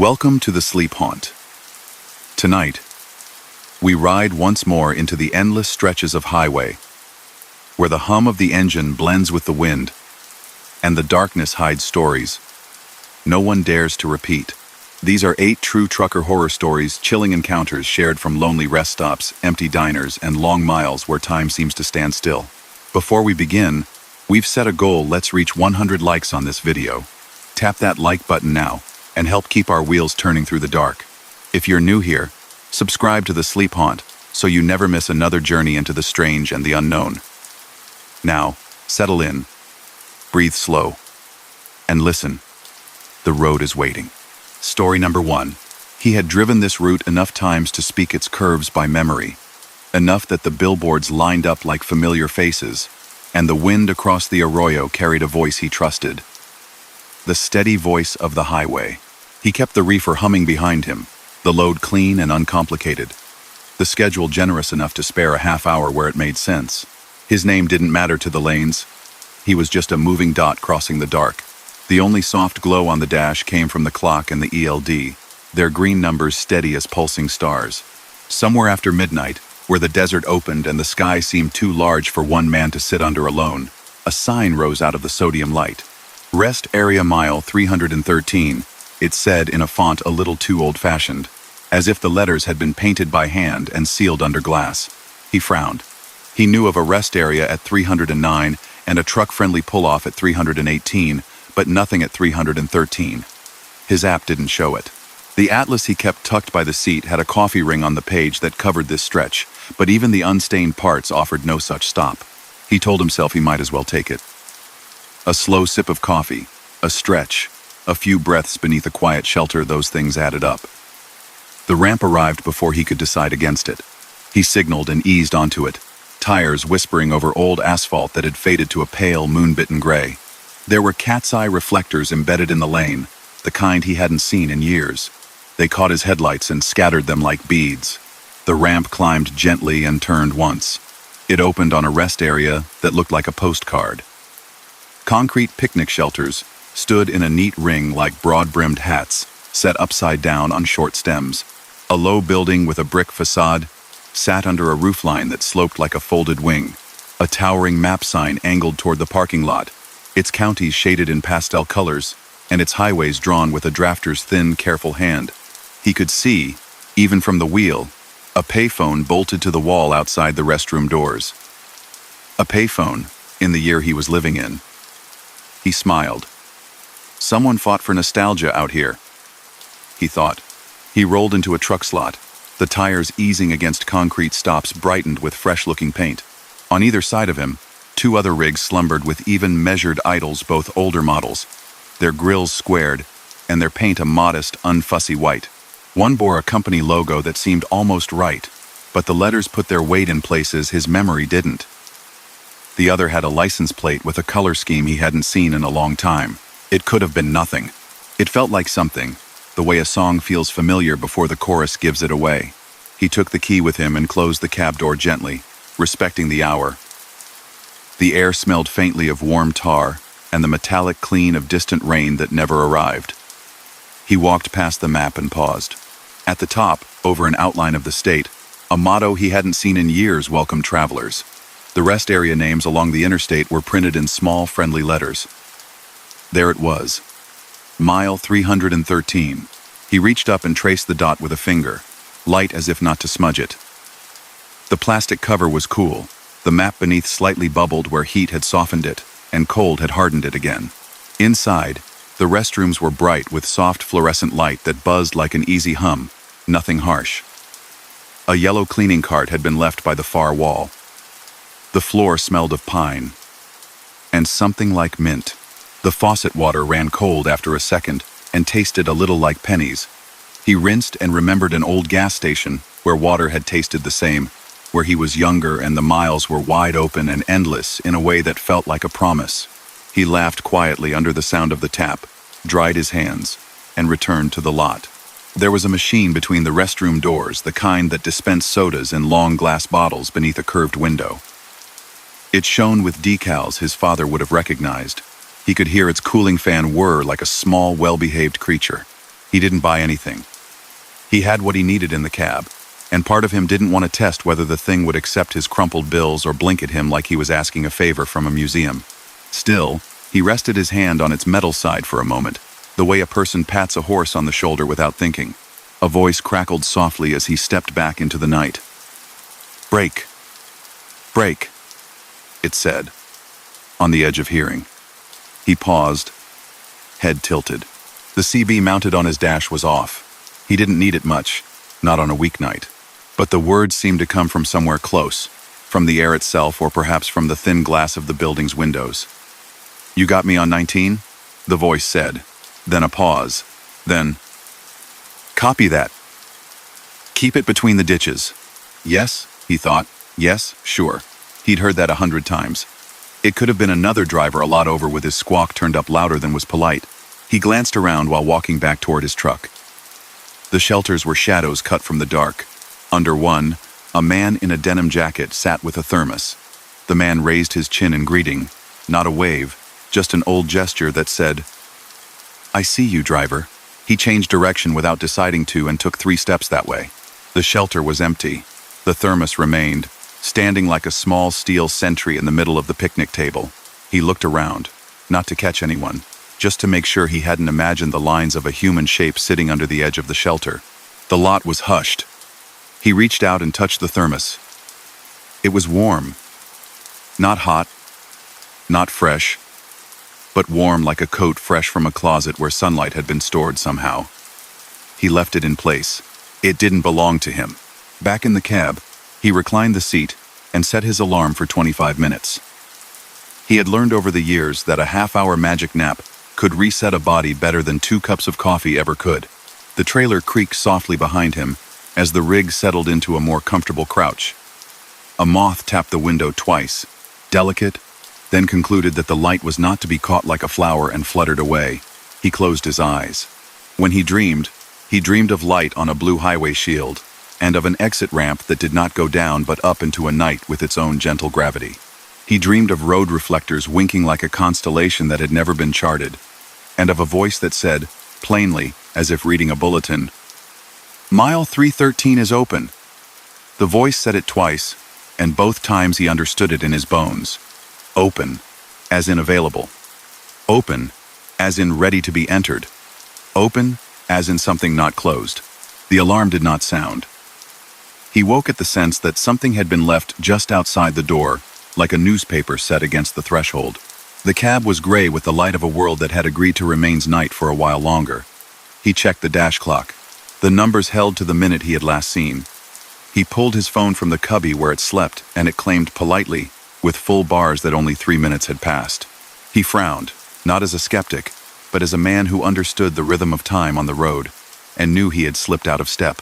Welcome to the Sleep Haunt. Tonight, we ride once more into the endless stretches of highway, where the hum of the engine blends with the wind, and the darkness hides stories no one dares to repeat. These are 8 true trucker horror stories, chilling encounters shared from lonely rest stops, empty diners, and long miles where time seems to stand still. Before we begin, we've set a goal: let's reach 100 likes on this video. Tap that like button now and help keep our wheels turning through the dark. If you're new here, subscribe to the Sleep Haunt so you never miss another journey into the strange and the unknown. Now, settle in, breathe slow, and listen. The road is waiting. Story number 1. He had driven this route enough times to speak its curves by memory, enough that the billboards lined up like familiar faces, and the wind across the arroyo carried a voice he trusted. The steady voice of the highway. He kept the reefer humming behind him, the load clean and uncomplicated, the schedule generous enough to spare a half hour where it made sense. His name didn't matter to the lanes. He was just a moving dot crossing the dark. The only soft glow on the dash came from the clock and the ELD, their green numbers steady as pulsing stars. Somewhere after midnight, where the desert opened and the sky seemed too large for one man to sit under alone, a sign rose out of the sodium light. Rest Area Mile 313, it said in a font a little too old-fashioned, as if the letters had been painted by hand and sealed under glass. He frowned. He knew of a rest area at 309 and a truck-friendly pull-off at 318, but nothing at 313. His app didn't show it. The atlas he kept tucked by the seat had a coffee ring on the page that covered this stretch, but even the unstained parts offered no such stop. He told himself he might as well take it. A slow sip of coffee, a stretch, a few breaths beneath a quiet shelter, those things added up. The ramp arrived before he could decide against it. He signaled and eased onto it, tires whispering over old asphalt that had faded to a pale, moon-bitten gray. There were cat's eye reflectors embedded in the lane, the kind he hadn't seen in years. They caught his headlights and scattered them like beads. The ramp climbed gently and turned once. It opened on a rest area that looked like a postcard. Concrete picnic shelters stood in a neat ring like broad-brimmed hats, set upside down on short stems. A low building with a brick facade sat under a roofline that sloped like a folded wing. A towering map sign angled toward the parking lot, its counties shaded in pastel colors, and its highways drawn with a drafter's thin, careful hand. He could see, even from the wheel, a payphone bolted to the wall outside the restroom doors. A payphone in the year he was living in. He smiled. Someone fought for nostalgia out here, he thought. He rolled into a truck slot. The tires easing against concrete stops brightened with fresh-looking paint. On either side of him, 2 other rigs slumbered with even measured idles, both older models, their grills squared, and their paint a modest, unfussy white. One bore a company logo that seemed almost right, but the letters put their weight in places his memory didn't. The other had a license plate with a color scheme he hadn't seen in a long time. It could have been nothing. It felt like something, the way a song feels familiar before the chorus gives it away. He took the key with him and closed the cab door gently, respecting the hour. The air smelled faintly of warm tar and the metallic clean of distant rain that never arrived. He walked past the map and paused. At the top, over an outline of the state, a motto he hadn't seen in years welcomed travelers. The rest area names along the interstate were printed in small, friendly letters. There it was. Mile 313. He reached up and traced the dot with a finger, light as if not to smudge it. The plastic cover was cool. The map beneath slightly bubbled where heat had softened it, and cold had hardened it again. Inside, the restrooms were bright with soft fluorescent light that buzzed like an easy hum, nothing harsh. A yellow cleaning cart had been left by the far wall. The floor smelled of pine, and something like mint. The faucet water ran cold after a second and tasted a little like pennies. He rinsed and remembered an old gas station where water had tasted the same, where he was younger and the miles were wide open and endless in a way that felt like a promise. He laughed quietly under the sound of the tap, dried his hands, and returned to the lot. There was a machine between the restroom doors, the kind that dispensed sodas in long glass bottles beneath a curved window. It shone with decals his father would have recognized. He could hear its cooling fan whir like a small, well-behaved creature. He didn't buy anything. He had what he needed in the cab, and part of him didn't want to test whether the thing would accept his crumpled bills or blink at him like he was asking a favor from a museum. Still, he rested his hand on its metal side for a moment, the way a person pats a horse on the shoulder without thinking. A voice crackled softly as he stepped back into the night. "Brake. Brake," it said, on the edge of hearing. He paused, head tilted. The CB mounted on his dash was off. He didn't need it much, not on a weeknight. But the words seemed to come from somewhere close, from the air itself or perhaps from the thin glass of the building's windows. "You got me on 19? The voice said. Then a pause. Then, "Copy that. Keep it between the ditches." Yes, he thought. Yes, sure. He'd heard that 100 times. It could have been another driver a lot over with his squawk turned up louder than was polite. He glanced around while walking back toward his truck. The shelters were shadows cut from the dark. Under one, a man in a denim jacket sat with a thermos. The man raised his chin in greeting, not a wave, just an old gesture that said, "I see you, driver." He changed direction without deciding to and took 3 steps that way. The shelter was empty. The thermos remained, standing like a small steel sentry in the middle of the picnic table. He looked around, not to catch anyone, just to make sure he hadn't imagined the lines of a human shape sitting under the edge of the shelter. The lot was hushed. He reached out and touched the thermos. It was warm. Not hot, not fresh, but warm like a coat fresh from a closet where sunlight had been stored somehow. He left it in place. It didn't belong to him. Back in the cab, he reclined the seat and set his alarm for 25 minutes. He had learned over the years that a half-hour magic nap could reset a body better than 2 cups of coffee ever could. The trailer creaked softly behind him as the rig settled into a more comfortable crouch. A moth tapped the window twice, delicate, then concluded that the light was not to be caught like a flower and fluttered away. He closed his eyes. When he dreamed of light on a blue highway shield, and of an exit ramp that did not go down but up into a night with its own gentle gravity. He dreamed of road reflectors winking like a constellation that had never been charted, and of a voice that said, plainly, as if reading a bulletin, "Mile 313 is open." The voice said it twice, and both times he understood it in his bones. Open, as in available. Open, as in ready to be entered. Open, as in something not closed. The alarm did not sound. He woke at the sense that something had been left just outside the door, like a newspaper set against the threshold. The cab was gray with the light of a world that had agreed to remain night for a while longer. He checked the dash clock. The numbers held to the minute he had last seen. He pulled his phone from the cubby where it slept, and it claimed politely, with full bars, that only 3 minutes had passed. He frowned, not as a skeptic, but as a man who understood the rhythm of time on the road, and knew he had slipped out of step.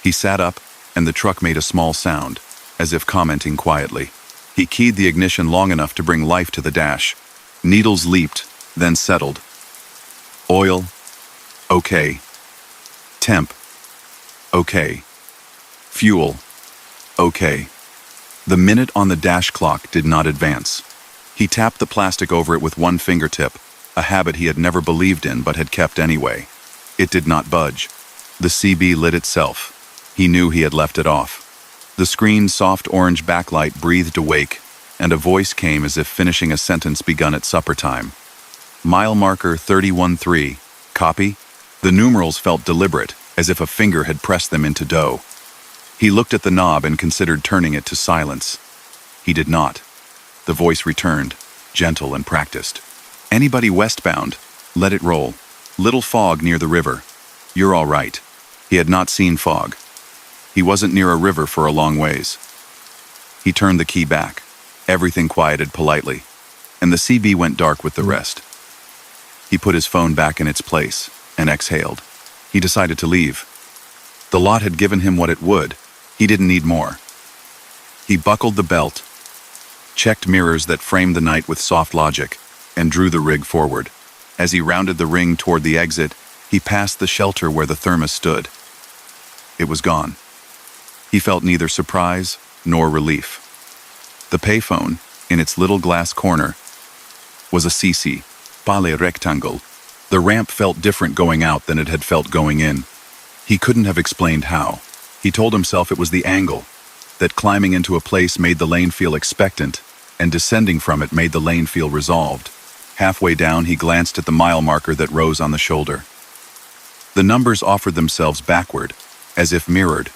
He sat up, and the truck made a small sound, as if commenting quietly. He keyed the ignition long enough to bring life to the dash. Needles leaped, then settled. Oil, okay. Temp, okay. Fuel, okay. The minute on the dash clock did not advance. He tapped the plastic over it with one fingertip, a habit he had never believed in but had kept anyway. It did not budge. The CB lit itself. He knew he had left it off. The screen's soft orange backlight breathed awake, and a voice came as if finishing a sentence begun at supper time. Mile marker 31-3. Copy? The numerals felt deliberate, as if a finger had pressed them into dough. He looked at the knob and considered turning it to silence. He did not. The voice returned, gentle and practiced. Anybody westbound, let it roll. Little fog near the river. You're all right. He had not seen fog. He wasn't near a river for a long ways. He turned the key back. Everything quieted politely, and the CB went dark with the rest. He put his phone back in its place and exhaled. He decided to leave. The lot had given him what it would. He didn't need more. He buckled the belt, checked mirrors that framed the night with soft logic, and drew the rig forward. As he rounded the ring toward the exit, he passed the shelter where the thermos stood. It was gone. He felt neither surprise nor relief. The payphone, in its little glass corner, was a CC, pale rectangle, The ramp felt different going out than it had felt going in. He couldn't have explained how. He told himself it was the angle, that climbing into a place made the lane feel expectant, and descending from it made the lane feel resolved. Halfway down, he glanced at the mile marker that rose on the shoulder. The numbers offered themselves backward, as if mirrored.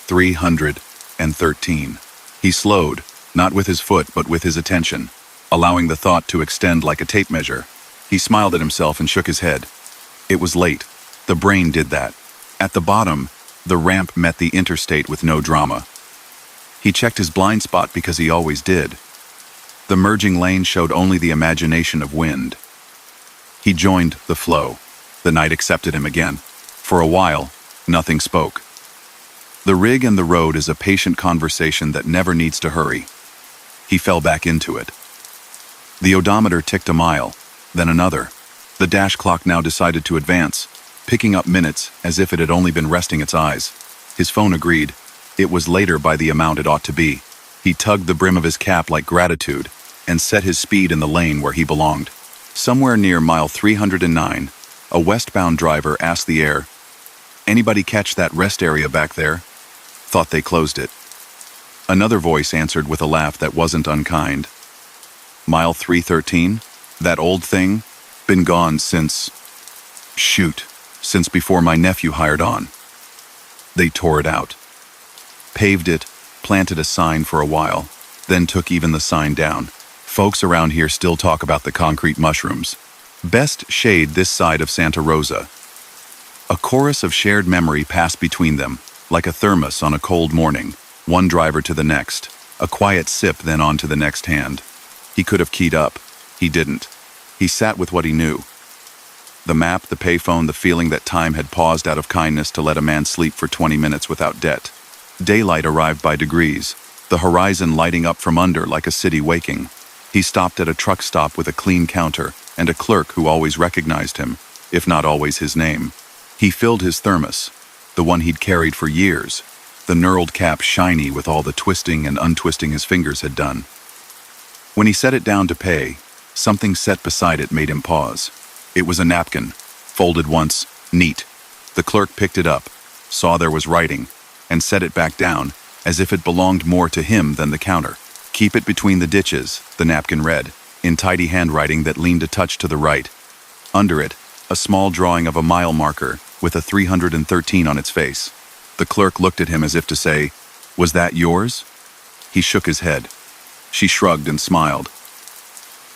313. He slowed, not with his foot but with his attention, allowing the thought to extend like a tape measure. He smiled at himself and shook his head. It was late. The brain did that. At the bottom, the ramp met the interstate with no drama. He checked his blind spot because he always did. The merging lane showed only the imagination of wind. He joined the flow. The night accepted him again. For a while, nothing spoke. The rig and the road is a patient conversation that never needs to hurry. He fell back into it. The odometer ticked a mile, then another. The dash clock now decided to advance, picking up minutes as if it had only been resting its eyes. His phone agreed. It was later by the amount it ought to be. He tugged the brim of his cap like gratitude and set his speed in the lane where he belonged. Somewhere near mile 309, a westbound driver asked the air, "Anybody catch that rest area back there?" Thought they closed it. Another voice answered with a laugh that wasn't unkind. "Mile 313? That old thing? Been gone since... shoot, since before my nephew hired on." They tore it out. Paved it, planted a sign for a while, then took even the sign down. Folks around here still talk about the concrete mushrooms. Best shade this side of Santa Rosa. A chorus of shared memory passed between them, like a thermos on a cold morning, one driver to the next, a quiet sip then on to the next hand. He could have keyed up. He didn't. He sat with what he knew. The map, the payphone, the feeling that time had paused out of kindness to let a man sleep for 20 minutes without debt. Daylight arrived by degrees, the horizon lighting up from under like a city waking. He stopped at a truck stop with a clean counter and a clerk who always recognized him, if not always his name. He filled his thermos, the one he'd carried for years, the knurled cap shiny with all the twisting and untwisting his fingers had done. When he set it down to pay, something set beside it made him pause. It was a napkin, folded once, neat. The clerk picked it up, saw there was writing, and set it back down, as if it belonged more to him than the counter. "Keep it between the ditches," the napkin read, in tidy handwriting that leaned a touch to the right. Under it, a small drawing of a mile marker with a 313 on its face. The clerk looked at him as if to say, "Was that yours?" He shook his head. She shrugged and smiled.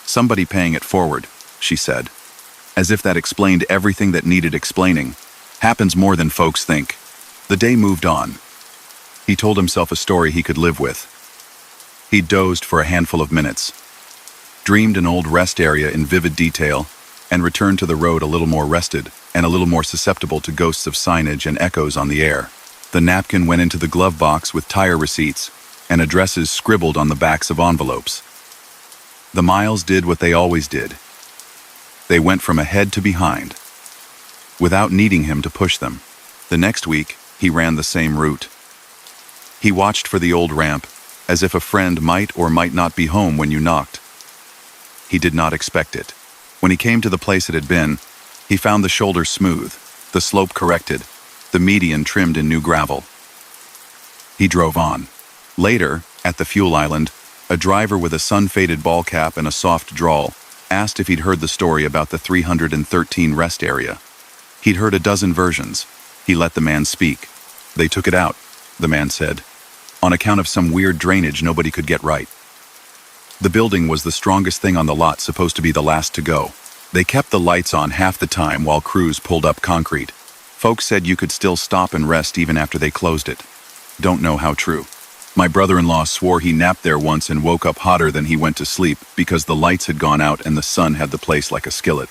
"Somebody paying it forward," she said, as if that explained everything that needed explaining. "Happens more than folks think." The day moved on. He told himself a story he could live with. He dozed for a handful of minutes, dreamed an old rest area in vivid detail, and returned to the road a little more rested and a little more susceptible to ghosts of signage and echoes on the air. The napkin went into the glove box with tire receipts and addresses scribbled on the backs of envelopes. The miles did what they always did. They went from ahead to behind, without needing him to push them. The next week, he ran the same route. He watched for the old ramp, as if a friend might or might not be home when you knocked. He did not expect it. When he came to the place it had been, he found the shoulder smooth, the slope corrected, the median trimmed in new gravel. He drove on. Later, at the fuel island, a driver with a sun-faded ball cap and a soft drawl asked if he'd heard the story about the 313 rest area. He'd heard a dozen versions. He let the man speak. "They took it out," the man said, "on account of some weird drainage nobody could get right. The building was the strongest thing on the lot, supposed to be the last to go. They kept the lights on half the time while crews pulled up concrete. Folks said you could still stop and rest even after they closed it. Don't know how true. My brother-in-law swore he napped there once and woke up hotter than he went to sleep because the lights had gone out and the sun had the place like a skillet."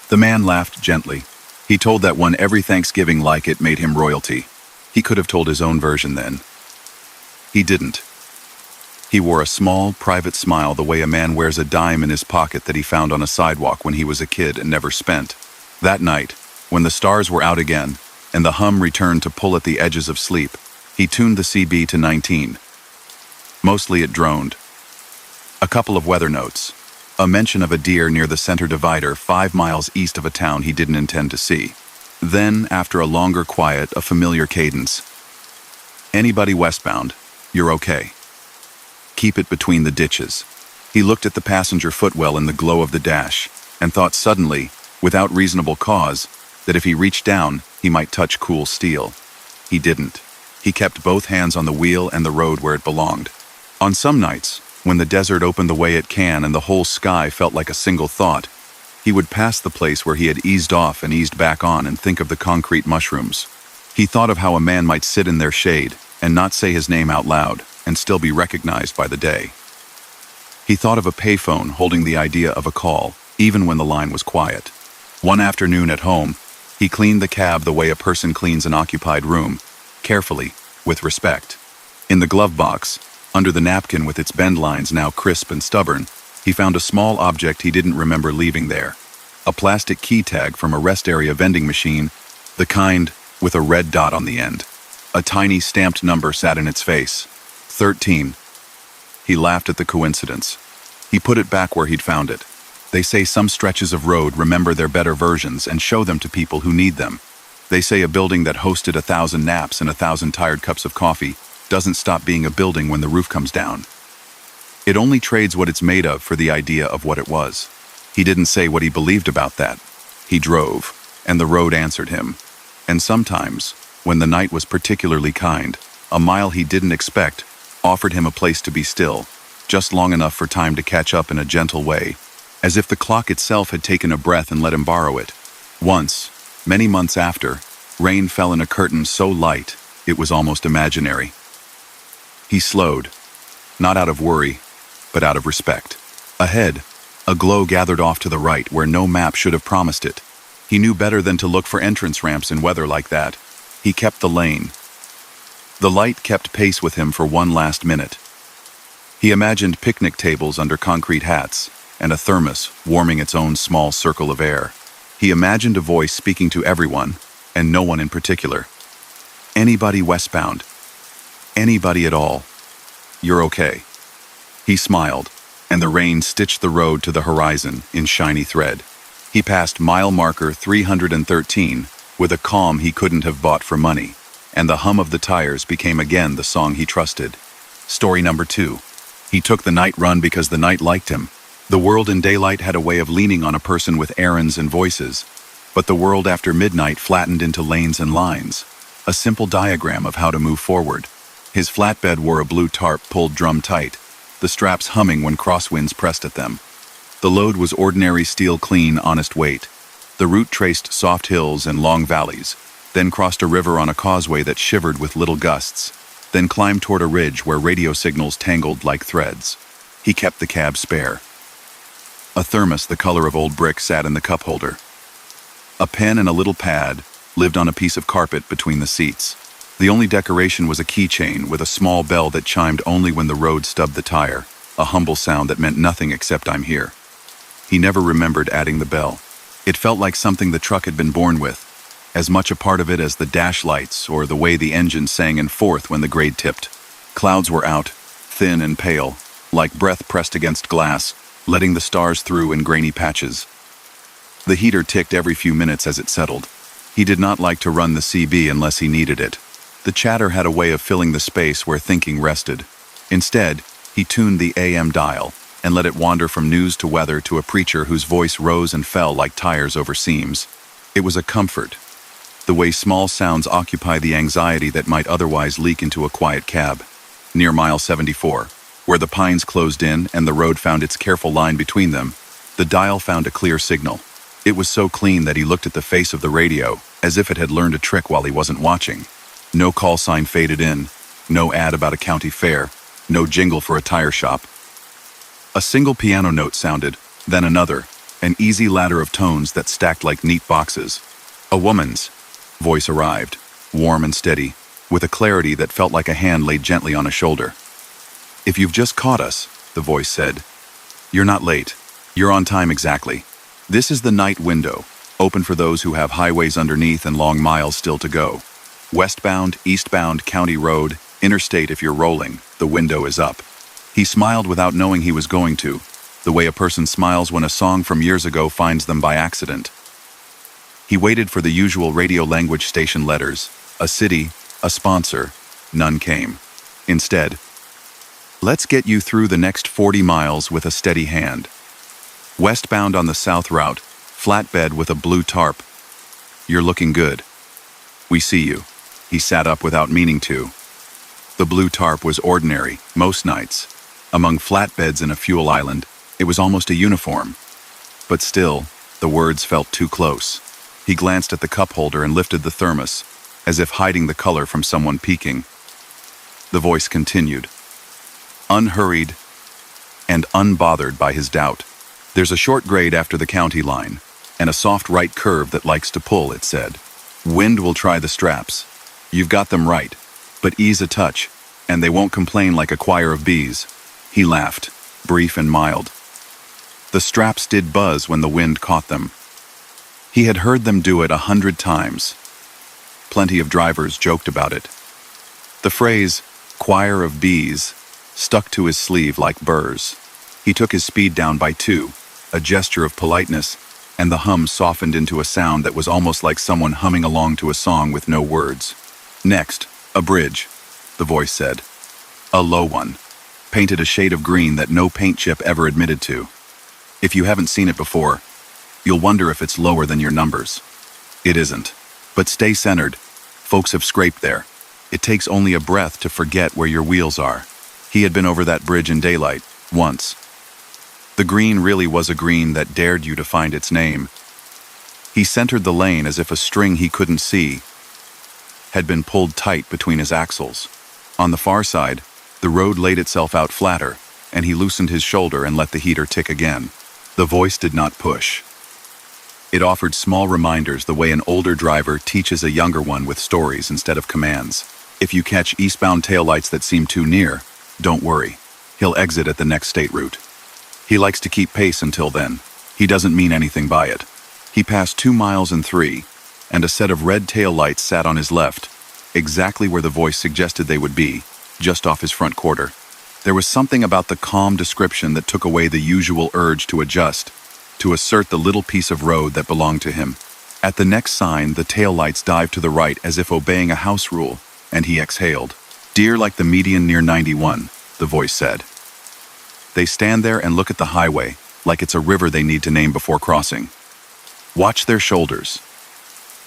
The man laughed gently. He told that one every Thanksgiving like it made him royalty. He could have told his own version then. He didn't. He wore a small, private smile the way a man wears a dime in his pocket that he found on a sidewalk when he was a kid and never spent. That night, when the stars were out again and the hum returned to pull at the edges of sleep, he tuned the CB to 19. Mostly it droned. A couple of weather notes. A mention of a deer near the center divider 5 miles east of a town he didn't intend to see. Then, after a longer quiet, a familiar cadence. Anybody westbound, you're okay. Keep it between the ditches. He looked at the passenger footwell in the glow of the dash, and thought suddenly, without reasonable cause, that if he reached down, he might touch cool steel. He didn't. He kept both hands on the wheel and the road where it belonged. On some nights, when the desert opened the way it can and the whole sky felt like a single thought, he would pass the place where he had eased off and eased back on and think of the concrete mushrooms. He thought of how a man might sit in their shade and not say his name out loud and still be recognized by the day. He thought of a payphone holding the idea of a call, even when the line was quiet. One afternoon at home, he cleaned the cab the way a person cleans an occupied room, carefully, with respect. In the glove box, under the napkin with its bend lines now crisp and stubborn, he found a small object he didn't remember leaving there. A plastic key tag from a rest area vending machine, the kind with a red dot on the end. A tiny stamped number sat in its face. 13. He laughed at the coincidence. He put it back where he'd found it. They say some stretches of road remember their better versions and show them to people who need them. They say a building that hosted 1,000 naps and 1,000 tired cups of coffee doesn't stop being a building when the roof comes down. It only trades what it's made of for the idea of what it was. He didn't say what he believed about that. He drove, and the road answered him. And sometimes, when the night was particularly kind, a mile he didn't expect offered him a place to be still, just long enough for time to catch up in a gentle way, as if the clock itself had taken a breath and let him borrow it. Once, many months after, rain fell in a curtain so light it was almost imaginary. He slowed, not out of worry, but out of respect. Ahead, a glow gathered off to the right where no map should have promised it. He knew better than to look for entrance ramps in weather like that. He kept the lane. The light kept pace with him for one last minute. He imagined picnic tables under concrete hats and a thermos warming its own small circle of air. He imagined a voice speaking to everyone, and no one in particular. Anybody westbound. Anybody at all. You're okay. He smiled, and the rain stitched the road to the horizon in shiny thread. He passed mile marker 313 with a calm he couldn't have bought for money, and the hum of the tires became again the song he trusted. Story number 2. He took the night run because the night liked him. The world in daylight had a way of leaning on a person with errands and voices, but the world after midnight flattened into lanes and lines, a simple diagram of how to move forward. His flatbed wore a blue tarp pulled drum tight, the straps humming when crosswinds pressed at them. The load was ordinary steel clean, honest weight. The route traced soft hills and long valleys, then crossed a river on a causeway that shivered with little gusts, then climbed toward a ridge where radio signals tangled like threads. He kept the cab spare. A thermos the color of old brick sat in the cup holder. A pen and a little pad lived on a piece of carpet between the seats. The only decoration was a keychain with a small bell that chimed only when the road stubbed the tire, a humble sound that meant nothing except I'm here. He never remembered adding the bell. It felt like something the truck had been born with, as much a part of it as the dash lights or the way the engine sang and forth when the grade tipped. Clouds were out, thin and pale, like breath pressed against glass, letting the stars through in grainy patches. The heater ticked every few minutes as it settled. He did not like to run the CB unless he needed it. The chatter had a way of filling the space where thinking rested. Instead, he tuned the AM dial and let it wander from news to weather to a preacher whose voice rose and fell like tires over seams. It was a comfort, the way small sounds occupy the anxiety that might otherwise leak into a quiet cab. Near mile 74, where the pines closed in and the road found its careful line between them, the dial found a clear signal. It was so clean that he looked at the face of the radio as if it had learned a trick while he wasn't watching. No call sign faded in, no ad about a county fair, no jingle for a tire shop. A single piano note sounded, then another, an easy ladder of tones that stacked like neat boxes. A woman's voice arrived, warm and steady, with a clarity that felt like a hand laid gently on a shoulder. If you've just caught us, the voice said, you're not late. You're on time exactly. This is the night window, open for those who have highways underneath and long miles still to go. Westbound, eastbound, county road, interstate if you're rolling, the window is up. He smiled without knowing he was going to, the way a person smiles when a song from years ago finds them by accident. He waited for the usual radio language station letters, a city, a sponsor. None came. Instead, let's get you through the next 40 miles with a steady hand. Westbound on the south route, flatbed with a blue tarp. You're looking good. We see you. He sat up without meaning to. The blue tarp was ordinary, most nights. Among flatbeds in a fuel island, it was almost a uniform. But still, the words felt too close. He glanced at the cup holder and lifted the thermos, as if hiding the color from someone peeking. The voice continued, unhurried and unbothered by his doubt. There's a short grade after the county line, and a soft right curve that likes to pull, it said. Wind will try the straps. You've got them right, but ease a touch, and they won't complain like a choir of bees. He laughed, brief and mild. The straps did buzz when the wind caught them. He had heard them do it 100 times. Plenty of drivers joked about it. The phrase, choir of bees, stuck to his sleeve like burrs. He took his speed down by 2, a gesture of politeness, and the hum softened into a sound that was almost like someone humming along to a song with no words. Next, a bridge, the voice said. A low one, painted a shade of green that no paint chip ever admitted to. If you haven't seen it before, you'll wonder if it's lower than your numbers. It isn't. But stay centered. Folks have scraped there. It takes only a breath to forget where your wheels are. He had been over that bridge in daylight, once. The green really was a green that dared you to find its name. He centered the lane as if a string he couldn't see had been pulled tight between his axles. On the far side, the road laid itself out flatter, and he loosened his shoulder and let the heater tick again. The voice did not push. It offered small reminders the way an older driver teaches a younger one with stories instead of commands. If you catch eastbound taillights that seem too near, don't worry. He'll exit at the next state route. He likes to keep pace until then. He doesn't mean anything by it. He passed 2 miles and 3, and a set of red taillights sat on his left, exactly where the voice suggested they would be, just off his front quarter. There was something about the calm description that took away the usual urge to adjust, to assert the little piece of road that belonged to him. At the next sign, the taillights dived to the right as if obeying a house rule, and he exhaled. Deer like the median near 91, the voice said. They stand there and look at the highway, like it's a river they need to name before crossing. Watch their shoulders.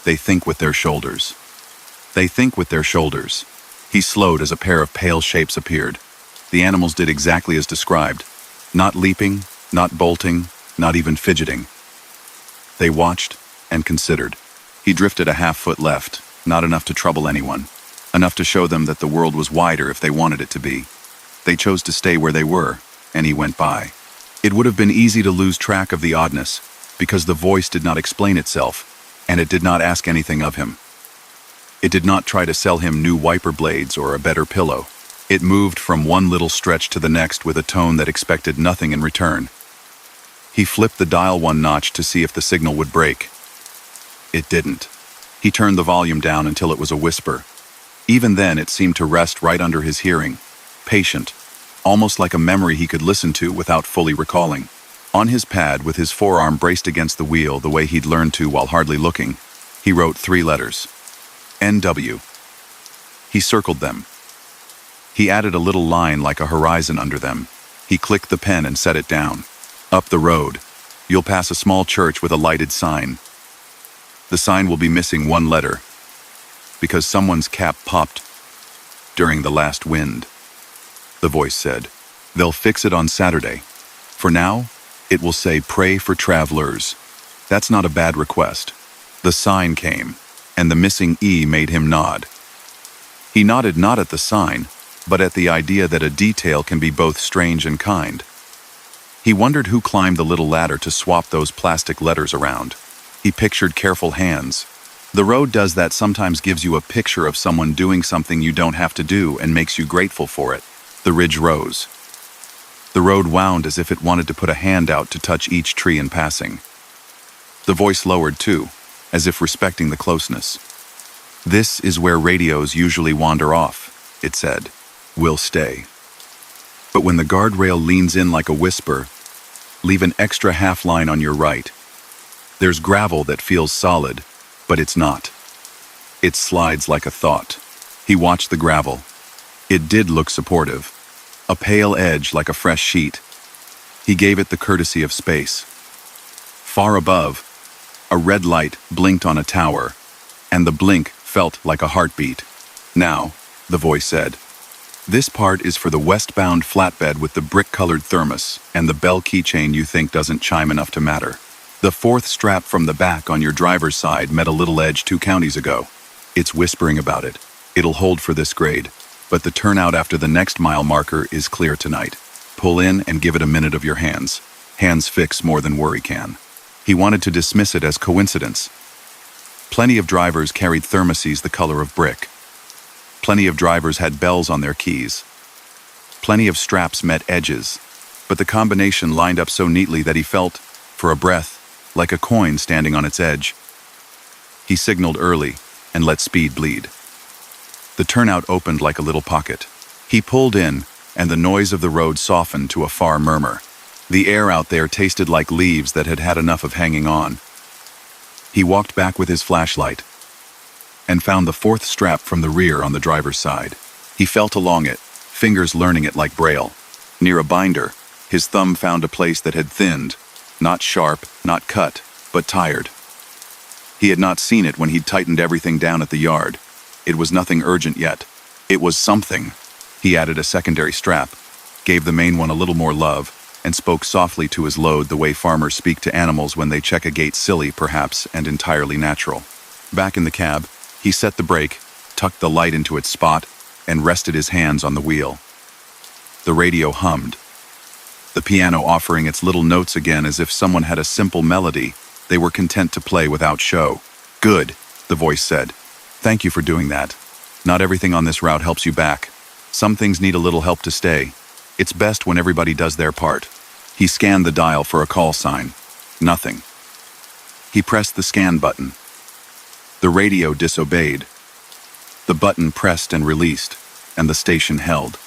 They think with their shoulders. They think with their shoulders. He slowed as a pair of pale shapes appeared. The animals did exactly as described. Not leaping, not bolting, not even fidgeting. They watched and considered. He drifted a half-foot left, not enough to trouble anyone, enough to show them that the world was wider if they wanted it to be. They chose to stay where they were, and he went by. It would have been easy to lose track of the oddness, because the voice did not explain itself, and it did not ask anything of him. It did not try to sell him new wiper blades or a better pillow. It moved from one little stretch to the next with a tone that expected nothing in return. He flipped the dial 1 notch to see if the signal would break. It didn't. He turned the volume down until it was a whisper. Even then, it seemed to rest right under his hearing, patient, almost like a memory he could listen to without fully recalling. On his pad, with his forearm braced against the wheel the way he'd learned to while hardly looking, he wrote 3 letters. NW. He circled them. He added a little line like a horizon under them. He clicked the pen and set it down. Up the road, you'll pass a small church with a lighted sign. The sign will be missing 1 letter, because someone's cap popped during the last wind. The voice said, they'll fix it on Saturday. For now, it will say pray for travelers. That's not a bad request. The sign came, and the missing E made him nod. He nodded not at the sign, but at the idea that a detail can be both strange and kind. He wondered who climbed the little ladder to swap those plastic letters around. He pictured careful hands. The road does that, sometimes gives you a picture of someone doing something you don't have to do and makes you grateful for it. The ridge rose. The road wound as if it wanted to put a hand out to touch each tree in passing. The voice lowered too, as if respecting the closeness. This is where radios usually wander off, it said. We'll stay. But when the guardrail leans in like a whisper, Leave an extra half line on your right. There's gravel that feels solid, but it's not. It slides like a thought. He watched the gravel. It did look supportive. A pale edge like a fresh sheet. He gave it the courtesy of space. Far above, a red light blinked on a tower, and the blink felt like a heartbeat. Now, the voice said, this part is for the westbound flatbed with the brick-colored thermos and the bell keychain you think doesn't chime enough to matter. The fourth strap from the back on your driver's side met a little edge 2 counties ago. It's whispering about it. It'll hold for this grade, but the turnout after the next mile marker is clear tonight. Pull in and give it a minute of your hands. Hands fix more than worry can. He wanted to dismiss it as coincidence. Plenty of drivers carried thermoses the color of brick. Plenty of drivers had bells on their keys. Plenty of straps met edges, but the combination lined up so neatly that he felt, for a breath, like a coin standing on its edge. He signaled early and let speed bleed. The turnout opened like a little pocket. He pulled in, and the noise of the road softened to a far murmur. The air out there tasted like leaves that had had enough of hanging on. He walked back with his flashlight and found the fourth strap from the rear on the driver's side. He felt along it, fingers learning it like Braille. Near a binder, his thumb found a place that had thinned, not sharp, not cut, but tired. He had not seen it when he'd tightened everything down at the yard. It was nothing urgent yet. It was something. He added a secondary strap, gave the main one a little more love, and spoke softly to his load the way farmers speak to animals when they check a gate, silly, perhaps, and entirely natural. Back in the cab, he set the brake, tucked the light into its spot, and rested his hands on the wheel. The radio hummed, the piano offering its little notes again as if someone had a simple melody they were content to play without show. Good, the voice said. Thank you for doing that. Not everything on this route helps you back. Some things need a little help to stay. It's best when everybody does their part. He scanned the dial for a call sign. Nothing. He pressed the scan button. The radio disobeyed. The button pressed and released, and the station held.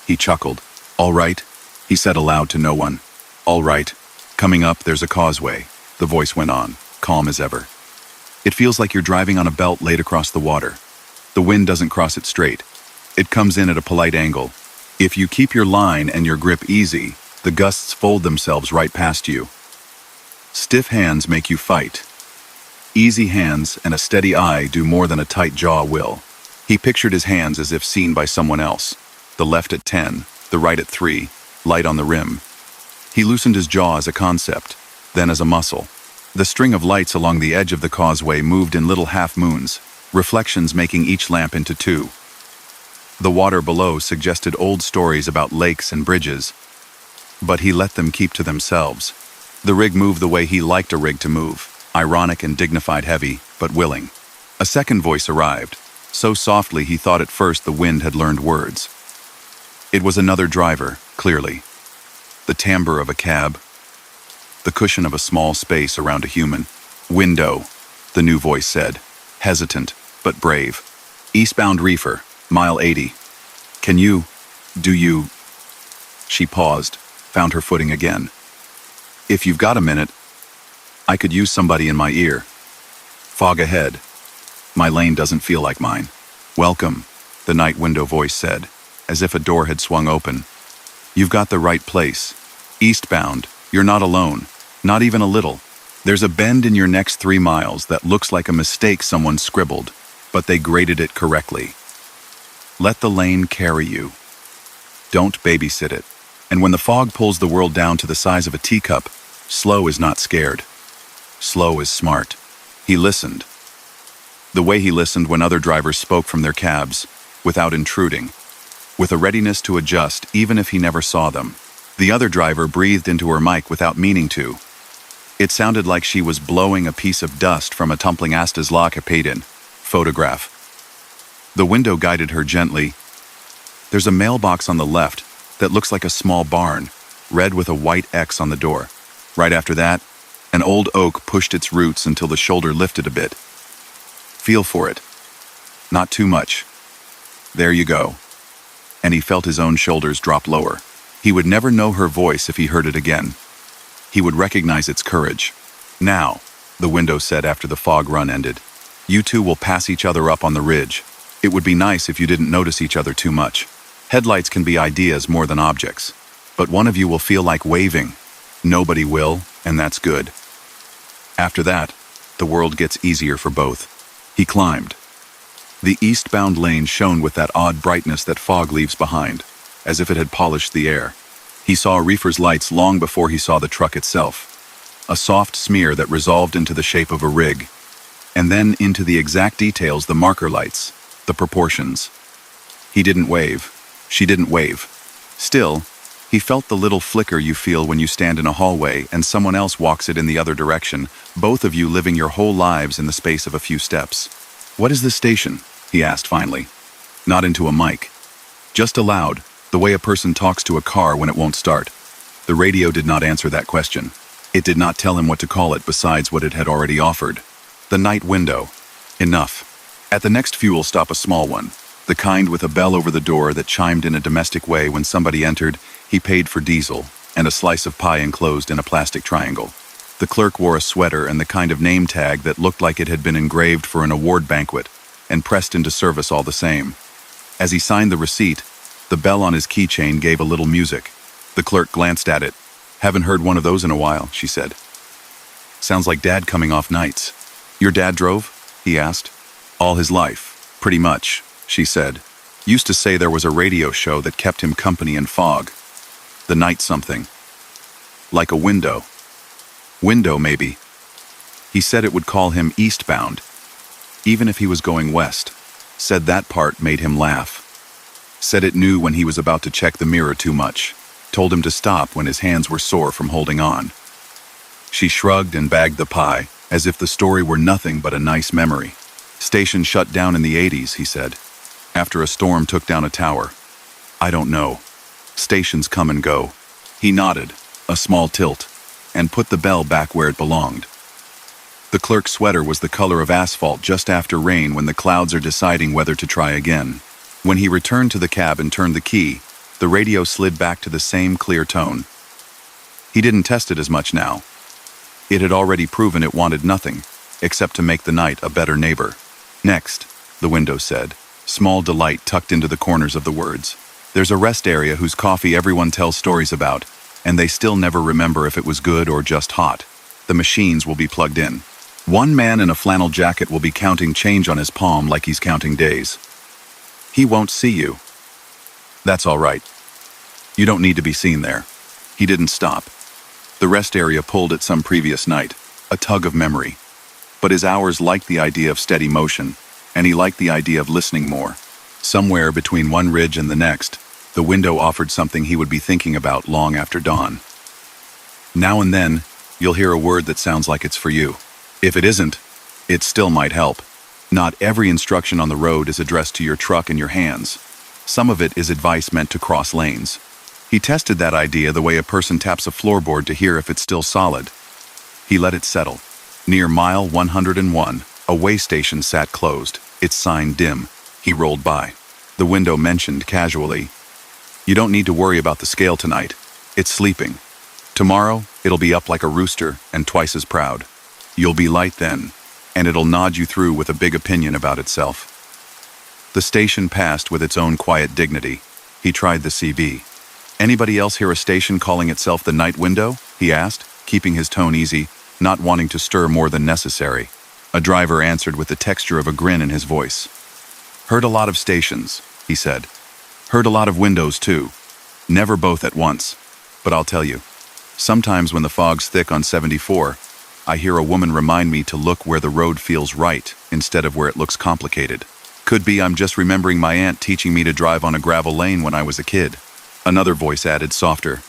He chuckled. All right, he said aloud to no one. All right. Coming up, there's a causeway, the voice went on, calm as ever. It feels like you're driving on a belt laid across the water. The wind doesn't cross it straight. It comes in at a polite angle. If you keep your line and your grip easy, the gusts fold themselves right past you. Stiff hands make you fight. Easy hands and a steady eye do more than a tight jaw will. He pictured his hands as if seen by someone else. The left at 10, the right at 3, light on the rim. He loosened his jaw as a concept, then as a muscle. The string of lights along the edge of the causeway moved in little half-moons, reflections making each lamp into 2. The water below suggested old stories about lakes and bridges, but he let them keep to themselves. The rig moved the way he liked a rig to move, ironic and dignified, heavy, but willing. A second voice arrived, so softly he thought at first the wind had learned words. It was another driver, clearly. The timbre of a cab, the cushion of a small space around a human. Window, the new voice said, hesitant, but brave. Eastbound reefer, mile 80. Do you? She paused, found her footing again. If you've got a minute, I could use somebody in my ear. Fog ahead. My lane doesn't feel like mine. Welcome, the night window voice said, as if a door had swung open. You've got the right place. Eastbound, you're not alone, not even a little. There's a bend in your next 3 miles that looks like a mistake someone scribbled, but they graded it correctly. Let the lane carry you. Don't babysit it. And when the fog pulls the world down to the size of a teacup, slow is not scared. Slow is smart. He listened. The way he listened when other drivers spoke from their cabs, without intruding, with a readiness to adjust even if he never saw them. The other driver breathed into her mic without meaning to. It sounded like she was blowing a piece of dust from a tumbling Astas Lakapaden photograph. The window guided her gently. There's a mailbox on the left that looks like a small barn, red with a white X on the door. Right after that, an old oak pushed its roots until the shoulder lifted a bit. Feel for it. Not too much. There you go. And he felt his own shoulders drop lower. He would never know her voice if he heard it again. He would recognize its courage. "Now," the window said after the fog run ended, "you two will pass each other up on the ridge. It would be nice if you didn't notice each other too much. Headlights can be ideas more than objects. But one of you will feel like waving. Nobody will, and that's good." After that, the world gets easier for both. He climbed. The eastbound lane shone with that odd brightness that fog leaves behind, as if it had polished the air. He saw reefer's lights long before he saw the truck itself. A soft smear that resolved into the shape of a rig. And then into the exact details, the marker lights, the proportions. He didn't wave. She didn't wave. Still, he felt the little flicker you feel when you stand in a hallway and someone else walks it in the other direction, both of you living your whole lives in the space of a few steps. "What is this station?" he asked finally. Not into a mic. Just aloud, the way a person talks to a car when it won't start. The radio did not answer that question. It did not tell him what to call it besides what it had already offered. The night window. Enough. At the next fuel stop, a small one, the kind with a bell over the door that chimed in a domestic way when somebody entered, he paid for diesel and a slice of pie enclosed in a plastic triangle. The clerk wore a sweater and the kind of name tag that looked like it had been engraved for an award banquet and pressed into service all the same. As he signed the receipt, the bell on his keychain gave a little music. The clerk glanced at it. "Haven't heard one of those in a while," she said. "Sounds like Dad coming off nights." "Your dad drove?" he asked. "All his life, pretty much," she said. "Used to say there was a radio show that kept him company in fog. The night something. Like a window. Window, maybe. He said it would call him eastbound, even if he was going west. Said that part made him laugh. Said it knew when he was about to check the mirror too much. Told him to stop when his hands were sore from holding on." She shrugged and bagged the pie, as if the story were nothing but a nice memory. "Station shut down in the 80s, he said. After a storm took down a tower. I don't know. Stations come and go." He nodded, a small tilt, and put the bell back where it belonged. The clerk's sweater was the color of asphalt just after rain when the clouds are deciding whether to try again. When he returned to the cab and turned the key, the radio slid back to the same clear tone. He didn't test it as much now. It had already proven it wanted nothing, except to make the night a better neighbor. "Next," the window said, small delight tucked into the corners of the words. "There's a rest area whose coffee everyone tells stories about, and they still never remember if it was good or just hot. The machines will be plugged in. One man in a flannel jacket will be counting change on his palm like he's counting days. He won't see you. That's all right. You don't need to be seen there." He didn't stop. The rest area pulled at some previous night, a tug of memory. But his hours liked the idea of steady motion, and he liked the idea of listening more. Somewhere between one ridge and the next, the window offered something he would be thinking about long after dawn. "Now and then, you'll hear a word that sounds like it's for you. If it isn't, it still might help. Not every instruction on the road is addressed to your truck and your hands. Some of it is advice meant to cross lanes." He tested that idea the way a person taps a floorboard to hear if it's still solid. He let it settle. Near mile 101, a way station sat closed, its sign dim. He rolled by. The window mentioned casually, "You don't need to worry about the scale tonight. It's sleeping. Tomorrow, it'll be up like a rooster and twice as proud. You'll be light then, and it'll nod you through with a big opinion about itself." The station passed with its own quiet dignity. He tried the CB. "Anybody else hear a station calling itself the night window?" he asked, keeping his tone easy, not wanting to stir more than necessary. A driver answered with the texture of a grin in his voice. "Heard a lot of stations," he said. "Heard a lot of windows too. Never both at once. But I'll tell you, sometimes when the fog's thick on 74, I hear a woman remind me to look where the road feels right instead of where it looks complicated. Could be I'm just remembering my aunt teaching me to drive on a gravel lane when I was a kid." Another voice added, softer.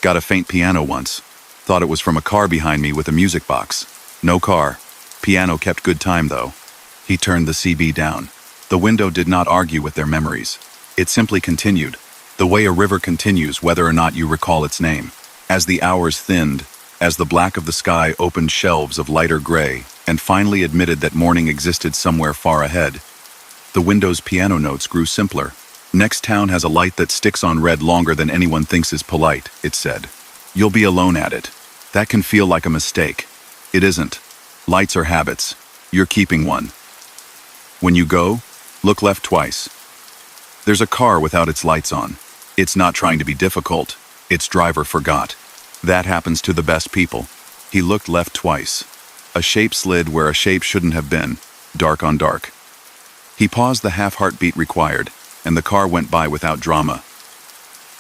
"Got a faint piano once. Thought it was from a car behind me with a music box. No car. Piano kept good time though." He turned the CB down. The window did not argue with their memories. It simply continued, the way a river continues whether or not you recall its name. As the hours thinned, as the black of the sky opened shelves of lighter gray and finally admitted that morning existed somewhere far ahead, the window's piano notes grew simpler. "Next town has a light that sticks on red longer than anyone thinks is polite," it said. "You'll be alone at it. That can feel like a mistake. It isn't. Lights are habits. You're keeping one. When you go, look left twice. There's a car without its lights on. It's not trying to be difficult. Its driver forgot. That happens to the best people. He looked left twice. A shape slid where a shape shouldn't have been, dark on dark. He paused the half heartbeat required, and the car went by without drama.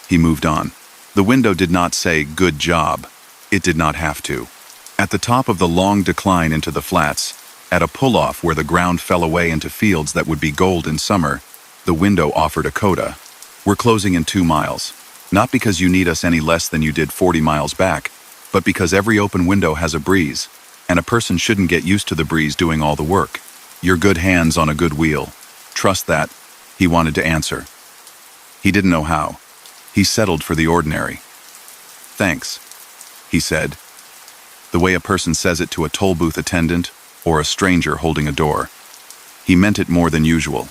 He moved on. The window did not say, "Good job." It did not have to. At the top of the long decline into the flats, at a pull-off where the ground fell away into fields that would be gold in summer, the window offered a coda. "We're closing in 2 miles. Not because you need us any less than you did 40 miles back, but because every open window has a breeze, and a person shouldn't get used to the breeze doing all the work. You're good hands on a good wheel. Trust that." He wanted to answer. He didn't know how. He settled for the ordinary. "Thanks," he said, the way a person says it to a toll booth attendant or a stranger holding a door. He meant it more than usual.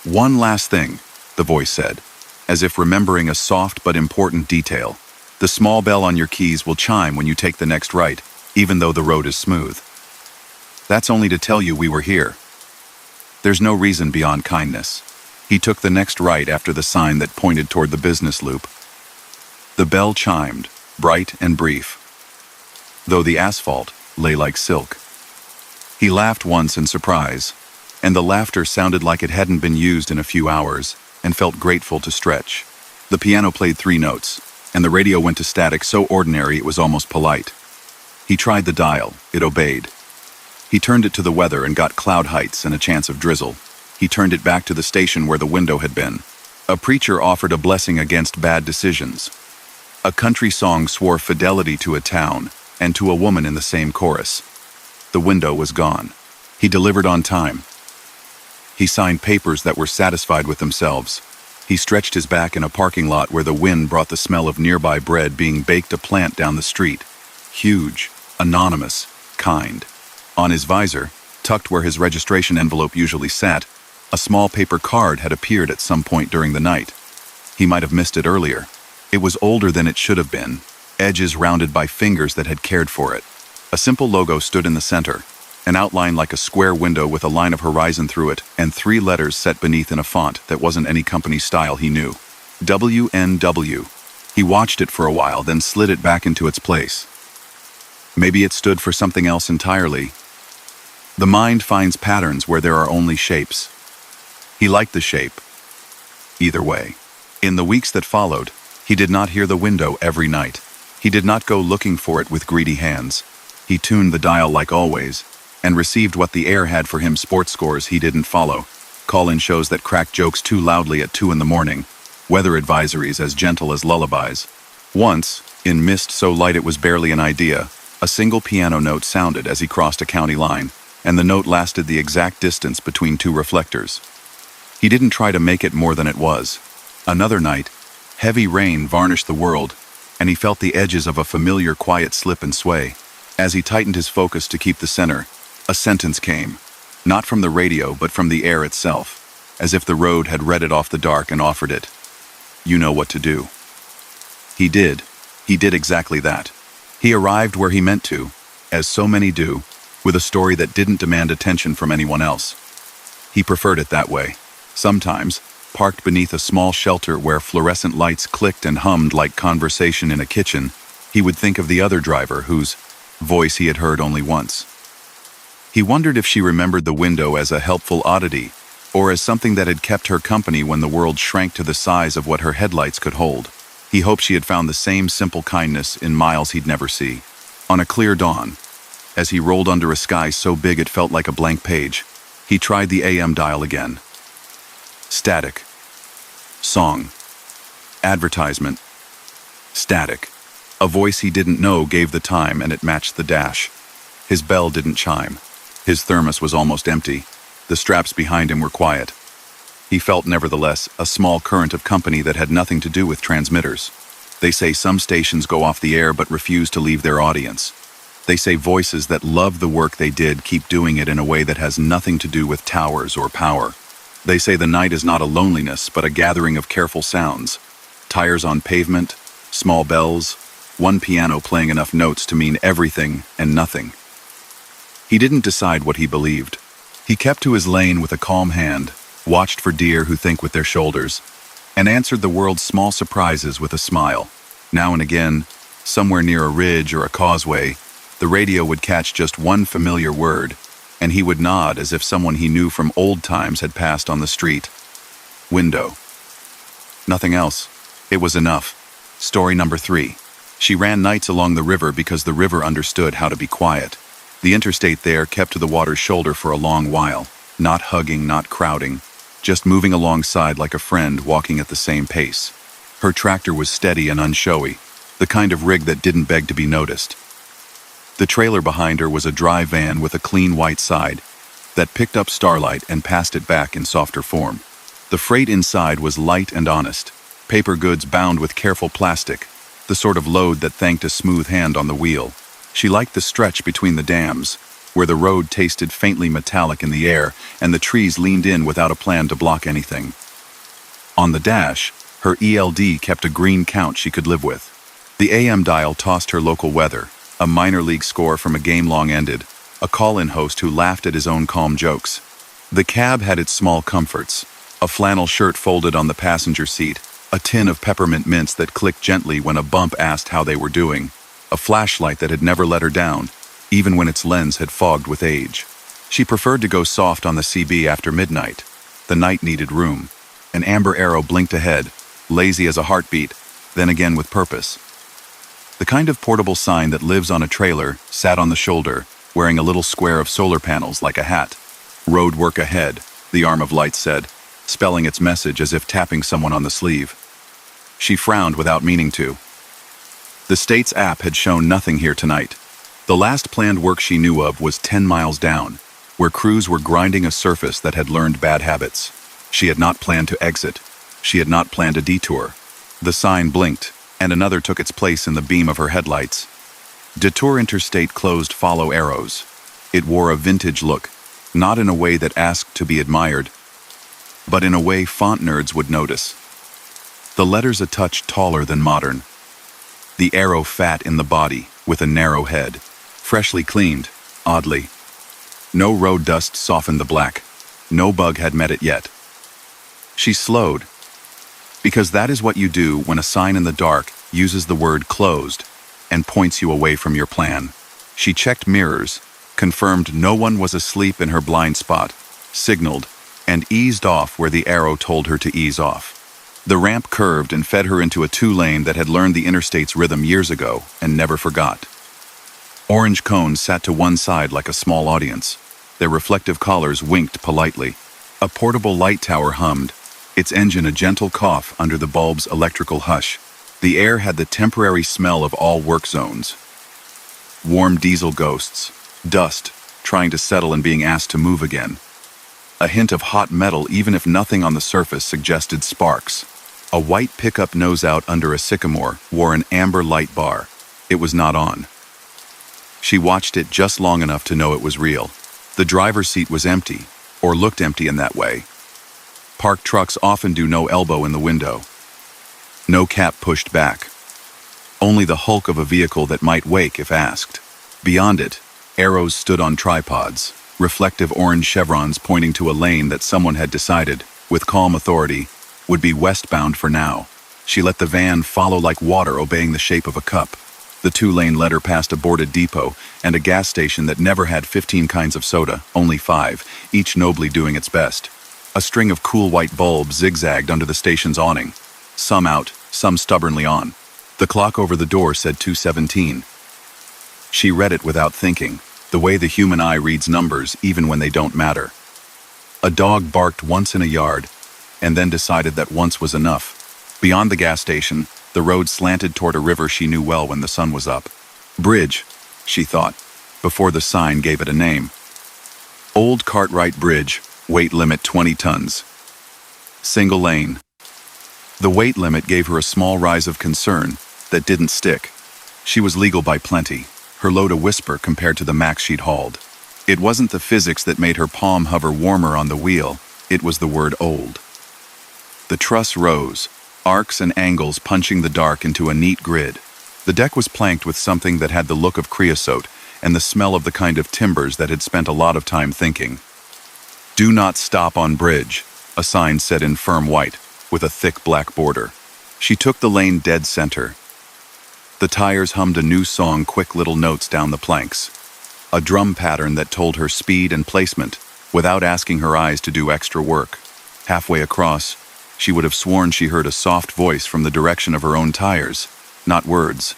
"One last thing," the voice said, as if remembering a soft but important detail. "The small bell on your keys will chime when you take the next right, even though the road is smooth. That's only to tell you we were here. There's no reason beyond kindness." He took the next right after the sign that pointed toward the business loop. The bell chimed, bright and brief, though the asphalt lay like silk. He laughed once in surprise, and the laughter sounded like it hadn't been used in a few hours, and felt grateful to stretch. The piano played 3 notes, and the radio went to static so ordinary it was almost polite. He tried the dial. It obeyed. He turned it to the weather and got cloud heights and a chance of drizzle. He turned it back to the station where the window had been. A preacher offered a blessing against bad decisions. A country song swore fidelity to a town and to a woman in the same chorus. The window was gone. He delivered on time. He signed papers that were satisfied with themselves. He stretched his back in a parking lot where the wind brought the smell of nearby bread being baked a plant down the street. Huge, anonymous, kind. On his visor, tucked where his registration envelope usually sat, a small paper card had appeared at some point during the night. He might have missed it earlier. It was older than it should have been, edges rounded by fingers that had cared for it. A simple logo stood in the center, an outline like a square window with a line of horizon through it, and 3 letters set beneath in a font that wasn't any company style he knew. WNW. He watched it for a while, then slid it back into its place. Maybe it stood for something else entirely. The mind finds patterns where there are only shapes. He liked the shape. Either way. In the weeks that followed, he did not hear the window every night. He did not go looking for it with greedy hands. He tuned the dial like always, and received what the air had for him: sports scores he didn't follow, call-in shows that cracked jokes too loudly at 2 in the morning, weather advisories as gentle as lullabies. Once, in mist so light it was barely an idea, a single piano note sounded as he crossed a county line, and the note lasted the exact distance between 2 reflectors. He didn't try to make it more than it was. Another night, heavy rain varnished the world, and he felt the edges of a familiar quiet slip and sway. As he tightened his focus to keep the center, a sentence came, not from the radio but from the air itself, as if the road had read it off the dark and offered it. "You know what to do." He did. He did exactly that. He arrived where he meant to, as so many do, with a story that didn't demand attention from anyone else. He preferred it that way. Sometimes, parked beneath a small shelter where fluorescent lights clicked and hummed like conversation in a kitchen, he would think of the other driver whose voice he had heard only once. He wondered if she remembered the window as a helpful oddity, or as something that had kept her company when the world shrank to the size of what her headlights could hold. He hoped she had found the same simple kindness in miles he'd never see. On a clear dawn, as he rolled under a sky so big it felt like a blank page, he tried the AM dial again. Static. Song. Advertisement. Static. A voice he didn't know gave the time, and it matched the dash. His bell didn't chime. His thermos was almost empty. The straps behind him were quiet. He felt, nevertheless, a small current of company that had nothing to do with transmitters. They say some stations go off the air but refuse to leave their audience. They say voices that love the work they did keep doing it in a way that has nothing to do with towers or power. They say the night is not a loneliness, but a gathering of careful sounds. Tires on pavement, small bells, one piano playing enough notes to mean everything and nothing. He didn't decide what he believed. He kept to his lane with a calm hand, watched for deer who think with their shoulders, and answered the world's small surprises with a smile. Now and again, somewhere near a ridge or a causeway, the radio would catch just one familiar word, and he would nod as if someone he knew from old times had passed on the street. Window. Nothing else. It was enough. Story number 3. She ran nights along the river because the river understood how to be quiet. The interstate there kept to the water's shoulder for a long while, not hugging, not crowding, just moving alongside like a friend walking at the same pace. Her tractor was steady and unshowy, the kind of rig that didn't beg to be noticed. The trailer behind her was a dry van with a clean white side that picked up starlight and passed it back in softer form. The freight inside was light and honest, paper goods bound with careful plastic, the sort of load that thanked a smooth hand on the wheel. She liked the stretch between the dams, where the road tasted faintly metallic in the air and the trees leaned in without a plan to block anything. On the dash, her ELD kept a green count she could live with. The AM dial tossed her local weather, a minor league score from a game long ended, a call-in host who laughed at his own calm jokes. The cab had its small comforts, a flannel shirt folded on the passenger seat, a tin of peppermint mints that clicked gently when a bump asked how they were doing, a flashlight that had never let her down, even when its lens had fogged with age. She preferred to go soft on the CB after midnight. The night needed room. An amber arrow blinked ahead, lazy as a heartbeat, then again with purpose. The kind of portable sign that lives on a trailer sat on the shoulder, wearing a little square of solar panels like a hat. Road work ahead, the arm of light said, spelling its message as if tapping someone on the sleeve. She frowned without meaning to. The state's app had shown nothing here tonight. The last planned work she knew of was 10 miles down, where crews were grinding a surface that had learned bad habits. She had not planned to exit. She had not planned a detour. The sign blinked, and another took its place in the beam of her headlights. Detour Interstate closed follow arrows. It wore a vintage look, not in a way that asked to be admired, but in a way font nerds would notice. The letters a touch taller than modern. The arrow fat in the body, with a narrow head. Freshly cleaned, oddly. No road dust softened the black. No bug had met it yet. She slowed, because that is what you do when a sign in the dark uses the word closed and points you away from your plan. She checked mirrors, confirmed no one was asleep in her blind spot, signaled, and eased off where the arrow told her to ease off. The ramp curved and fed her into a 2-lane that had learned the interstate's rhythm years ago and never forgot. Orange cones sat to one side like a small audience. Their reflective collars winked politely. A portable light tower hummed, its engine a gentle cough under the bulb's electrical hush. The air had the temporary smell of all work zones. Warm diesel ghosts, dust, trying to settle and being asked to move again. A hint of hot metal even if nothing on the surface suggested sparks. A white pickup nose out under a sycamore wore an amber light bar. It was not on. She watched it just long enough to know it was real. The driver's seat was empty, or looked empty in that way. Parked trucks often do no elbow in the window. No cap pushed back. Only the hulk of a vehicle that might wake if asked. Beyond it, arrows stood on tripods, reflective orange chevrons pointing to a lane that someone had decided, with calm authority, would be westbound for now. She let the van follow like water obeying the shape of a cup. The 2-lane led her past a boarded depot and a gas station that never had 15 kinds of soda, only 5, each nobly doing its best. A string of cool white bulbs zigzagged under the station's awning, some out, some stubbornly on. The clock over the door said 2:17. She read it without thinking, the way the human eye reads numbers even when they don't matter. A dog barked once in a yard, and then decided that once was enough. Beyond the gas station, the road slanted toward a river she knew well when the sun was up. Bridge, she thought, before the sign gave it a name. Old Cartwright Bridge, weight limit 20 tons. Single lane. The weight limit gave her a small rise of concern that didn't stick. She was legal by plenty, her load a whisper compared to the max she'd hauled. It wasn't the physics that made her palm hover warmer on the wheel, it was the word old. The truss rose, arcs and angles punching the dark into a neat grid. The deck was planked with something that had the look of creosote and the smell of the kind of timbers that had spent a lot of time thinking. "Do not stop on bridge," a sign said in firm white, with a thick black border. She took the lane dead center. The tires hummed a new song, quick little notes down the planks. A drum pattern that told her speed and placement, without asking her eyes to do extra work. Halfway across, she would have sworn she heard a soft voice from the direction of her own tires, not words.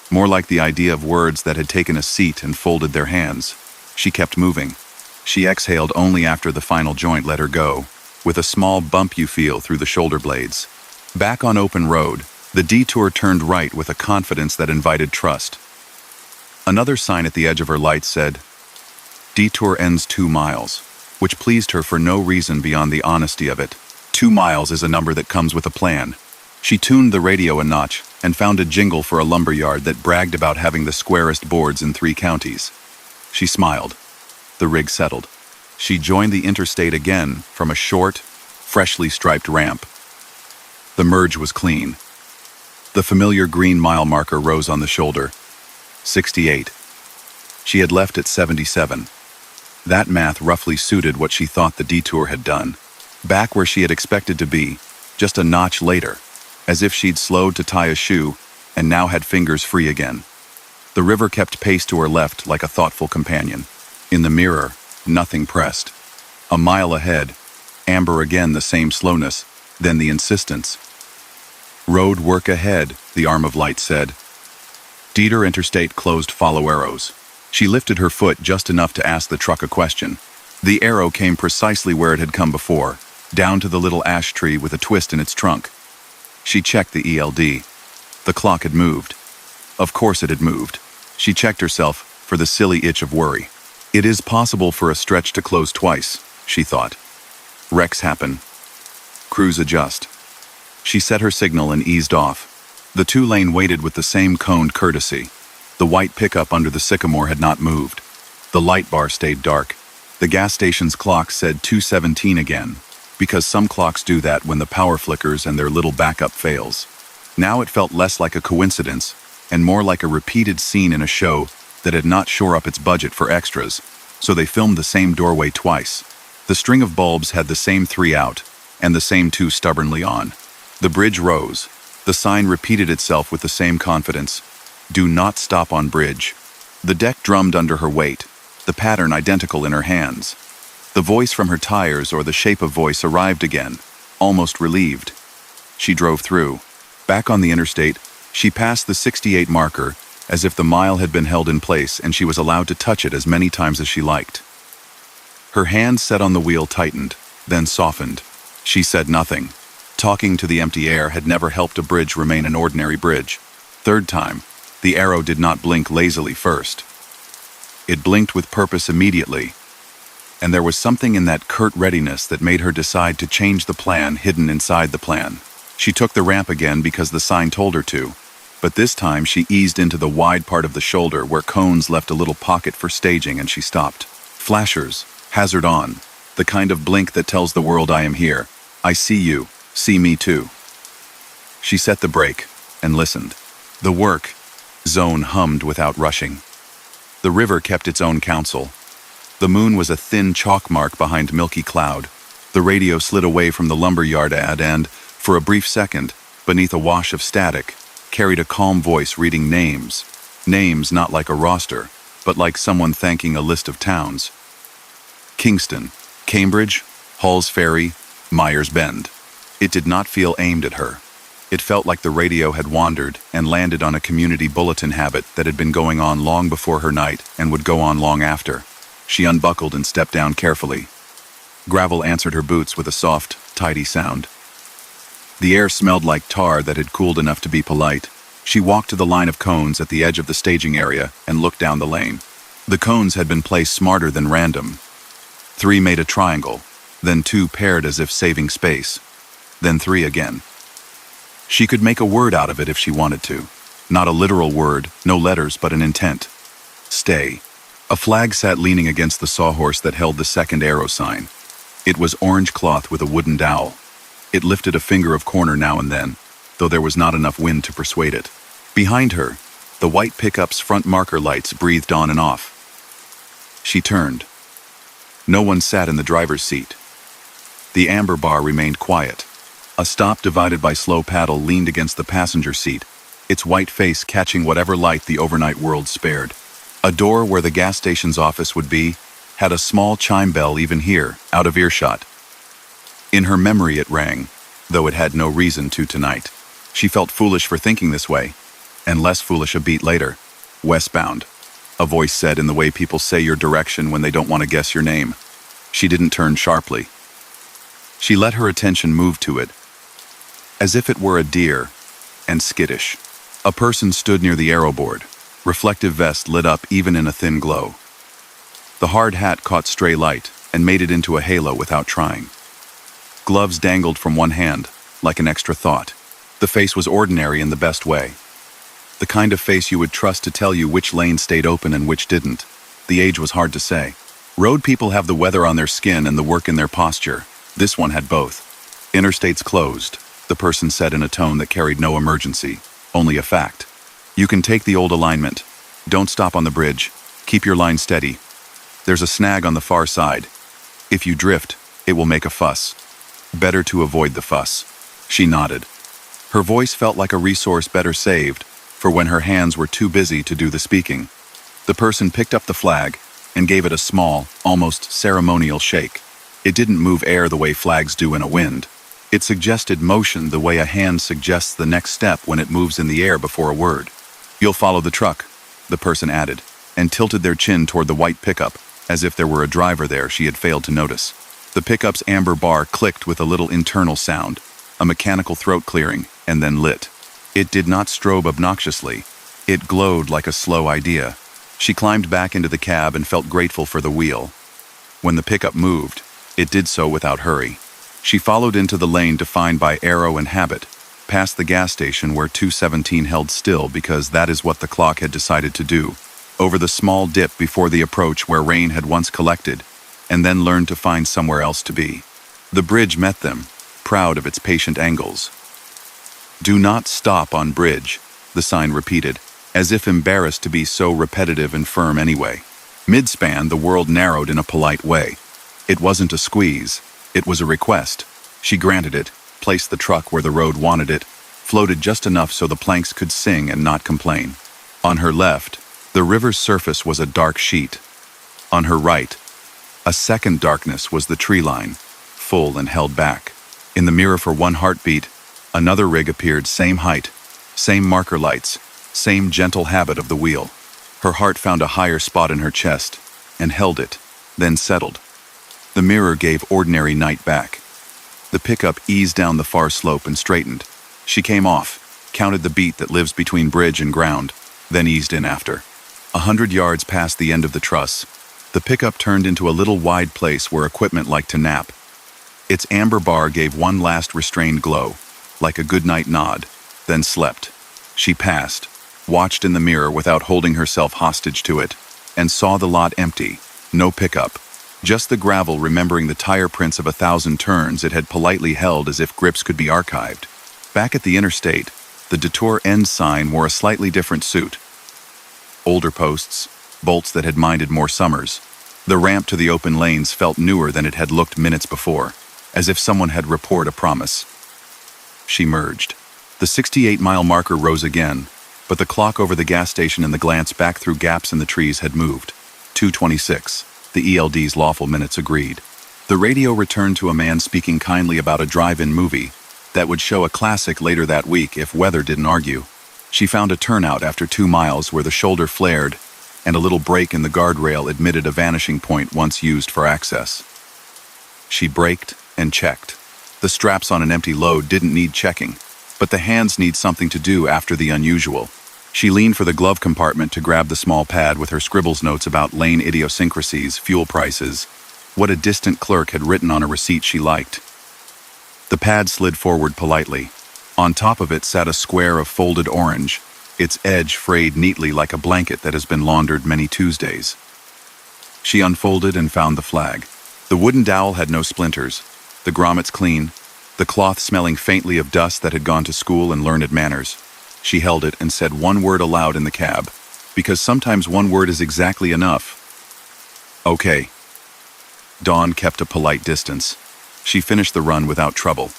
More like the idea of words that had taken a seat and folded their hands. She kept moving. She exhaled only after the final joint let her go, with a small bump you feel through the shoulder blades. Back on open road, the detour turned right with a confidence that invited trust. Another sign at the edge of her light said, "Detour ends 2 miles," which pleased her for no reason beyond the honesty of it. 2 miles is a number that comes with a plan. She tuned the radio a notch and found a jingle for a lumberyard that bragged about having the squarest boards in 3 counties. She smiled. The rig settled. She joined the interstate again from a short, freshly striped ramp. The merge was clean. The familiar green mile marker rose on the shoulder. 68. She had left at 77. That math roughly suited what she thought the detour had done. Back where she had expected to be, just a notch later, as if she'd slowed to tie a shoe and now had fingers free again. The river kept pace to her left like a thoughtful companion. In the mirror, nothing pressed. A mile ahead, amber again, the same slowness, then the insistence. "Road work ahead," the arm of light said. Dieter Interstate closed, follow arrows. She lifted her foot just enough to ask the truck a question. The arrow came precisely where it had come before, down to the little ash tree with a twist in its trunk. She checked the ELD. The clock had moved. Of course it had moved. She checked herself for the silly itch of worry. It is possible for a stretch to close twice, she thought. Wrecks happen. Crews adjust. She set her signal and eased off. The 2-lane waited with the same coned courtesy. The white pickup under the sycamore had not moved. The light bar stayed dark. The gas station's clock said 2:17 again, because some clocks do that when the power flickers and their little backup fails. Now it felt less like a coincidence and more like a repeated scene in a show that had not shore up its budget for extras, so they filmed the same doorway twice. The string of bulbs had the same 3 out, and the same 2 stubbornly on. The bridge rose. The sign repeated itself with the same confidence. "Do not stop on bridge." The deck drummed under her weight, the pattern identical in her hands. The voice from her tires, or the shape of voice, arrived again, almost relieved. She drove through. Back on the interstate, she passed the 68 marker, as if the mile had been held in place and she was allowed to touch it as many times as she liked. Her hand set on the wheel tightened, then softened. She said nothing. Talking to the empty air had never helped a bridge remain an ordinary bridge. Third time, the arrow did not blink lazily first. It blinked with purpose immediately, and there was something in that curt readiness that made her decide to change the plan hidden inside the plan. She took the ramp again because the sign told her to, but this time she eased into the wide part of the shoulder where cones left a little pocket for staging, and she stopped. Flashers, hazard on, the kind of blink that tells the world, "I am here. I see you. See me too." She set the brake and listened. The work zone hummed without rushing. The river kept its own counsel. The moon was a thin chalk mark behind milky cloud. The radio slid away from the lumberyard ad and, for a brief second, beneath a wash of static, carried a calm voice reading names. Names not like a roster, but like someone thanking a list of towns. Kingston, Cambridge, Halls Ferry, Myers Bend. It did not feel aimed at her. It felt like the radio had wandered and landed on a community bulletin habit that had been going on long before her night and would go on long after. She unbuckled and stepped down carefully. Gravel answered her boots with a soft, tidy sound. The air smelled like tar that had cooled enough to be polite. She walked to the line of cones at the edge of the staging area and looked down the lane. The cones had been placed smarter than random. 3 made a triangle, then 2 paired as if saving space, then 3 again. She could make a word out of it if she wanted to. Not a literal word, no letters, but an intent. Stay. A flag sat leaning against the sawhorse that held the second arrow sign. It was orange cloth with a wooden dowel. It lifted a finger of corner now and then, though there was not enough wind to persuade it. Behind her, the white pickup's front marker lights breathed on and off. She turned. No one sat in the driver's seat. The amber bar remained quiet. A stop divided by slow paddle leaned against the passenger seat, its white face catching whatever light the overnight world spared. A door where the gas station's office would be had a small chime bell even here, out of earshot. In her memory it rang, though it had no reason to tonight. She felt foolish for thinking this way, and less foolish a beat later. Westbound, a voice said in the way people say your direction when they don't want to guess your name. She didn't turn sharply. She let her attention move to it, as if it were a deer, and skittish. A person stood near the aeroboard, reflective vest lit up even in a thin glow. The hard hat caught stray light and made it into a halo without trying. Gloves dangled from one hand, like an extra thought. The face was ordinary in the best way. The kind of face you would trust to tell you which lane stayed open and which didn't. The age was hard to say. Road people have the weather on their skin and the work in their posture. This one had both. Interstates closed, the person said in a tone that carried no emergency, only a fact. You can take the old alignment. Don't stop on the bridge. Keep your line steady. There's a snag on the far side. If you drift, it will make a fuss. Better to avoid the fuss. She nodded. Her voice felt like a resource better saved for when her hands were too busy to do the speaking. The person picked up the flag and gave it a small, almost ceremonial shake. It didn't move air the way flags do in a wind. It suggested motion the way a hand suggests the next step when it moves in the air before a word. You'll follow the truck, the person added, and tilted their chin toward the white pickup, as if there were a driver there she had failed to notice. The pickup's amber bar clicked with a little internal sound, a mechanical throat clearing, and then lit. It did not strobe obnoxiously. It glowed like a slow idea. She climbed back into the cab and felt grateful for the wheel. When the pickup moved, it did so without hurry. She followed into the lane defined by arrow and habit, past the gas station where 217 held still because that is what the clock had decided to do, over the small dip before the approach where rain had once collected, and then learned to find somewhere else to be. The bridge met them, proud of its patient angles. Do not stop on bridge, the sign repeated, as if embarrassed to be so repetitive and firm anyway. Mid-span, the world narrowed in a polite way. It wasn't a squeeze, it was a request. She granted it, placed the truck where the road wanted it, floated just enough so the planks could sing and not complain. On her left, the river's surface was a dark sheet. On her right, a second darkness was the tree line, full and held back. In the mirror for one heartbeat, another rig appeared, same height, same marker lights, same gentle habit of the wheel. Her heart found a higher spot in her chest, and held it, then settled. The mirror gave ordinary night back. The pickup eased down the far slope and straightened. She came off, counted the beat that lives between bridge and ground, then eased in after. 100 yards past the end of the truss, the pickup turned into a little wide place where equipment liked to nap. Its amber bar gave one last restrained glow, like a goodnight nod, then slept. She passed, watched in the mirror without holding herself hostage to it, and saw the lot empty, no pickup. Just the gravel remembering the tire prints of 1,000 turns it had politely held as if grips could be archived. Back at the interstate, the detour end sign wore a slightly different suit. Older posts, bolts that had minded more summers. The ramp to the open lanes felt newer than it had looked minutes before, as if someone had reported a promise. She merged. The 68-mile marker rose again, but the clock over the gas station and the glance back through gaps in the trees had moved. 2:26. The ELD's lawful minutes agreed. The radio returned to a man speaking kindly about a drive-in movie that would show a classic later that week if weather didn't argue. She found a turnout after 2 miles where the shoulder flared and a little break in the guardrail admitted a vanishing point once used for access. She braked and checked. The straps on an empty load didn't need checking, but the hands need something to do after the unusual. She leaned for the glove compartment to grab the small pad with her scribbles notes about lane idiosyncrasies, fuel prices, what a distant clerk had written on a receipt she liked. The pad slid forward politely. On top of it sat a square of folded orange, its edge frayed neatly like a blanket that has been laundered many Tuesdays. She unfolded and found the flag. The wooden dowel had no splinters, the grommets clean, the cloth smelling faintly of dust that had gone to school and learned manners. She held it and said one word aloud in the cab, because sometimes one word is exactly enough. Okay. Dawn kept a polite distance. She finished the run without trouble.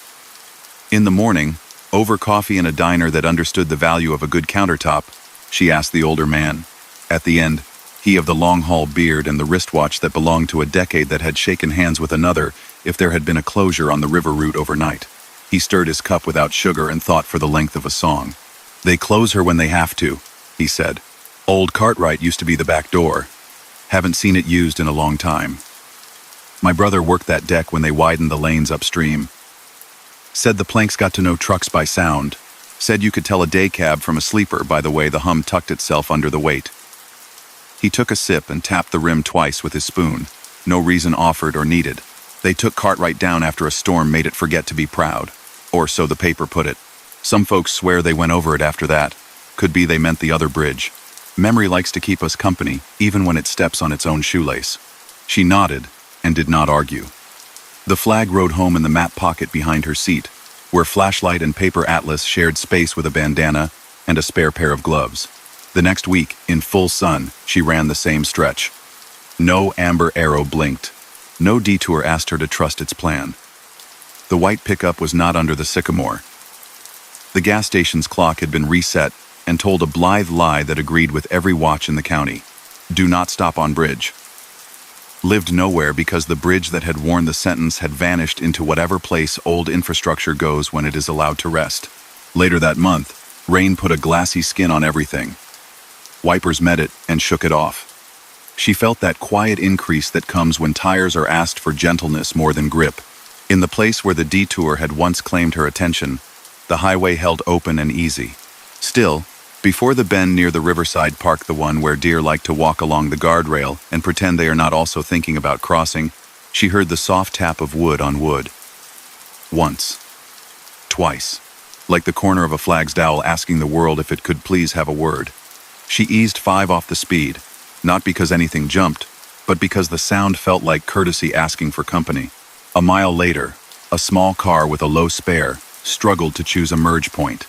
In the morning, over coffee in a diner that understood the value of a good countertop, she asked the older man. At the end, he of the long-haul beard and the wristwatch that belonged to a decade that had shaken hands with another if there had been a closure on the river route overnight. He stirred his cup without sugar and thought for the length of a song. They close her when they have to, he said. Old Cartwright used to be the back door. Haven't seen it used in a long time. My brother worked that deck when they widened the lanes upstream. Said the planks got to know trucks by sound. Said you could tell a day cab from a sleeper by the way the hum tucked itself under the weight. He took a sip and tapped the rim twice with his spoon. No reason offered or needed. They took Cartwright down after a storm made it forget to be proud. Or so the paper put it. Some folks swear they went over it after that. Could be they meant the other bridge. Memory likes to keep us company, even when it steps on its own shoelace. She nodded and did not argue. The flag rode home in the map pocket behind her seat, where flashlight and paper atlas shared space with a bandana and a spare pair of gloves. The next week, in full sun, she ran the same stretch. No amber arrow blinked. No detour asked her to trust its plan. The white pickup was not under the sycamore. The gas station's clock had been reset and told a blithe lie that agreed with every watch in the county. Do not stop on bridge. Lived nowhere because the bridge that had worn the sentence had vanished into whatever place old infrastructure goes when it is allowed to rest. Later that month, rain put a glassy skin on everything. Wipers met it and shook it off. She felt that quiet increase that comes when tires are asked for gentleness more than grip. In the place where the detour had once claimed her attention, the highway held open and easy. Still, before the bend near the Riverside Park, the one where deer like to walk along the guardrail and pretend they are not also thinking about crossing, she heard the soft tap of wood on wood. Once. Twice. Like the corner of a flag's dowel asking the world if it could please have a word. She eased 5 off the speed, not because anything jumped, but because the sound felt like courtesy asking for company. A mile later, a small car with a low spare struggled to choose a merge point.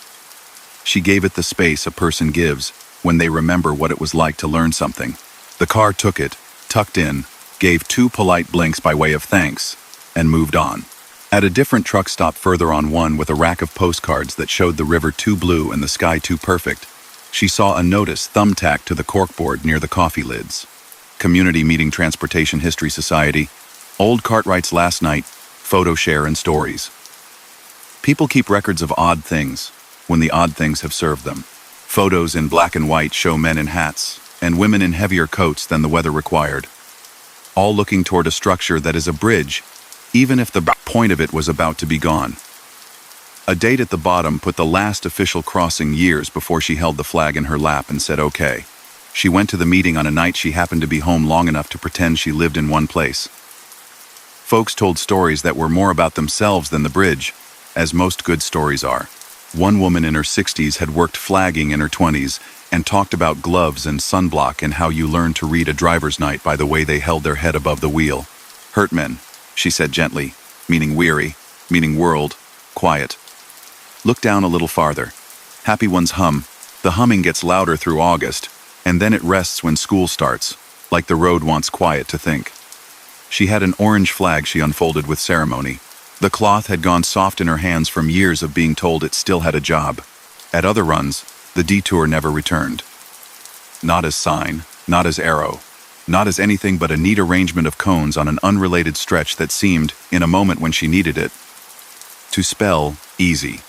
She gave it the space a person gives when they remember what it was like to learn something. The car took it, tucked in, gave 2 polite blinks by way of thanks, and moved on. At a different truck stop further on one with a rack of postcards that showed the river too blue and the sky too perfect, she saw a notice thumbtacked to the corkboard near the coffee lids. Community Meeting Transportation History Society, Old Cartwright's last night, photo share and stories. People keep records of odd things when the odd things have served them. Photos in black and white show men in hats and women in heavier coats than the weather required, all looking toward a structure that is a bridge, even if the point of it was about to be gone. A date at the bottom put the last official crossing years before she held the flag in her lap and said okay. She went to the meeting on a night she happened to be home long enough to pretend she lived in one place. Folks told stories that were more about themselves than the bridge, as most good stories are. One woman in her 60s had worked flagging in her 20s and talked about gloves and sunblock and how you learn to read a driver's night by the way they held their head above the wheel. Hurt men, she said gently, meaning weary, meaning world, quiet. Look down a little farther. Happy ones hum. The humming gets louder through August, and then it rests when school starts, like the road wants quiet to think. She had an orange flag she unfolded with ceremony. The cloth had gone soft in her hands from years of being told it still had a job. At other runs, the detour never returned. Not as sign, not as arrow, not as anything but a neat arrangement of cones on an unrelated stretch that seemed, in a moment when she needed it, to spell easy.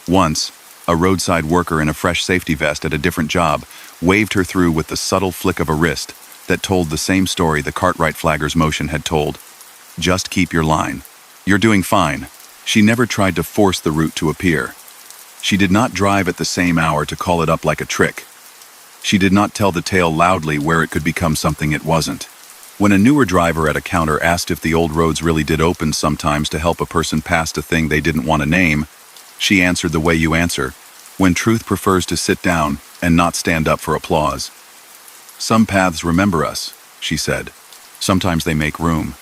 Once, a roadside worker in a fresh safety vest at a different job waved her through with the subtle flick of a wrist that told the same story the Cartwright flagger's motion had told. Just keep your line. You're doing fine. She never tried to force the route to appear. She did not drive at the same hour to call it up like a trick. She did not tell the tale loudly where it could become something it wasn't. When a newer driver at a counter asked if the old roads really did open sometimes to help a person past a thing they didn't want to name, she answered the way you answer, when truth prefers to sit down and not stand up for applause. Some paths remember us, she said. Sometimes they make room.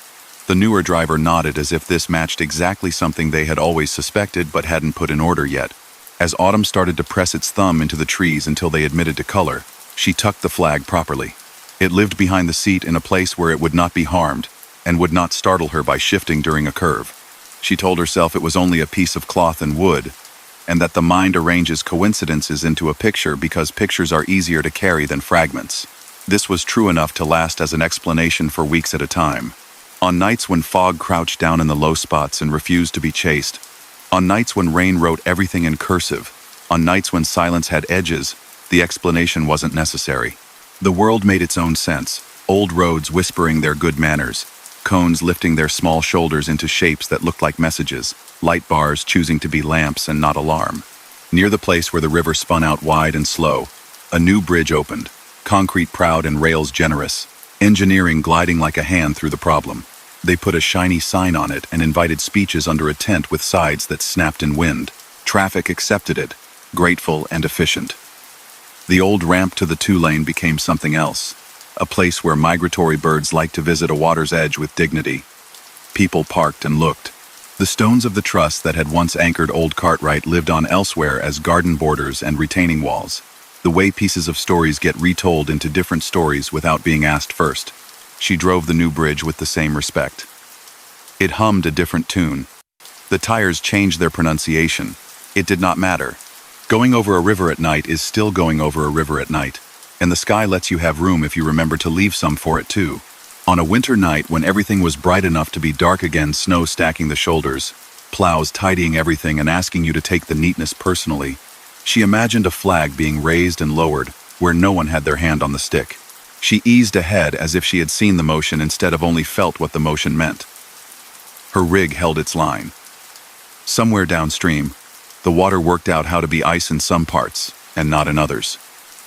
The newer driver nodded as if this matched exactly something they had always suspected but hadn't put in order yet. As autumn started to press its thumb into the trees until they admitted to color, she tucked the flag properly. It lived behind the seat in a place where it would not be harmed and would not startle her by shifting during a curve. She told herself it was only a piece of cloth and wood, and that the mind arranges coincidences into a picture because pictures are easier to carry than fragments. This was true enough to last as an explanation for weeks at a time. On nights when fog crouched down in the low spots and refused to be chased, on nights when rain wrote everything in cursive, on nights when silence had edges, the explanation wasn't necessary. The world made its own sense, old roads whispering their good manners, cones lifting their small shoulders into shapes that looked like messages, light bars choosing to be lamps and not alarm. Near the place where the river spun out wide and slow, a new bridge opened, concrete proud and rails generous, engineering gliding like a hand through the problem. They put a shiny sign on it and invited speeches under a tent with sides that snapped in wind. Traffic accepted it, grateful and efficient. The old ramp to the two-lane became something else, a place where migratory birds liked to visit a water's edge with dignity. People parked and looked. The stones of the truss that had once anchored old Cartwright lived on elsewhere as garden borders and retaining walls. The way pieces of stories get retold into different stories without being asked first. She drove the new bridge with the same respect. It hummed a different tune. The tires changed their pronunciation. It did not matter. Going over a river at night is still going over a river at night, and the sky lets you have room if you remember to leave some for it too. On a winter night when everything was bright enough to be dark again, snow stacking the shoulders, plows tidying everything and asking you to take the neatness personally, she imagined a flag being raised and lowered where no one had their hand on the stick. She eased ahead as if she had seen the motion instead of only felt what the motion meant. Her rig held its line. Somewhere downstream, the water worked out how to be ice in some parts and not in others.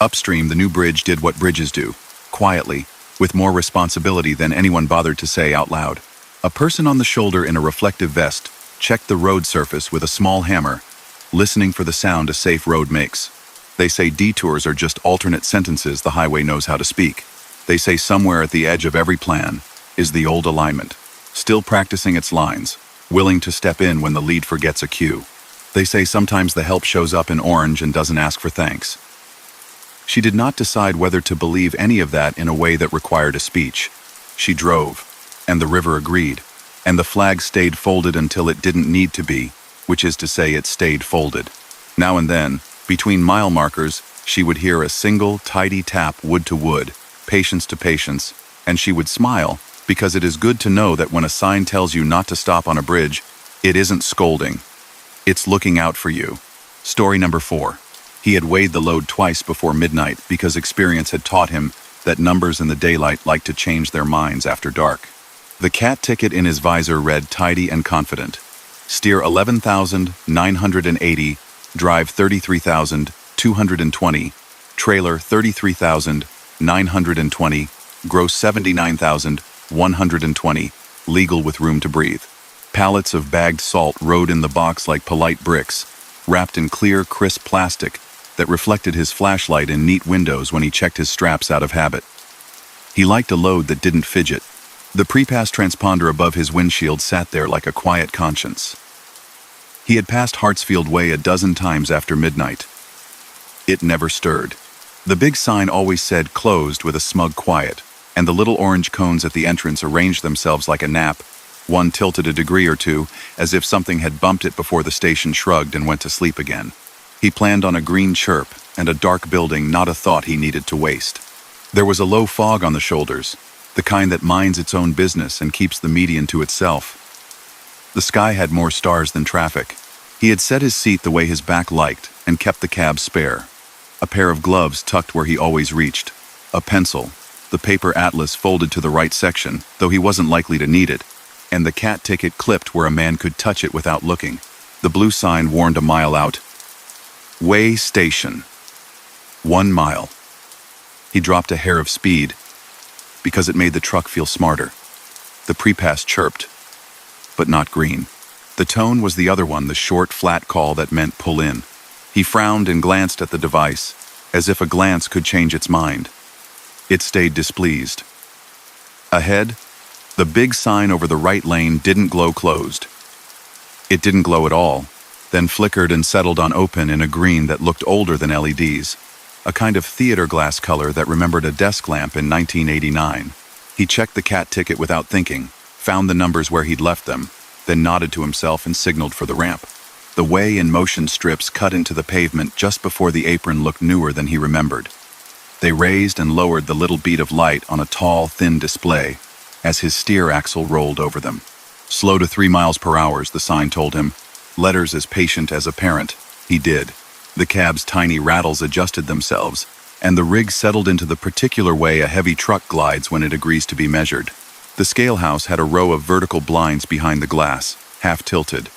Upstream, the new bridge did what bridges do, quietly, with more responsibility than anyone bothered to say out loud. A person on the shoulder in a reflective vest checked the road surface with a small hammer, listening for the sound a safe road makes. They say detours are just alternate sentences the highway knows how to speak. They say somewhere at the edge of every plan is the old alignment, still practicing its lines, willing to step in when the lead forgets a cue. They say sometimes the help shows up in orange and doesn't ask for thanks. She did not decide whether to believe any of that in a way that required a speech. She drove, and the river agreed, and the flag stayed folded until it didn't need to be, which is to say it stayed folded. Now and then, between mile markers, she would hear a single, tidy tap wood to wood, patience to patience, and she would smile, because it is good to know that when a sign tells you not to stop on a bridge, it isn't scolding. It's looking out for you. Story number 4. He had weighed the load twice before midnight because experience had taught him that numbers in the daylight like to change their minds after dark. The cat ticket in his visor read tidy and confident. Steer 11,980, drive 33,220, trailer 33,920, gross 79,120, legal with room to breathe. Pallets of bagged salt rode in the box like polite bricks, wrapped in clear, crisp plastic that reflected his flashlight in neat windows when he checked his straps out of habit. He liked a load that didn't fidget. The pre-pass transponder above his windshield sat there like a quiet conscience. He had passed Hartsfield Way a dozen times after midnight. It never stirred. The big sign always said closed with a smug quiet, and the little orange cones at the entrance arranged themselves like a nap, one tilted a degree or two, as if something had bumped it before the station shrugged and went to sleep again. He planned on a green chirp and a dark building, not a thought he needed to waste. There was a low fog on the shoulders, the kind that minds its own business and keeps the median to itself. The sky had more stars than traffic. He had set his seat the way his back liked and kept the cab spare. A pair of gloves tucked where he always reached. A pencil, the paper atlas folded to the right section, though he wasn't likely to need it, and the cat ticket clipped where a man could touch it without looking. The blue sign warned a mile out. Way station. 1 mile. He dropped a hair of speed because it made the truck feel smarter. The pre-pass chirped, but not green. The tone was the other one, the short, flat call that meant pull in. He frowned and glanced at the device, as if a glance could change its mind. It stayed displeased. Ahead, the big sign over the right lane didn't glow closed. It didn't glow at all. then flickered and settled on open in a green that looked older than LEDs, a kind of theater glass color that remembered a desk lamp in 1989. He checked the cat ticket without thinking, found the numbers where he'd left them, then nodded to himself and signaled for the ramp. The way in motion strips cut into the pavement just before the apron looked newer than he remembered. They raised and lowered the little bead of light on a tall, thin display as his steer axle rolled over them. Slow to 3 miles per hour, the sign told him. Letters as patient as a parent. He did. The cab's tiny rattles adjusted themselves, and the rig settled into the particular way a heavy truck glides when it agrees to be measured. The scale house had a row of vertical blinds behind the glass, half tilted.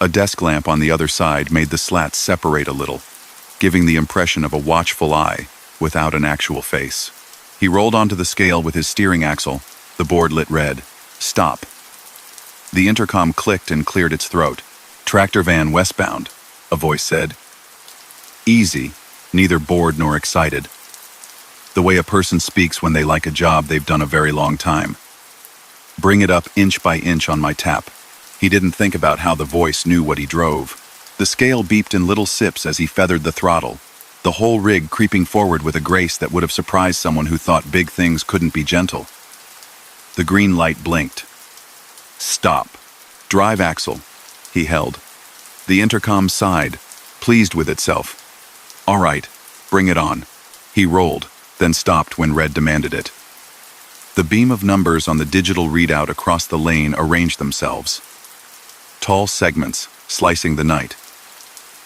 A desk lamp on the other side made the slats separate a little, giving the impression of a watchful eye without an actual face. He rolled onto the scale with his steering axle. The board lit red. Stop. The intercom clicked and cleared its throat. Tractor van westbound, a voice said. Easy, neither bored nor excited. The way a person speaks when they like a job they've done a very long time. Bring it up inch by inch on my tap. He didn't think about how the voice knew what he drove. The scale beeped in little sips as he feathered the throttle, the whole rig creeping forward with a grace that would have surprised someone who thought big things couldn't be gentle. The green light blinked. Stop. Drive axle. He held. The intercom sighed, pleased with itself. All right, bring it on. He rolled, then stopped when red demanded it. The beam of numbers on the digital readout across the lane arranged themselves. Tall segments, slicing the night.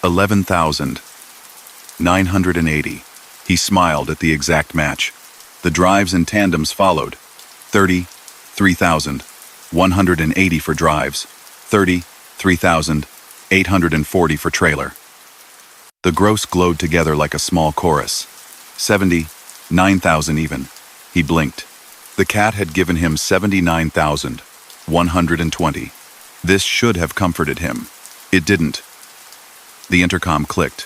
11,980. He smiled at the exact match. The drives and tandems followed. 33,180 for drives. 33,840 for trailer. The gross glowed together like a small chorus. 79,000 even. He blinked. The cat had given him 79,120. This should have comforted him. It didn't. The intercom clicked.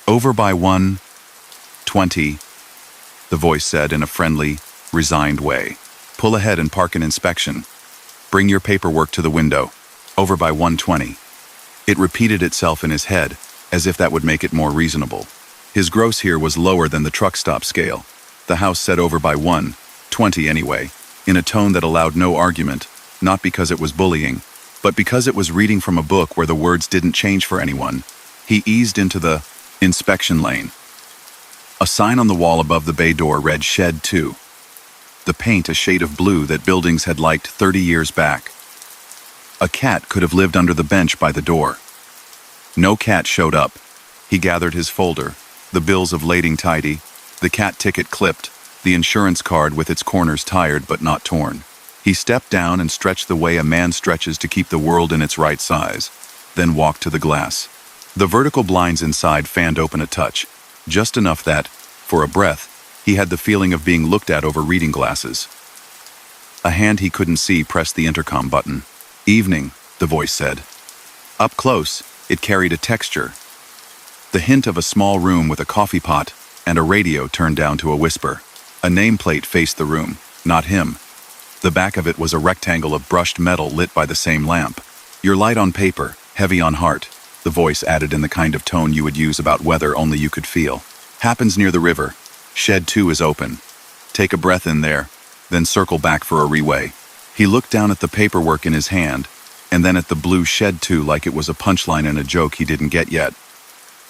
Over by 120, the voice said in a friendly, resigned way. Pull ahead and park an inspection. Bring your paperwork to the window. Over by 120. It repeated itself in his head, as if that would make it more reasonable. His gross here was lower than the truck stop scale. The house said over by 120 anyway, in a tone that allowed no argument, not because it was bullying, but because it was reading from a book where the words didn't change for anyone. He eased into the inspection lane. A sign on the wall above the bay door read Shed 2. The paint a shade of blue that buildings had liked 30 years back. A cat could have lived under the bench by the door. No cat showed up. He gathered his folder, the bills of lading tidy, the cat ticket clipped, the insurance card with its corners tired but not torn. He stepped down and stretched the way a man stretches to keep the world in its right size, then walked to the glass. The vertical blinds inside fanned open a touch, just enough that, for a breath, he had the feeling of being looked at over reading glasses. A hand he couldn't see pressed the intercom button. Evening, the voice said. Up close, it carried a texture. The hint of a small room with a coffee pot and a radio turned down to a whisper. A nameplate faced the room, not him. The back of it was a rectangle of brushed metal lit by the same lamp. You're light on paper, heavy on heart, the voice added in the kind of tone you would use about weather only you could feel. Happens near the river. Shed 2 is open. Take a breath in there, then circle back for a reweigh. He looked down at the paperwork in his hand, and then at the blue Shed 2 like it was a punchline in a joke he didn't get yet.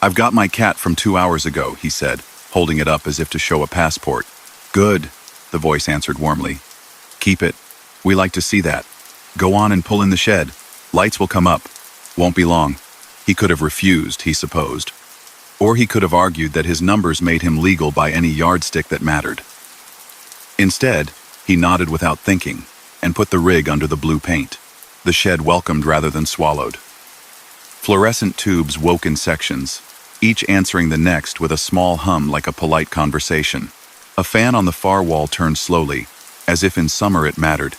I've got my cat from 2 hours ago, he said, holding it up as if to show a passport. Good, the voice answered warmly. Keep it. We like to see that. Go on and pull in the shed. Lights will come up. Won't be long. He could have refused, he supposed. Or he could have argued that his numbers made him legal by any yardstick that mattered. Instead, he nodded without thinking and put the rig under the blue paint. The shed welcomed rather than swallowed. Fluorescent tubes woke in sections, each answering the next with a small hum like a polite conversation. A fan on the far wall turned slowly, as if in summer it mattered,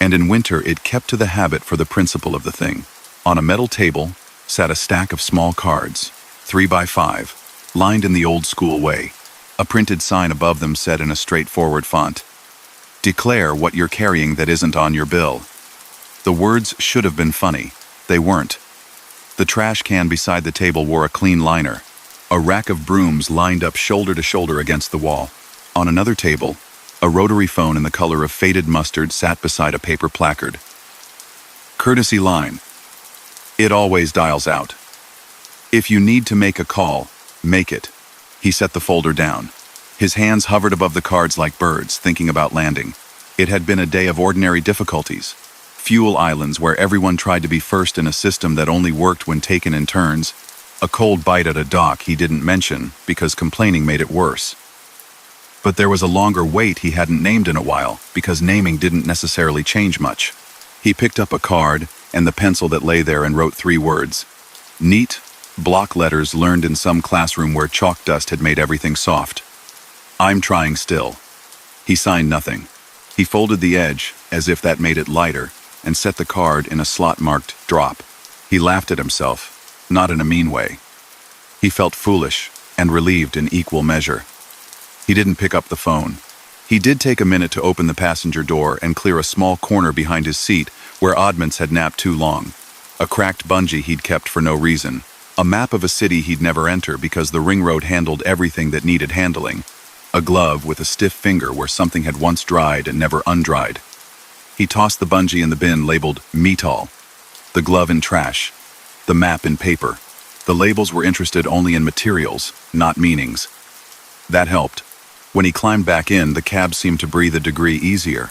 and in winter it kept to the habit for the principle of the thing. On a metal table sat a stack of small cards, 3 by 5, lined in the old-school way. A printed sign above them said in a straightforward font, "Declare what you're carrying that isn't on your bill." The words should have been funny. They weren't. The trash can beside the table wore a clean liner. A rack of brooms lined up shoulder to shoulder against the wall. On another table, a rotary phone in the color of faded mustard sat beside a paper placard. Courtesy line. It always dials out. If you need to make a call, make it. He set the folder down. His hands hovered above the cards like birds, thinking about landing. It had been a day of ordinary difficulties. Fuel islands where everyone tried to be first in a system that only worked when taken in turns. A cold bite at a dock he didn't mention because complaining made it worse. But there was a longer wait he hadn't named in a while because naming didn't necessarily change much. He picked up a card and the pencil that lay there and wrote 3 words. Neat, block letters learned in some classroom where chalk dust had made everything soft. I'm trying still. He signed nothing. He folded the edge, as if that made it lighter, and set the card in a slot marked drop. He laughed at himself, not in a mean way. He felt foolish and relieved in equal measure. He didn't pick up the phone. He did take a minute to open the passenger door and clear a small corner behind his seat where oddments had napped too long. A cracked bungee he'd kept for no reason. A map of a city he'd never enter because the ring road handled everything that needed handling. A glove with a stiff finger where something had once dried and never undried. He tossed the bungee in the bin labeled metal. The glove in trash. The map in paper. The labels were interested only in materials, not meanings. That helped. When he climbed back in, the cab seemed to breathe a degree easier.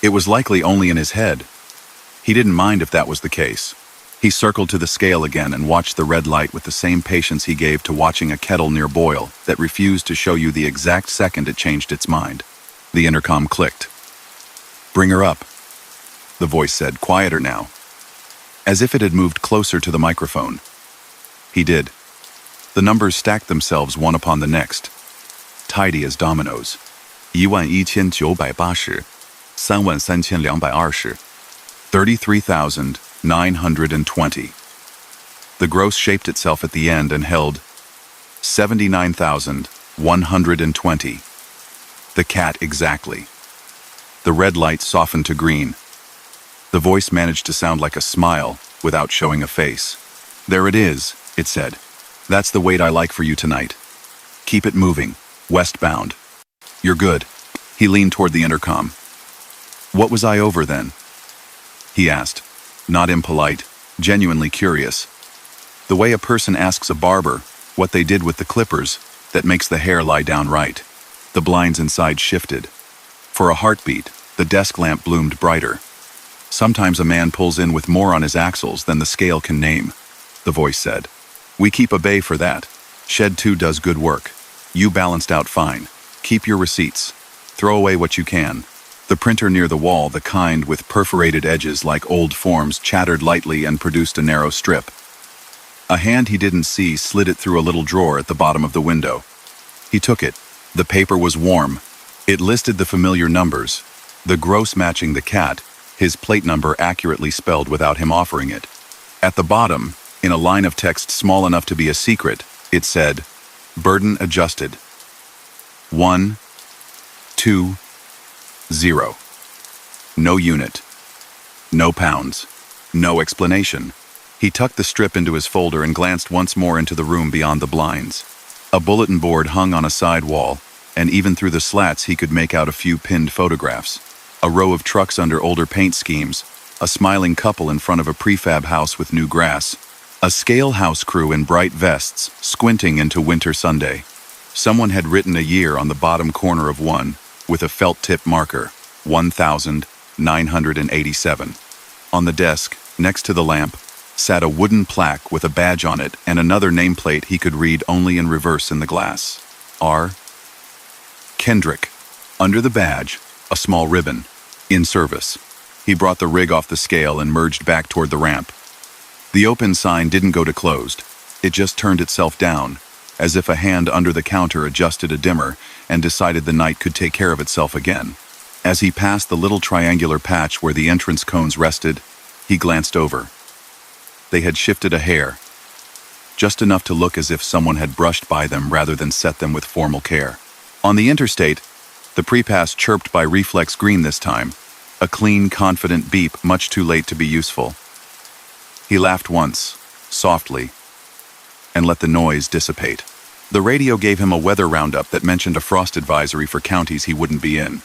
It was likely only in his head. He didn't mind if that was the case. He circled to the scale again and watched the red light with the same patience he gave to watching a kettle near boil that refused to show you the exact second it changed its mind. The intercom clicked. Bring her up, the voice said, quieter now, as if it had moved closer to the microphone. He did. The numbers stacked themselves one upon the next, tidy as dominoes. 11,980 33,220 33,920. The gross shaped itself at the end and held 79,120. The cat exactly. The red light softened to green. The voice managed to sound like a smile without showing a face. There it is, it said. That's the weight I like for you tonight. Keep it moving, westbound. You're good. He leaned toward the intercom. What was I over then? He asked, not impolite, genuinely curious. The way a person asks a barber what they did with the clippers that makes the hair lie down right. The blinds inside shifted. For a heartbeat, the desk lamp bloomed brighter. Sometimes a man pulls in with more on his axles than the scale can name, the voice said. We keep a bay for that. Shed 2 does good work. You balanced out fine. Keep your receipts. Throw away what you can. The printer near the wall, the kind with perforated edges like old forms, chattered lightly and produced a narrow strip. A hand he didn't see slid it through a little drawer at the bottom of the window. He took it. The paper was warm. It listed the familiar numbers, the gross matching the cat, his plate number accurately spelled without him offering it. At the bottom, in a line of text small enough to be a secret, it said, burden adjusted. 1, 2, 0. No unit. No pounds. No explanation. He tucked the strip into his folder and glanced once more into the room beyond the blinds. A bulletin board hung on a side wall, and even through the slats he could make out a few pinned photographs. A row of trucks under older paint schemes, a smiling couple in front of a prefab house with new grass, a scale house crew in bright vests squinting into winter Sunday. Someone had written a year on the bottom corner of one, with a felt tip marker, 1,987. On the desk, next to the lamp, sat a wooden plaque with a badge on it and another nameplate he could read only in reverse in the glass. R. Kendrick. Under the badge, a small ribbon. In service. He brought the rig off the scale and merged back toward the ramp. The open sign didn't go to closed. It just turned itself down, as if a hand under the counter adjusted a dimmer and decided the night could take care of itself again. As he passed the little triangular patch where the entrance cones rested, he glanced over. They had shifted a hair, just enough to look as if someone had brushed by them rather than set them with formal care. On the interstate, the pre-pass chirped by reflex green this time, a clean, confident beep much too late to be useful. He laughed once, softly, and let the noise dissipate. The radio gave him a weather roundup that mentioned a frost advisory for counties he wouldn't be in.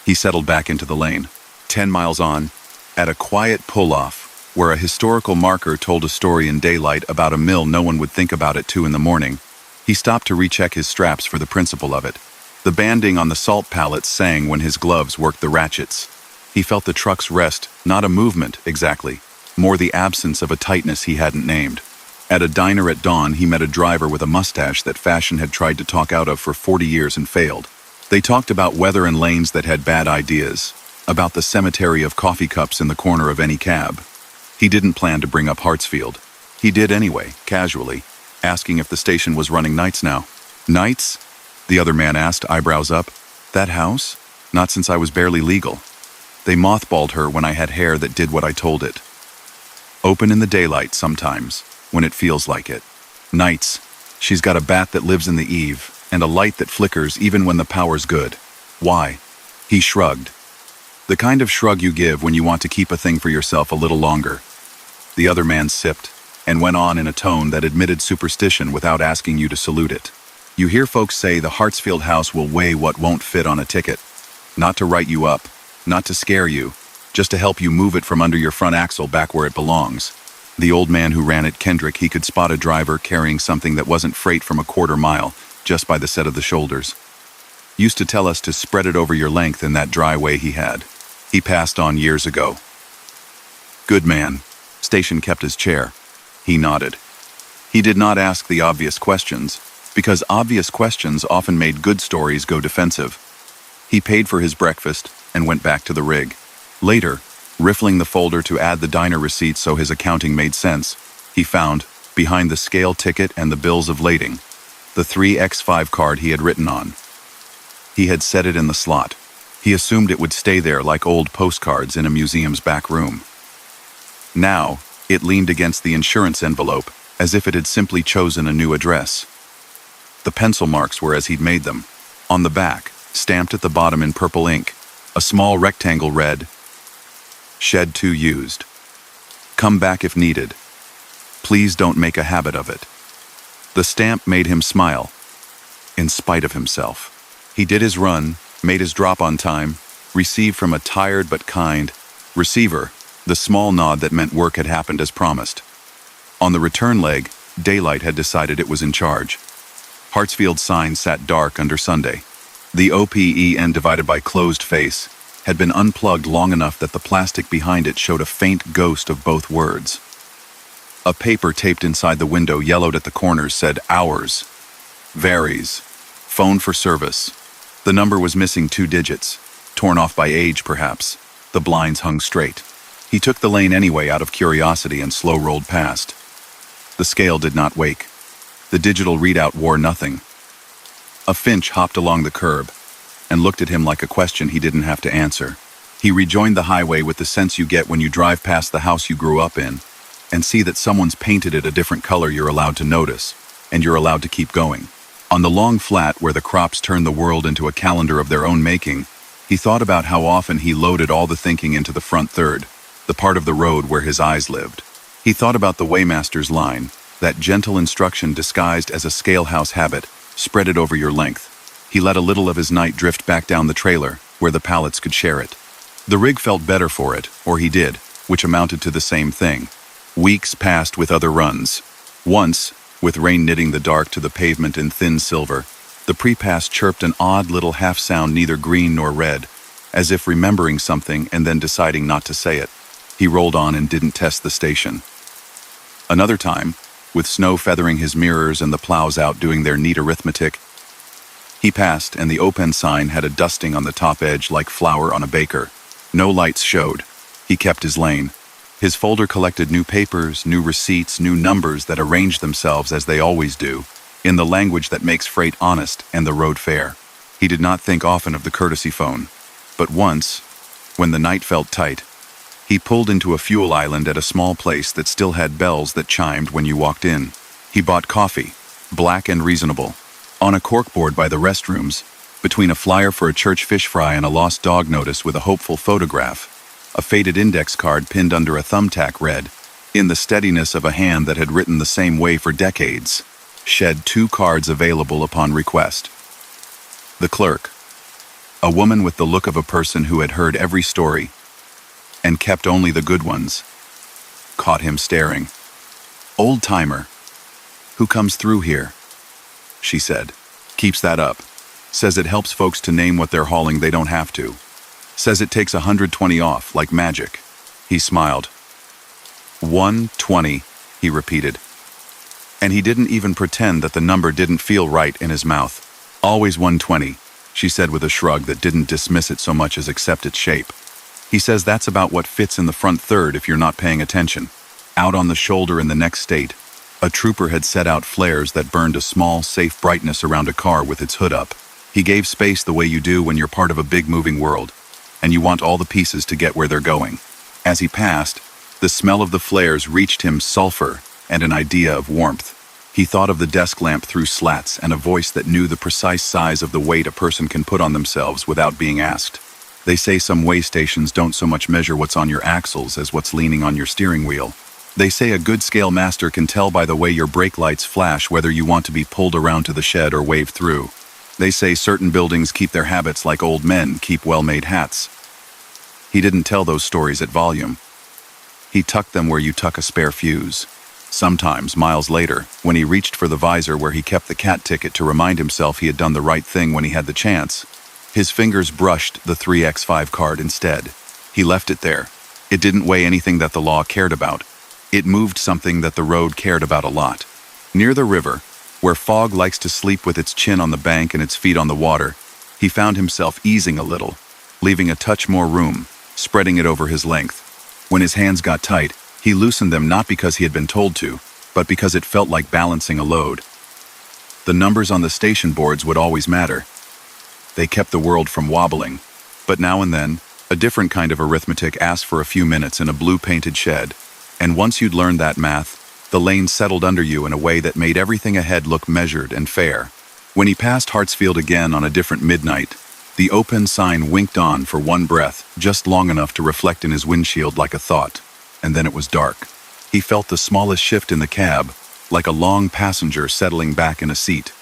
He settled back into the lane. 10 miles on, at a quiet pull-off, where a historical marker told a story in daylight about a mill no one would think about at 2 in the morning, he stopped to recheck his straps for the principle of it. The banding on the salt pallets sang when his gloves worked the ratchets. He felt the truck's rest, not a movement, exactly, more the absence of a tightness he hadn't named. At a diner at dawn, he met a driver with a mustache that fashion had tried to talk out of for 40 years and failed. They talked about weather and lanes that had bad ideas, about the cemetery of coffee cups in the corner of any cab. He didn't plan to bring up Hartsfield. He did anyway, casually, asking if the station was running nights now. Nights? The other man asked, eyebrows up. That house? Not since I was barely legal. They mothballed her when I had hair that did what I told it. Open in the daylight sometimes, when it feels like it. Nights. She's got a bat that lives in the eve, and a light that flickers even when the power's good. Why? He shrugged. The kind of shrug you give when you want to keep a thing for yourself a little longer. The other man sipped, and went on in a tone that admitted superstition without asking you to salute it. You hear folks say the Hartsfield house will weigh what won't fit on a ticket. Not to write you up, not to scare you, just to help you move it from under your front axle back where it belongs. The old man who ran at Kendrick, he could spot a driver carrying something that wasn't freight from a quarter mile, just by the set of the shoulders. Used to tell us to spread it over your length in that dry way he had. He passed on years ago. Good man. Station kept his chair. He nodded. He did not ask the obvious questions, because obvious questions often made good stories go defensive. He paid for his breakfast and went back to the rig. Later, riffling the folder to add the diner receipts so his accounting made sense, he found, behind the scale ticket and the bills of lading, the 3x5 card he had written on. He had set it in the slot. He assumed it would stay there like old postcards in a museum's back room. Now, it leaned against the insurance envelope, as if it had simply chosen a new address. The pencil marks were as he'd made them. On the back, stamped at the bottom in purple ink, a small rectangle read, Shed 2 used. Come back if needed. Please don't make a habit of it. The stamp made him smile, in spite of himself. He did his run, made his drop on time, received from a tired but kind receiver the small nod that meant work had happened as promised. On the return leg, daylight had decided it was in charge. Hartsfield's sign sat dark under Sunday. The OPEN divided by closed face had been unplugged long enough that the plastic behind it showed a faint ghost of both words. A paper taped inside the window yellowed at the corners said hours. Varies. Phone for service. The number was missing 2 digits, torn off by age perhaps. The blinds hung straight. He took the lane anyway out of curiosity and slow-rolled past. The scale did not wake. The digital readout wore nothing. A finch hopped along the curb and looked at him like a question he didn't have to answer. He rejoined the highway with the sense you get when you drive past the house you grew up in and see that someone's painted it a different color you're allowed to notice, and you're allowed to keep going. On the long flat where the crops turned the world into a calendar of their own making, he thought about how often he loaded all the thinking into the front third, the part of the road where his eyes lived. He thought about the Waymaster's line, that gentle instruction disguised as a scalehouse habit, spread it over your length. He let a little of his night drift back down the trailer, where the pallets could share it. The rig felt better for it, or he did, which amounted to the same thing. Weeks passed with other runs. Once, with rain knitting the dark to the pavement in thin silver, the pre-pass chirped an odd little half-sound neither green nor red, as if remembering something and then deciding not to say it. He rolled on and didn't test the station. Another time, with snow feathering his mirrors and the plows out doing their neat arithmetic, he passed and the open sign had a dusting on the top edge like flour on a baker. No lights showed. He kept his lane. His folder collected new papers, new receipts, new numbers that arranged themselves as they always do, in the language that makes freight honest and the road fair. He did not think often of the courtesy phone, but once, when the night felt tight, he pulled into a fuel island at a small place that still had bells that chimed when you walked in. He bought coffee, black and reasonable, on a corkboard by the restrooms, between a flyer for a church fish fry and a lost dog notice with a hopeful photograph. A faded index card pinned under a thumbtack read, in the steadiness of a hand that had written the same way for decades, shed 2 cards available upon request. The clerk, a woman with the look of a person who had heard every story and kept only the good ones, caught him staring. "Old-timer. Who comes through here?" she said. "Keeps that up. Says it helps folks to name what they're hauling they don't have to. Says it takes 120 off, like magic." He smiled. 120, he repeated. And he didn't even pretend that the number didn't feel right in his mouth. "Always 120, she said with a shrug that didn't dismiss it so much as accept its shape. "He says that's about what fits in the front third if you're not paying attention." Out on the shoulder in the next state, a trooper had set out flares that burned a small, safe brightness around a car with its hood up. He gave space the way you do when you're part of a big moving world, and you want all the pieces to get where they're going. As he passed, the smell of the flares reached him, sulfur and an idea of warmth. He thought of the desk lamp through slats and a voice that knew the precise size of the weight a person can put on themselves without being asked. They say some way stations don't so much measure what's on your axles as what's leaning on your steering wheel. They say a good scale master can tell by the way your brake lights flash whether you want to be pulled around to the shed or waved through. They say certain buildings keep their habits like old men keep well-made hats. He didn't tell those stories at volume. He tucked them where you tuck a spare fuse. Sometimes, miles later, when he reached for the visor where he kept the cat ticket to remind himself he had done the right thing when he had the chance, his fingers brushed the 3x5 card instead. He left it there. It didn't weigh anything that the law cared about. It moved something that the road cared about a lot. Near the river, where fog likes to sleep with its chin on the bank and its feet on the water, he found himself easing a little, leaving a touch more room, spreading it over his length. When his hands got tight, he loosened them not because he had been told to, but because it felt like balancing a load. The numbers on the station boards would always matter. They kept the world from wobbling, but now and then, a different kind of arithmetic asked for a few minutes in a blue-painted shed, and once you'd learned that math, the lane settled under you in a way that made everything ahead look measured and fair. When he passed Hartsfield again on a different midnight, the open sign winked on for one breath, just long enough to reflect in his windshield like a thought, and then it was dark. He felt the smallest shift in the cab, like a long passenger settling back in a seat.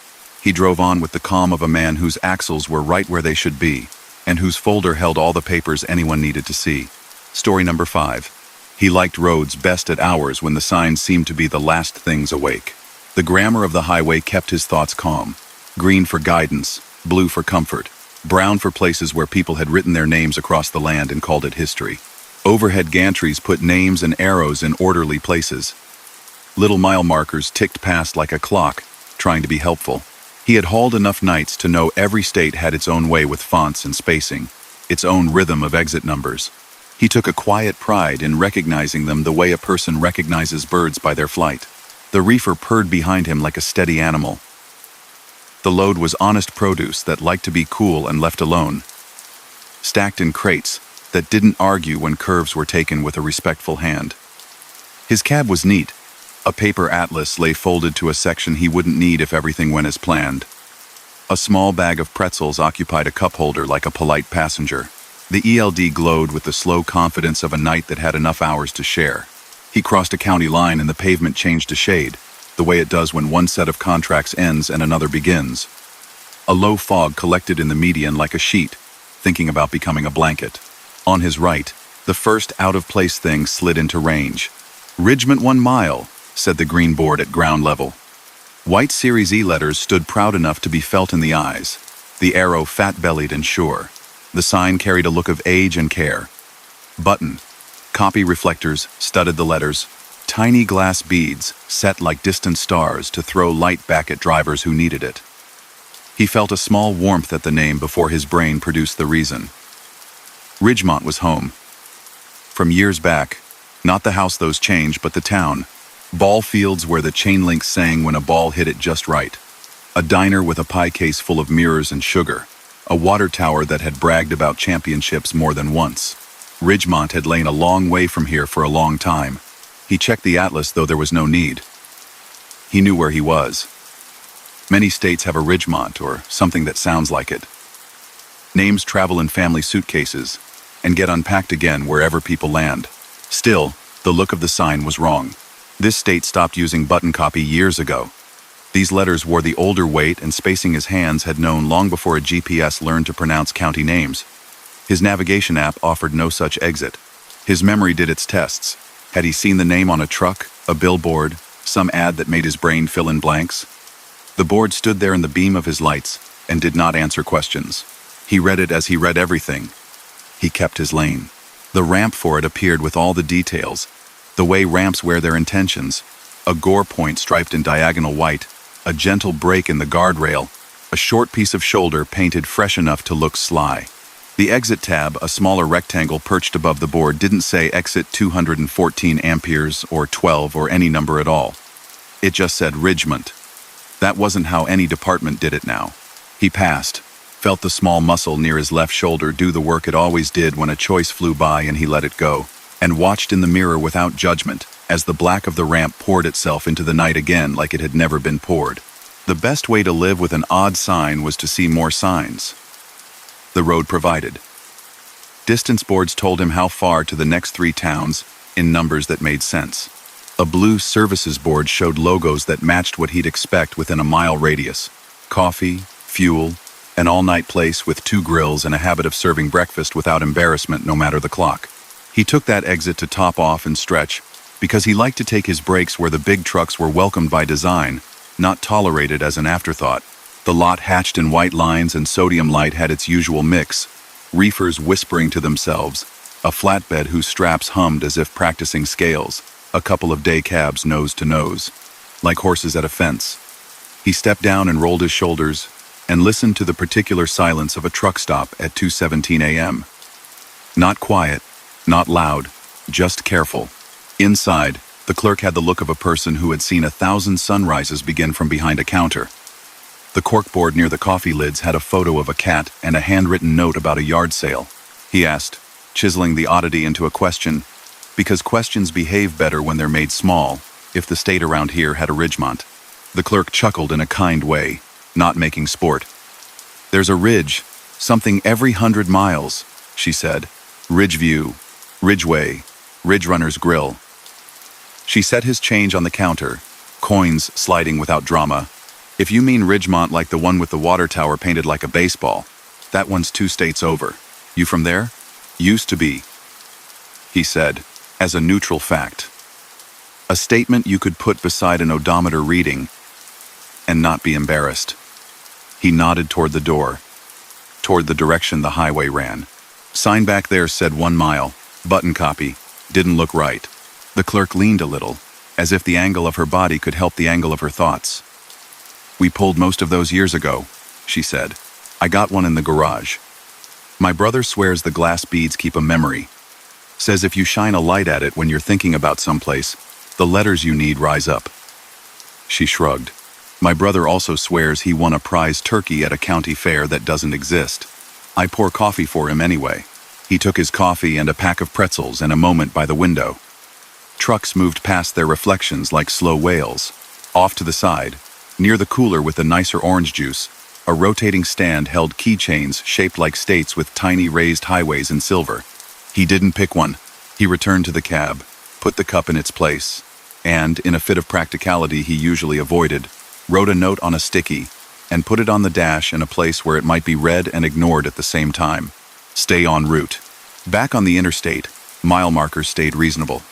He drove on with the calm of a man whose axles were right where they should be, and whose folder held all the papers anyone needed to see. Story number 5. He liked roads best at hours when the signs seemed to be the last things awake. The grammar of the highway kept his thoughts calm. Green for guidance, blue for comfort, brown for places where people had written their names across the land and called it history. Overhead gantries put names and arrows in orderly places. Little mile markers ticked past like a clock, trying to be helpful. He had hauled enough nights to know every state had its own way with fonts and spacing, its own rhythm of exit numbers. He took a quiet pride in recognizing them the way a person recognizes birds by their flight. The reefer purred behind him like a steady animal. The load was honest produce that liked to be cool and left alone, stacked in crates that didn't argue when curves were taken with a respectful hand. His cab was neat. A paper atlas lay folded to a section he wouldn't need if everything went as planned. A small bag of pretzels occupied a cup holder like a polite passenger. The ELD glowed with the slow confidence of a night that had enough hours to share. He crossed a county line and the pavement changed to shade, the way it does when one set of contracts ends and another begins. A low fog collected in the median like a sheet, thinking about becoming a blanket. On his right, the first out-of-place thing slid into range. "Ridgement 1 mile," said the green board at ground level. White Series E letters stood proud enough to be felt in the eyes, the arrow fat-bellied and sure. The sign carried a look of age and care. Button. Copy reflectors studded the letters. Tiny glass beads set like distant stars to throw light back at drivers who needed it. He felt a small warmth at the name before his brain produced the reason. Ridgemont was home. From years back, not the house those changed, but the town. Ball fields where the chain link sang when a ball hit it just right. A diner with a pie case full of mirrors and sugar. A water tower that had bragged about championships more than once. Ridgemont had lain a long way from here for a long time. He checked the atlas, though there was no need. He knew where he was. Many states have a Ridgemont, or something that sounds like it. Names travel in family suitcases, and get unpacked again wherever people land. Still, The look of the sign was wrong. This state stopped using button copy years ago. These letters wore the older weight, and spacing his hands had known long before a GPS learned to pronounce county names. His navigation app offered no such exit. His memory did its tests. Had he seen the name on a truck, a billboard, some ad that made his brain fill in blanks? The board stood there in the beam of his lights and did not answer questions. He read it as he read everything. He kept his lane. The ramp for it appeared with all the details, the way ramps wear their intentions: a gore point striped in diagonal white, a gentle break in the guardrail, a short piece of shoulder painted fresh enough to look sly. The exit tab, a smaller rectangle perched above the board, didn't say exit 214 amperes or 12 or any number at all. It just said Ridgemont. That wasn't how any department did it now. He passed, felt the small muscle near his left shoulder do the work it always did when a choice flew by, and he let it go, and watched in the mirror without judgment as the black of the ramp poured itself into the night again like it had never been poured. The best way to live with an odd sign was to see more signs. The road provided. Distance boards told him how far to the next 3 towns in numbers that made sense. A blue services board showed logos that matched what he'd expect within a mile radius: coffee, fuel, an all-night place with 2 grills and a habit of serving breakfast without embarrassment no matter the clock. He took that exit to top off and stretch because he liked to take his breaks where the big trucks were welcomed by design, not tolerated as an afterthought. The lot hatched in white lines, and sodium light had its usual mix: reefers whispering to themselves, a flatbed whose straps hummed as if practicing scales, a couple of day cabs nose to nose, like horses at a fence. He stepped down and rolled his shoulders and listened to the particular silence of a truck stop at 2:17 a.m. Not quiet, not loud, just careful. Inside, the clerk had the look of a person who had seen 1,000 sunrises begin from behind a counter. The corkboard near the coffee lids had a photo of a cat and a handwritten note about a yard sale. He asked, chiseling the oddity into a question, because questions behave better when they're made small, if the state around here had a Ridgemont. The clerk chuckled in a kind way, not making sport. "There's a ridge, something every 100 miles, she said. Ridgeview, Ridgeway, Ridge Runner's Grill." She set his change on the counter, coins sliding without drama. "If you mean Ridgemont like the one with the water tower painted like a baseball, that one's 2 states over. You from there?" "Used to be," he said, as a neutral fact. A statement you could put beside an odometer reading and not be embarrassed. He nodded toward the door, toward the direction the highway ran. "Sign back there said 1 mile, button copy, didn't look right." The clerk leaned a little, as if the angle of her body could help the angle of her thoughts. "We pulled most of those years ago," she said. "I got one in the garage. My brother swears the glass beads keep a memory. Says if you shine a light at it when you're thinking about someplace, the letters you need rise up." She shrugged. "My brother also swears he won a prize turkey at a county fair that doesn't exist. I pour coffee for him anyway." He took his coffee and a pack of pretzels and a moment by the window. Trucks moved past their reflections like slow whales. Off to the side, near the cooler with the nicer orange juice, a rotating stand held keychains shaped like states with tiny raised highways in silver. He didn't pick one. He returned to the cab, put the cup in its place, and, in a fit of practicality he usually avoided, wrote a note on a sticky and put it on the dash in a place where it might be read and ignored at the same time. "Stay en route." Back on the interstate, mile markers stayed reasonable.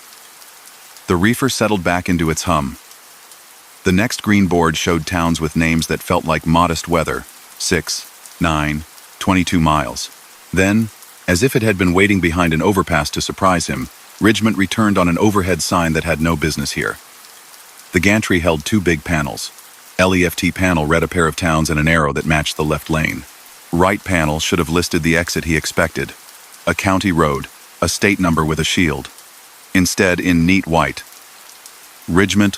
The reefer settled back into its hum. The next green board showed towns with names that felt like modest weather: 6, 9, 22 miles. Then, as if it had been waiting behind an overpass to surprise him, Ridgemont returned on an overhead sign that had no business here. The gantry held 2 big panels. Left panel read a pair of towns and an arrow that matched the left lane. Right panel should have listed the exit he expected: a county road, a state number with a shield. Instead, in neat white: Ridgemont,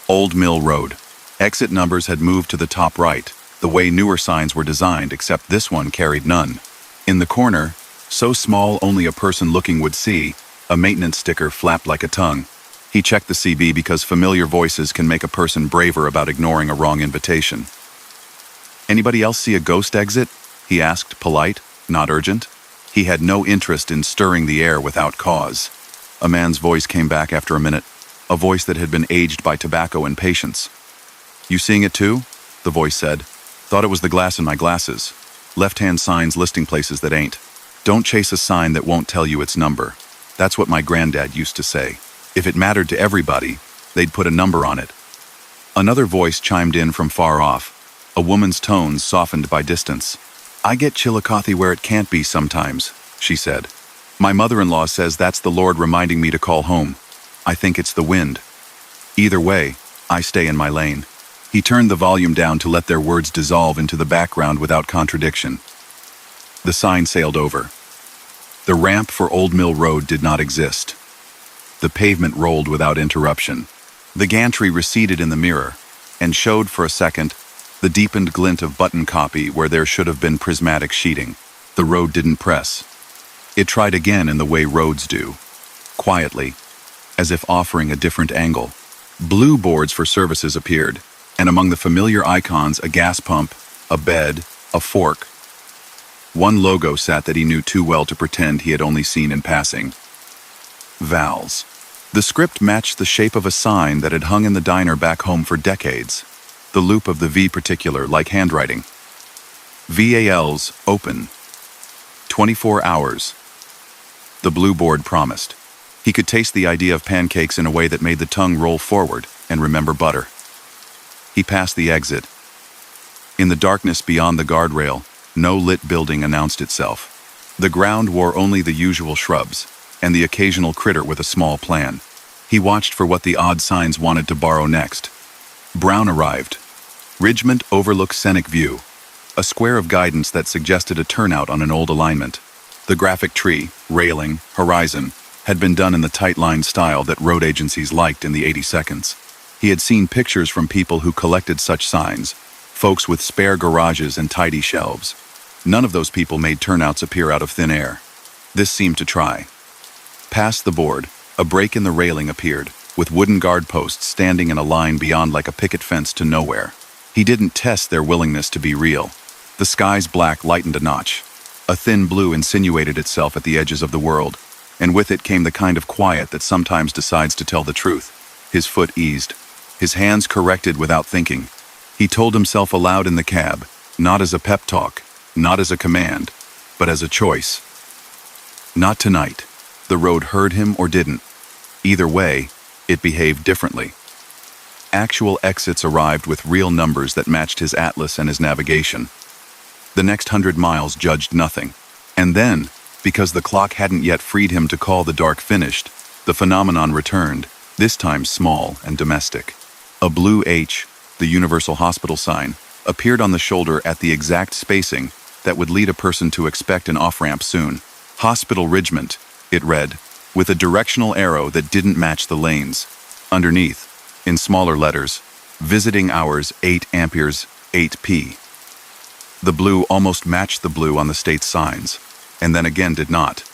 Old Mill Road. Exit numbers had moved to the top right, the way newer signs were designed, except this one carried none. In the corner, so small only a person looking would see, a maintenance sticker flapped like a tongue. He checked the CB because familiar voices can make a person braver about ignoring a wrong invitation. "Anybody else see a ghost exit?" he asked, polite, not urgent. He had no interest in stirring the air without cause. A man's voice came back after a minute, a voice that had been aged by tobacco and patience. "You seeing it too?" the voice said. "Thought it was the glass in my glasses. Left-hand signs listing places that ain't. Don't chase a sign that won't tell you its number. That's what my granddad used to say. If it mattered to everybody, they'd put a number on it." Another voice chimed in from far off, a woman's tones softened by distance. "I get Chillicothe where it can't be sometimes," she said. "My mother-in-law says that's the Lord reminding me to call home. I think it's the wind. Either way, I stay in my lane." He turned the volume down to let their words dissolve into the background without contradiction. The sign sailed over. The ramp for Old Mill Road did not exist. The pavement rolled without interruption. The gantry receded in the mirror and showed for a second the deepened glint of button copy where there should have been prismatic sheeting. The road didn't press. It tried again in the way roads do, quietly, as if offering a different angle. Blue boards for services appeared, and among the familiar icons, a gas pump, a bed, a fork. One logo sat that he knew too well to pretend he had only seen in passing. Val's. The script matched the shape of a sign that had hung in the diner back home for decades, the loop of the V particular like handwriting. VAL's open. 24 hours. The blue board promised. He could taste the idea of pancakes in a way that made the tongue roll forward and remember butter. He passed the exit. In the darkness beyond the guardrail, no lit building announced itself. The ground wore only the usual shrubs, and the occasional critter with a small plan. He watched for what the odd signs wanted to borrow next. Brown arrived. Ridgement overlooks scenic view, a square of guidance that suggested a turnout on an old alignment. The graphic tree, railing, horizon, had been done in the tight-line style that road agencies liked in the 80 seconds. He had seen pictures from people who collected such signs, folks with spare garages and tidy shelves. None of those people made turnouts appear out of thin air. This seemed to try. Past the board, a break in the railing appeared, with wooden guard posts standing in a line beyond like a picket fence to nowhere. He didn't test their willingness to be real. The sky's black lightened a notch. A thin blue insinuated itself at the edges of the world, and with it came the kind of quiet that sometimes decides to tell the truth. His foot eased. His hands corrected without thinking. He told himself aloud in the cab, not as a pep talk, not as a command, but as a choice. Not tonight. The road heard him or didn't. Either way, it behaved differently. Actual exits arrived with real numbers that matched his atlas and his navigation. The next 100 miles judged nothing. And then, because the clock hadn't yet freed him to call the dark finished, the phenomenon returned, this time small and domestic. A blue H, the Universal Hospital sign, appeared on the shoulder at the exact spacing that would lead a person to expect an off-ramp soon. Hospital Ridgement, it read, with a directional arrow that didn't match the lanes. Underneath, in smaller letters, visiting hours 8 amperes, 8p. The blue almost matched the blue on the state's signs, and then again did not.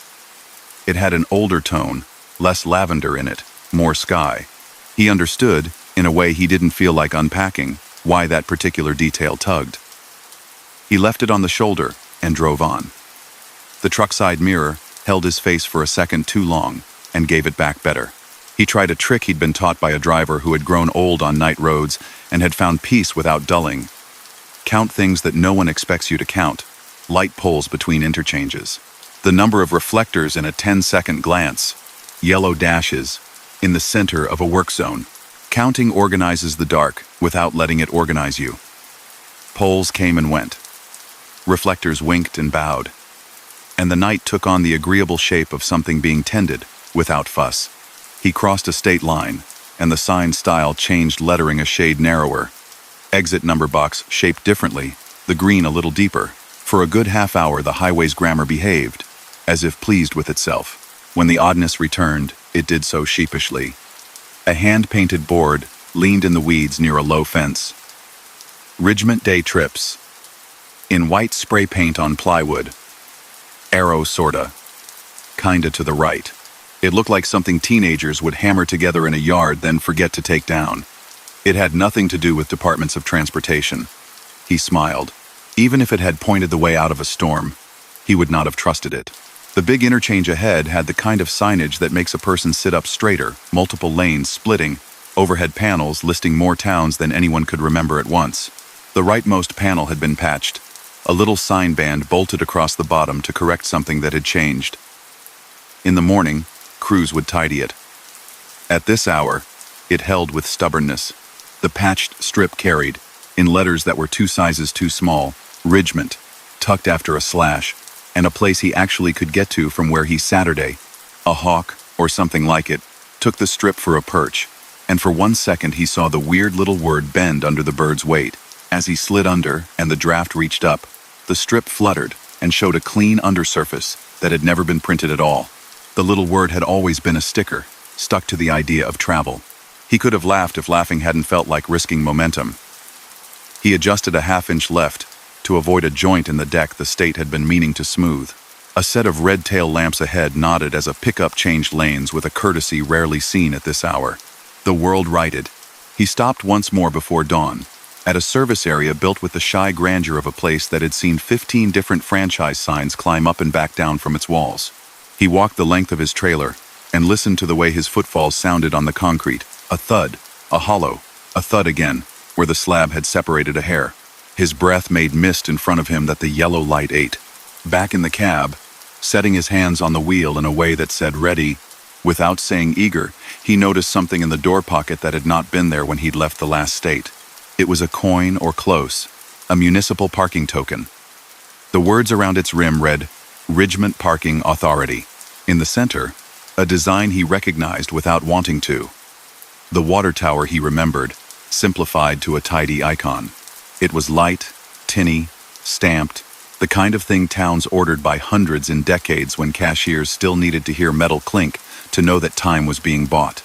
It had an older tone, less lavender in it, more sky. He understood, in a way he didn't feel like unpacking, why that particular detail tugged. He left it on the shoulder and drove on. The truck side mirror held his face for a second too long and gave it back better. He tried a trick he'd been taught by a driver who had grown old on night roads and had found peace without dulling. Count things that no one expects you to count. Light poles between interchanges. The number of reflectors in a 10-second glance. Yellow dashes in the center of a work zone. Counting organizes the dark without letting it organize you. Poles came and went. Reflectors winked and bowed. And the night took on the agreeable shape of something being tended without fuss. He crossed a state line, and the sign style changed, lettering a shade narrower. Exit number box shaped differently, the green a little deeper. For a good half hour the highway's grammar behaved, as if pleased with itself. When the oddness returned, it did so sheepishly. A hand-painted board leaned in the weeds near a low fence. Ridgement Day Trips. In white spray paint on plywood. Arrow sorta. Kinda to the right. It looked like something teenagers would hammer together in a yard then forget to take down. It had nothing to do with departments of transportation. He smiled. Even if it had pointed the way out of a storm, he would not have trusted it. The big interchange ahead had the kind of signage that makes a person sit up straighter, multiple lanes splitting, overhead panels listing more towns than anyone could remember at once. The rightmost panel had been patched, a little sign band bolted across the bottom to correct something that had changed. In the morning, crews would tidy it. At this hour, it held with stubbornness. The patched strip carried, in letters that were 2 sizes too small, Ridgement, tucked after a slash, and a place he actually could get to from where he Saturday, a hawk, or something like it, took the strip for a perch, and for 1 second he saw the weird little word bend under the bird's weight. As he slid under and the draft reached up, the strip fluttered and showed a clean undersurface that had never been printed at all. The little word had always been a sticker, stuck to the idea of travel. He could have laughed if laughing hadn't felt like risking momentum. He adjusted a half-inch left to avoid a joint in the deck the state had been meaning to smooth. A set of red tail lamps ahead nodded as a pickup changed lanes with a courtesy rarely seen at this hour. The world righted. He stopped once more before dawn, at a service area built with the shy grandeur of a place that had seen 15 different franchise signs climb up and back down from its walls. He walked the length of his trailer and listened to the way his footfalls sounded on the concrete. A thud, a hollow, a thud again, where the slab had separated a hair. His breath made mist in front of him that the yellow light ate. Back in the cab, setting his hands on the wheel in a way that said ready, without saying eager, he noticed something in the door pocket that had not been there when he'd left the last state. It was a coin or close, a municipal parking token. The words around its rim read, Ridgement Parking Authority. In the center, a design he recognized without wanting to. The water tower he remembered, simplified to a tidy icon. It was light, tinny, stamped, the kind of thing towns ordered by hundreds in decades when cashiers still needed to hear metal clink to know that time was being bought.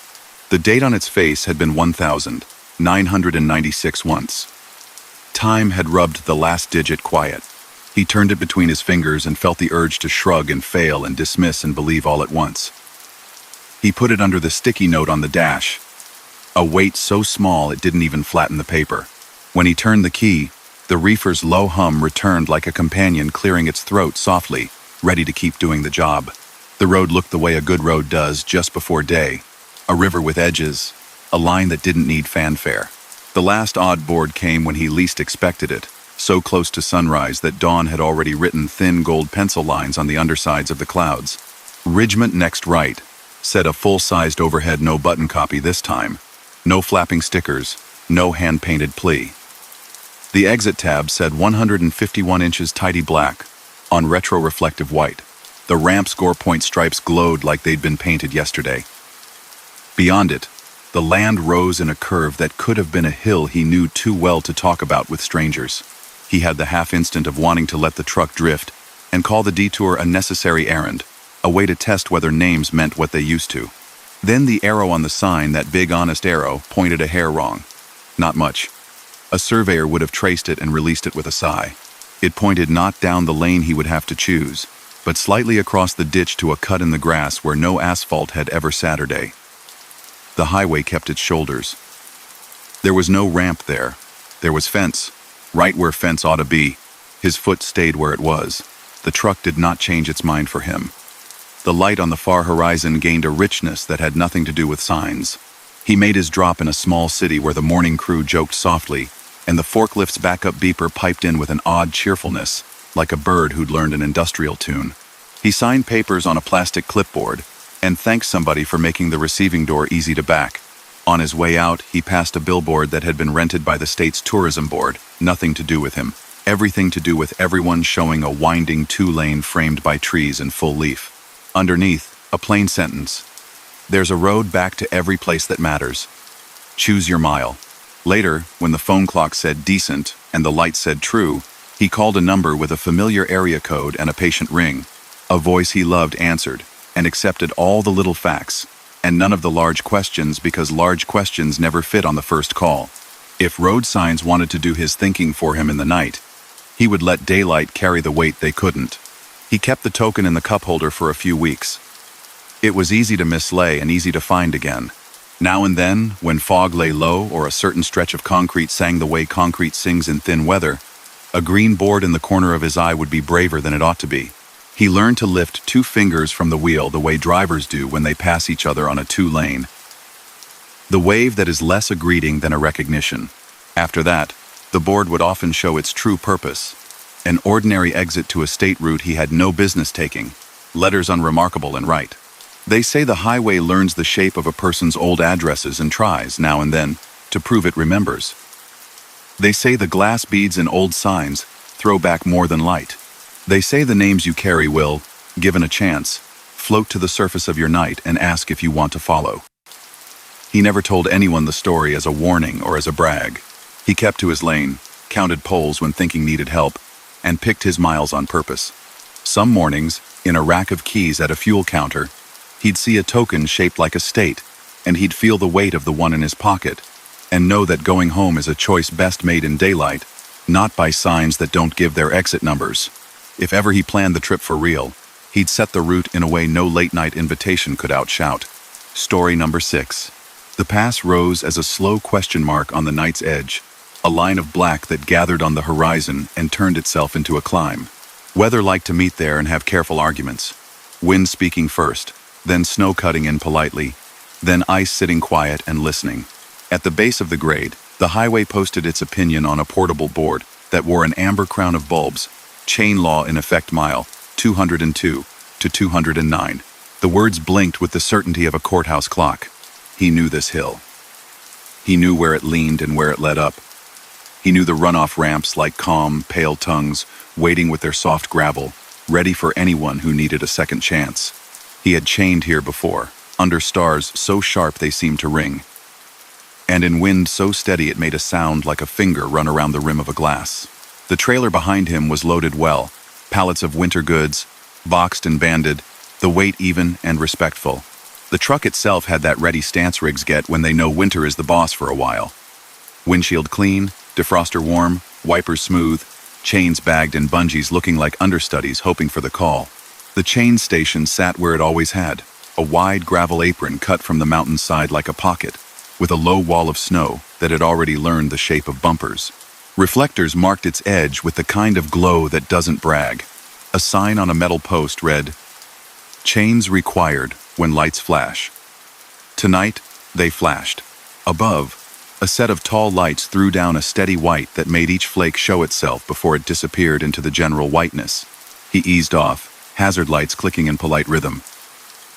The date on its face had been 1996 once. Time had rubbed the last digit quiet. He turned it between his fingers and felt the urge to shrug and fail and dismiss and believe all at once. He put it under the sticky note on the dash, a weight so small it didn't even flatten the paper. When he turned the key, the reefer's low hum returned like a companion clearing its throat softly, ready to keep doing the job. The road looked the way a good road does just before day, a river with edges, a line that didn't need fanfare. The last odd board came when he least expected it, so close to sunrise that dawn had already written thin gold pencil lines on the undersides of the clouds. Ridgement next right, said a full-sized overhead no-button copy this time. No flapping stickers, no hand-painted plea. The exit tab said 151 inches tidy black, on retro-reflective white. The ramp score point stripes glowed like they'd been painted yesterday. Beyond it, the land rose in a curve that could have been a hill he knew too well to talk about with strangers. He had the half-instant of wanting to let the truck drift and call the detour a necessary errand, a way to test whether names meant what they used to. Then the arrow on the sign, that big honest arrow, pointed a hair wrong. Not much. A surveyor would have traced it and released it with a sigh. It pointed not down the lane he would have to choose, but slightly across the ditch to a cut in the grass where no asphalt had ever Saturday. The highway kept its shoulders. There was no ramp there. There was fence, right where fence ought to be. His foot stayed where it was. The truck did not change its mind for him. The light on the far horizon gained a richness that had nothing to do with signs. He made his drop in a small city where the morning crew joked softly, and the forklift's backup beeper piped in with an odd cheerfulness, like a bird who'd learned an industrial tune. He signed papers on a plastic clipboard and thanked somebody for making the receiving door easy to back. On his way out, he passed a billboard that had been rented by the state's tourism board, nothing to do with him. Everything to do with everyone, showing a winding 2-lane framed by trees in full leaf. Underneath, a plain sentence. There's a road back to every place that matters. Choose your mile. Later, when the phone clock said decent and the light said true, he called a number with a familiar area code and a patient ring. A voice he loved answered and accepted all the little facts and none of the large questions, because large questions never fit on the first call. If road signs wanted to do his thinking for him in the night, he would let daylight carry the weight they couldn't. He kept the token in the cup holder for a few weeks. It was easy to mislay and easy to find again. Now and then, when fog lay low or a certain stretch of concrete sang the way concrete sings in thin weather, a green board in the corner of his eye would be braver than it ought to be. He learned to lift 2 fingers from the wheel the way drivers do when they pass each other on a 2-lane. The wave that is less a greeting than a recognition. After that, the board would often show its true purpose. An ordinary exit to a state route he had no business taking. Letters unremarkable and right. They say the highway learns the shape of a person's old addresses and tries, now and then, to prove it remembers. They say the glass beads in old signs throw back more than light. They say the names you carry will, given a chance, float to the surface of your night and ask if you want to follow. He never told anyone the story as a warning or as a brag. He kept to his lane, counted poles when thinking needed help, and picked his miles on purpose. Some mornings, in a rack of keys at a fuel counter, he'd see a token shaped like a state, and he'd feel the weight of the one in his pocket, and know that going home is a choice best made in daylight, not by signs that don't give their exit numbers. If ever he planned the trip for real, he'd set the route in a way no late-night invitation could outshout. Story number 6. The pass rose as a slow question mark on the night's edge, a line of black that gathered on the horizon and turned itself into a climb. Weather liked to meet there and have careful arguments. Wind speaking first, then snow cutting in politely, then ice sitting quiet and listening. At the base of the grade, the highway posted its opinion on a portable board that wore an amber crown of bulbs. Chain law in effect mile 202 to 209. The words blinked with the certainty of a courthouse clock. He knew this hill. He knew where it leaned and where it led up. He knew the runoff ramps like calm, pale tongues, waiting with their soft gravel, ready for anyone who needed a second chance. He had chained here before, under stars so sharp they seemed to ring, and in wind so steady it made a sound like a finger run around the rim of a glass. The trailer behind him was loaded well, pallets of winter goods, boxed and banded, the weight even and respectful. The truck itself had that ready stance rigs get when they know winter is the boss for a while. Windshield clean, defroster warm, wipers smooth, chains bagged and bungees looking like understudies hoping for the call. The chain station sat where it always had, a wide gravel apron cut from the mountainside like a pocket, with a low wall of snow that had already learned the shape of bumpers. Reflectors marked its edge with the kind of glow that doesn't brag. A sign on a metal post read, "Chains required when lights flash." Tonight, they flashed. Above, a set of tall lights threw down a steady white that made each flake show itself before it disappeared into the general whiteness. He eased off, hazard lights clicking in polite rhythm.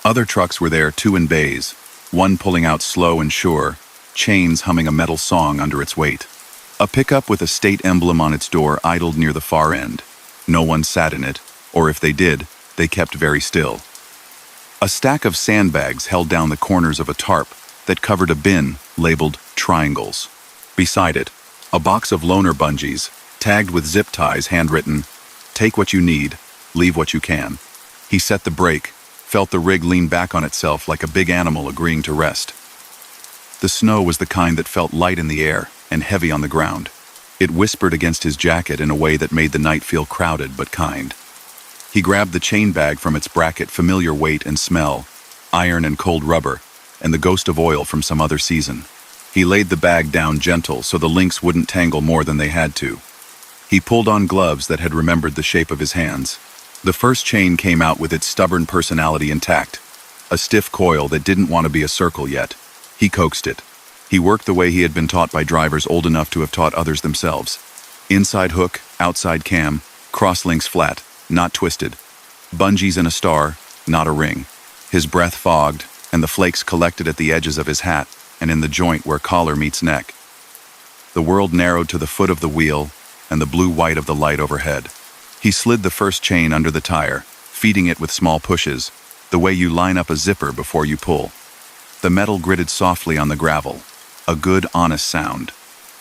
Other trucks were there too in bays, one pulling out slow and sure, chains humming a metal song under its weight. A pickup with a state emblem on its door idled near the far end. No one sat in it, or if they did, they kept very still. A stack of sandbags held down the corners of a tarp that covered a bin labeled triangles. Beside it, a box of loaner bungees, tagged with zip ties handwritten, "Take what you need, leave what you can." He set the brake, felt the rig lean back on itself like a big animal agreeing to rest. The snow was the kind that felt light in the air and heavy on the ground. It whispered against his jacket in a way that made the night feel crowded but kind. He grabbed the chain bag from its bracket, familiar weight and smell, iron and cold rubber, and the ghost of oil from some other season. He laid the bag down gentle so the links wouldn't tangle more than they had to. He pulled on gloves that had remembered the shape of his hands. The first chain came out with its stubborn personality intact, a stiff coil that didn't want to be a circle yet. He coaxed it. He worked the way he had been taught by drivers old enough to have taught others themselves. Inside hook, outside cam, cross links flat, not twisted. Bungees in a star, not a ring. His breath fogged, and the flakes collected at the edges of his hat and in the joint where collar meets neck. The world narrowed to the foot of the wheel and the blue-white of the light overhead. He slid the first chain under the tire, feeding it with small pushes, the way you line up a zipper before you pull. The metal gritted softly on the gravel, a good, honest sound.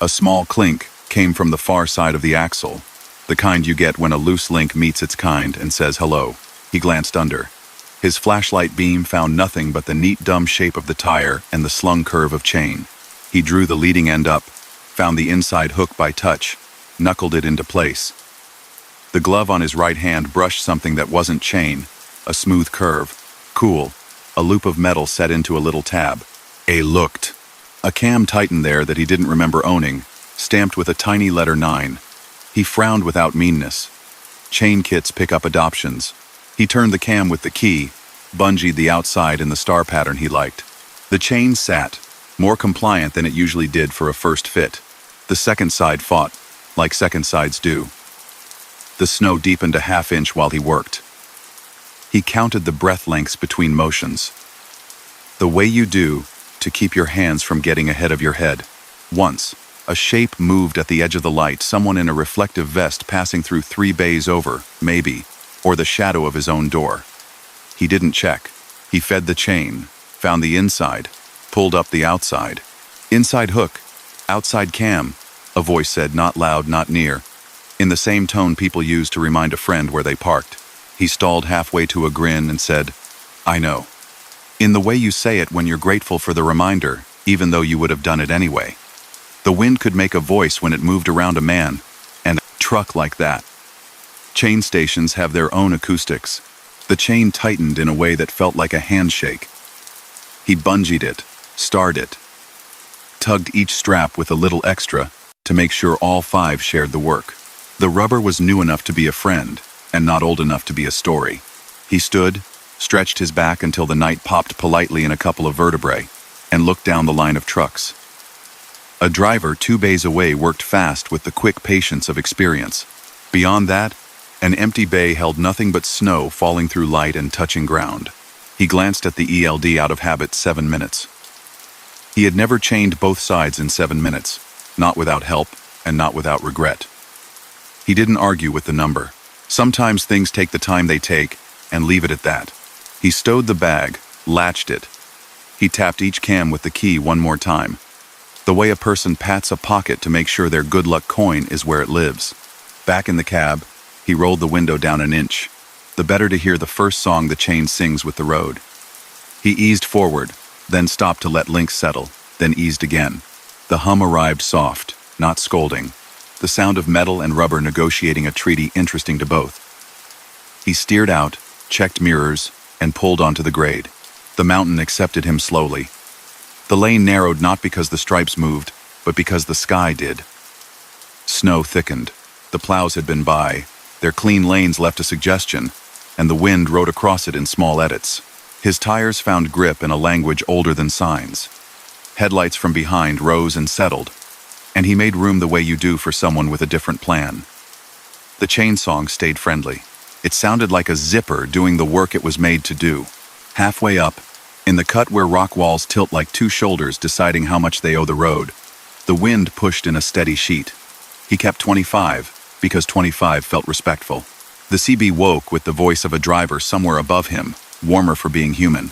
A small clink came from the far side of the axle, the kind you get when a loose link meets its kind and says hello. He glanced under. His flashlight beam found nothing but the neat dumb shape of the tire and the slung curve of chain. He drew the leading end up, found the inside hook by touch, knuckled it into place. The glove on his right hand brushed something that wasn't chain, a smooth curve. Cool. A loop of metal set into a little tab. Looked. A cam tightened there that he didn't remember owning, stamped with a tiny letter 9. He frowned without meanness. Chain kits pick up adoptions. He turned the cam with the key, bungeed the outside in the star pattern he liked. The chain sat, more compliant than it usually did for a first fit. The second side fought, like second sides do. The snow deepened a half-inch while he worked. He counted the breath lengths between motions. The way you do to keep your hands from getting ahead of your head. Once, a shape moved at the edge of the light, someone in a reflective vest passing through 3 bays over, maybe, or the shadow of his own door. He didn't check. He fed the chain, found the inside, pulled up the outside. Inside hook, outside cam, a voice said, not loud, not near, in the same tone people use to remind a friend where they parked. He stalled halfway to a grin and said, I know. In the way you say it when you're grateful for the reminder, even though you would have done it anyway. The wind could make a voice when it moved around a man and a truck like that. Chain stations have their own acoustics. The chain tightened in a way that felt like a handshake. He bungeed it, starred it, tugged each strap with a little extra to make sure all 5 shared the work. The rubber was new enough to be a friend and not old enough to be a story. He stood, stretched his back until the night popped politely in a couple of vertebrae, and looked down the line of trucks. A driver 2 bays away worked fast with the quick patience of experience. Beyond that, an empty bay held nothing but snow falling through light and touching ground. He glanced at the ELD out of habit 7 minutes. He had never chained both sides in 7 minutes, not without help and not without regret. He didn't argue with the number. Sometimes things take the time they take, and leave it at that. He stowed the bag, latched it. He tapped each cam with the key one more time. The way a person pats a pocket to make sure their good luck coin is where it lives. Back in the cab, he rolled the window down an inch, the better to hear the first song the chain sings with the road. He eased forward, then stopped to let links settle, then eased again. The hum arrived soft, not scolding. The sound of metal and rubber negotiating a treaty interesting to both. He steered out, checked mirrors, and pulled onto the grade. The mountain accepted him slowly. The lane narrowed not because the stripes moved, but because the sky did. Snow thickened. The plows had been by. Their clean lanes left a suggestion, and the wind rode across it in small edits. His tires found grip in a language older than signs. Headlights from behind rose and settled, and he made room the way you do for someone with a different plan. The chain song stayed friendly. It sounded like a zipper doing the work it was made to do. Halfway up, in the cut where rock walls tilt like 2 shoulders deciding how much they owe the road, the wind pushed in a steady sheet. He kept 25, because 25 felt respectful. The CB woke with the voice of a driver somewhere above him, warmer for being human.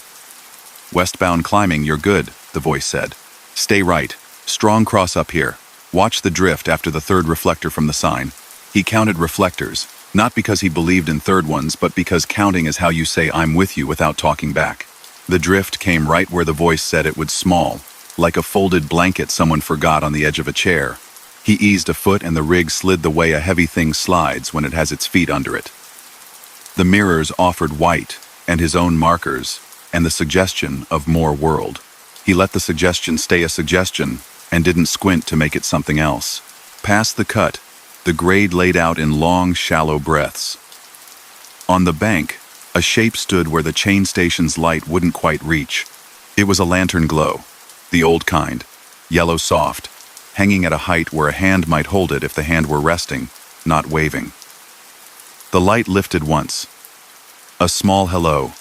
Westbound climbing, you're good, the voice said. Stay right. Strong cross up here. Watch the drift after the 3rd reflector from the sign. He counted reflectors, not because he believed in 3rd ones, but because counting is how you say I'm with you without talking back. The drift came right where the voice said it would, small, like a folded blanket someone forgot on the edge of a chair. He eased a foot and the rig slid the way a heavy thing slides when it has its feet under it. The mirrors offered white, and his own markers, and the suggestion of more world. He let the suggestion stay a suggestion, and didn't squint to make it something else. Past the cut, the grade laid out in long, shallow breaths. On the bank, a shape stood where the chain station's light wouldn't quite reach. It was a lantern glow, the old kind, yellow soft, hanging at a height where a hand might hold it if the hand were resting, not waving. The light lifted once. A small hello.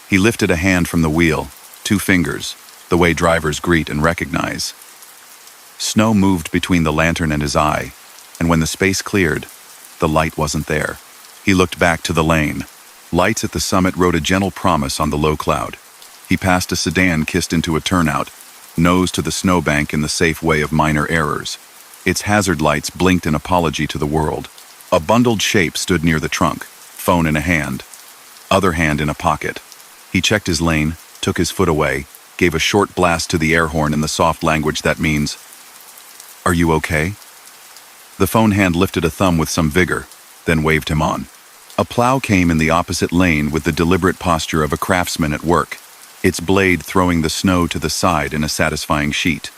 He lifted a hand from the wheel, 2 fingers, the way drivers greet and recognize. Snow moved between the lantern and his eye, and when the space cleared, the light wasn't there. He looked back to the lane. Lights at the summit wrote a gentle promise on the low cloud. He passed a sedan kissed into a turnout, nose to the snowbank in the safe way of minor errors. Its hazard lights blinked an apology to the world. A bundled shape stood near the trunk, phone in a hand, other hand in a pocket. He checked his lane, took his foot away, gave a short blast to the air horn in the soft language that means, "Are you okay?" The phone hand lifted a thumb with some vigor, then waved him on. A plow came in the opposite lane with the deliberate posture of a craftsman at work, its blade throwing the snow to the side in a satisfying sheet.